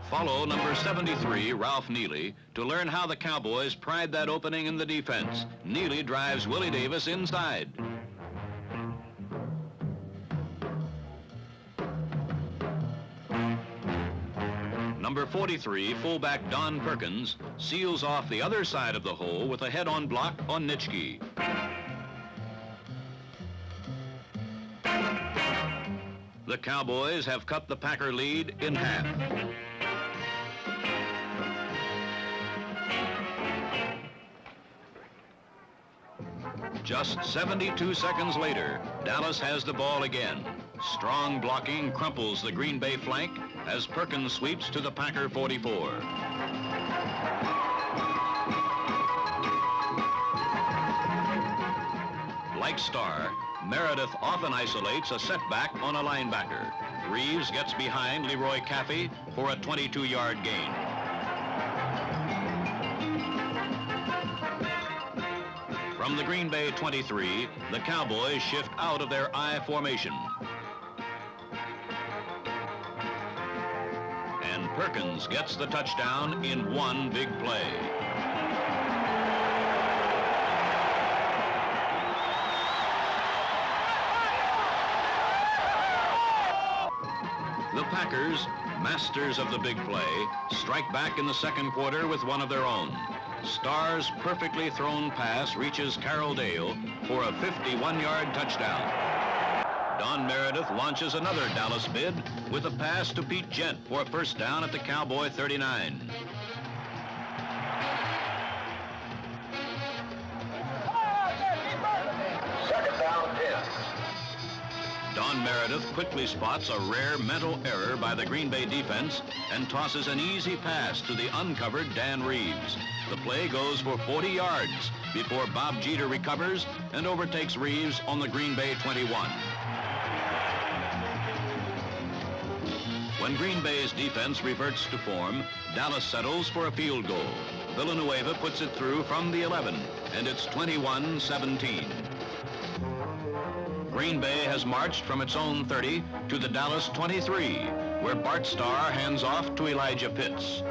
Follow number 73, Ralph Neely, to learn how the Cowboys pried that opening in the defense. Neely drives Willie Davis inside. Number 43, fullback Don Perkins, seals off the other side of the hole with a head-on block on Nitschke. The Cowboys have cut the Packer lead in half. Just 72 seconds later, Dallas has the ball again. Strong blocking crumples the Green Bay flank as Perkins sweeps to the Packer 44. Like Starr, Meredith often isolates a setback on a linebacker. Reeves gets behind Leroy Caffey for a 22-yard gain. From the Green Bay 23, the Cowboys shift out of their I formation. And Perkins gets the touchdown in one big play. The Packers, masters of the big play, strike back in the second quarter with one of their own. Starr's perfectly thrown pass reaches Carroll Dale for a 51-yard touchdown. Don Meredith launches another Dallas bid with a pass to Pete Gent for a first down at the Cowboy 39. Second down, 10. Don Meredith quickly spots a rare mental error by the Green Bay defense and tosses an easy pass to the uncovered Dan Reeves. The play goes for 40 yards before Bob Jeter recovers and overtakes Reeves on the Green Bay 21. When Green Bay's defense reverts to form, Dallas settles for a field goal. Villanueva puts it through from the 11, and it's 21-17. Green Bay has marched from its own 30 to the Dallas 23, where Bart Starr hands off to Elijah Pitts.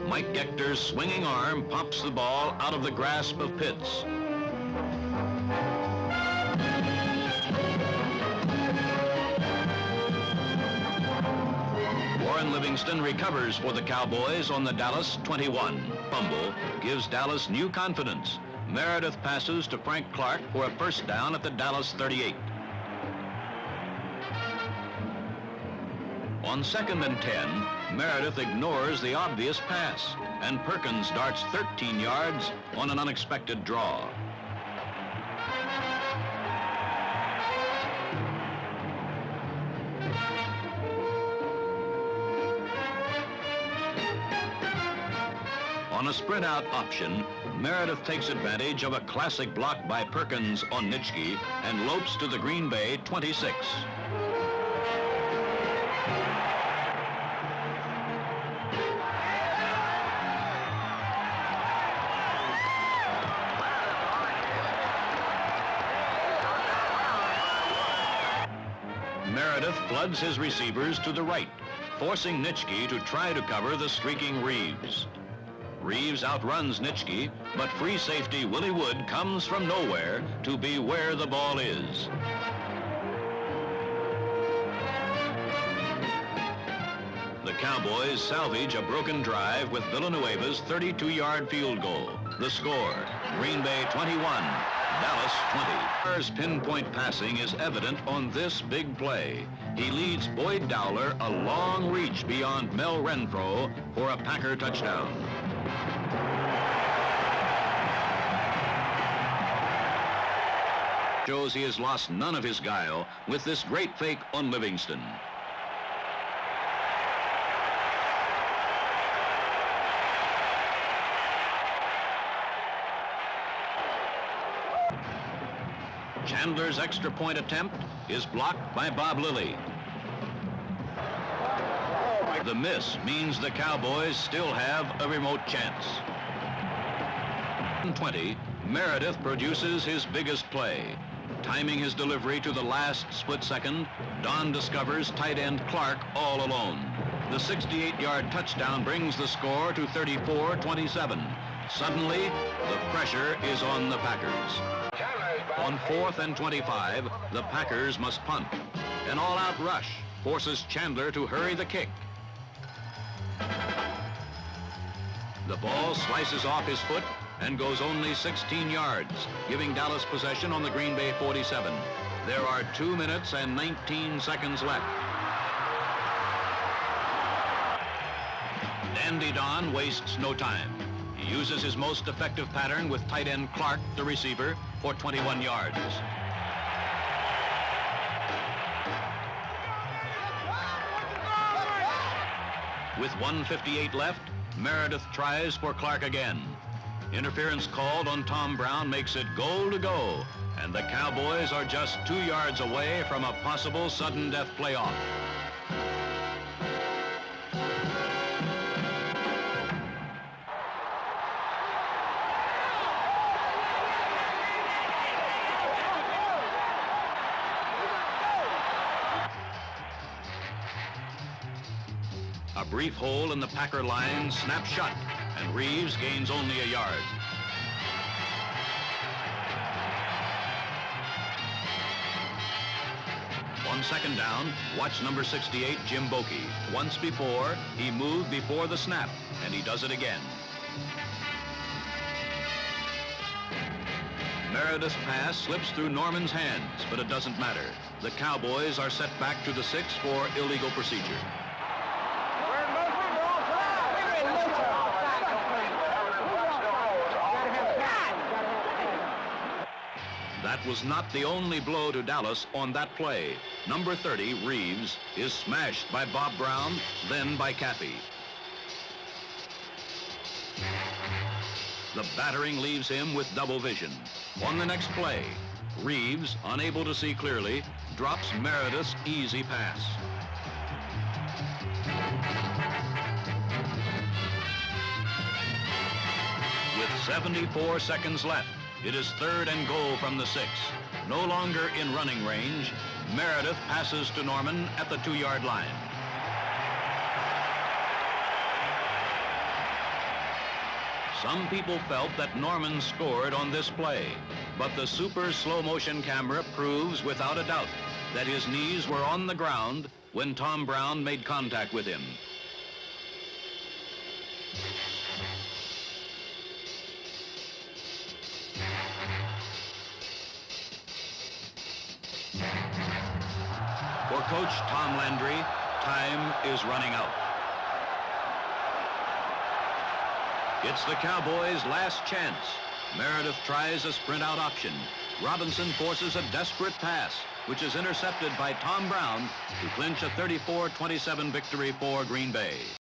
Mike Gaetcher's swinging arm pops the ball out of the grasp of Pitts. Warren Livingston recovers for the Cowboys on the Dallas 21. Fumble gives Dallas new confidence. Meredith passes to Frank Clarke for a first down at the Dallas 38. On 2nd and 10, Meredith ignores the obvious pass, and Perkins darts 13 yards on an unexpected draw. On a sprint out option, Meredith takes advantage of a classic block by Perkins on Nitschke and lopes to the Green Bay 26. Meredith floods his receivers to the right, forcing Nitschke to try to cover the streaking Reeves. Reeves outruns Nitschke, but free safety Willie Wood comes from nowhere to be where the ball is. The Cowboys salvage a broken drive with Villanueva's 32-yard field goal. The score, Green Bay 21, Dallas 20. Starr's pinpoint passing is evident on this big play. He leads Boyd Dowler a long reach beyond Mel Renfro for a Packer touchdown. Shows he has lost none of his guile with this great fake on Livingston. Chandler's extra point attempt is blocked by Bob Lilly. The miss means the Cowboys still have a remote chance. 20, Meredith produces his biggest play. Timing his delivery to the last split second, Don discovers tight end Clarke all alone. The 68-yard touchdown brings the score to 34-27. Suddenly, the pressure is on the Packers. On 4th and 25, the Packers must punt. An all-out rush forces Chandler to hurry the kick. The ball slices off his foot and goes only 16 yards, giving Dallas possession on the Green Bay 47. There are 2 minutes and 19 seconds left. Dandy Don wastes no time. He uses his most effective pattern with tight end Clarke, the receiver, for 21 yards. With 1:58 left, Meredith tries for Clarke again. Interference called on Tom Brown makes it goal to go, and the Cowboys are just 2 yards away from a possible sudden death playoff. A brief hole in the Packer line snaps shut, and Reeves gains only a yard. On second down, watch number 68, Jim Boeke. Once before, he moved before the snap, and he does it again. Meredith's pass slips through Norman's hands, but it doesn't matter. The Cowboys are set back to the 6 for illegal procedure. That was not the only blow to Dallas on that play. Number 30, Reeves, is smashed by Bob Brown, then by Cappy. The battering leaves him with double vision. On the next play, Reeves, unable to see clearly, drops Meredith's easy pass. With 74 seconds left, it is 3rd and goal from the 6. No longer in running range, Meredith passes to Norman at the 2-yard line. Some people felt that Norman scored on this play, but the super slow-motion camera proves without a doubt that his knees were on the ground when Tom Brown made contact with him. For Coach Tom Landry, time is running out. It's the Cowboys' last chance. Meredith tries a sprint-out option. Robinson forces a desperate pass, which is intercepted by Tom Brown to clinch a 34-27 victory for Green Bay.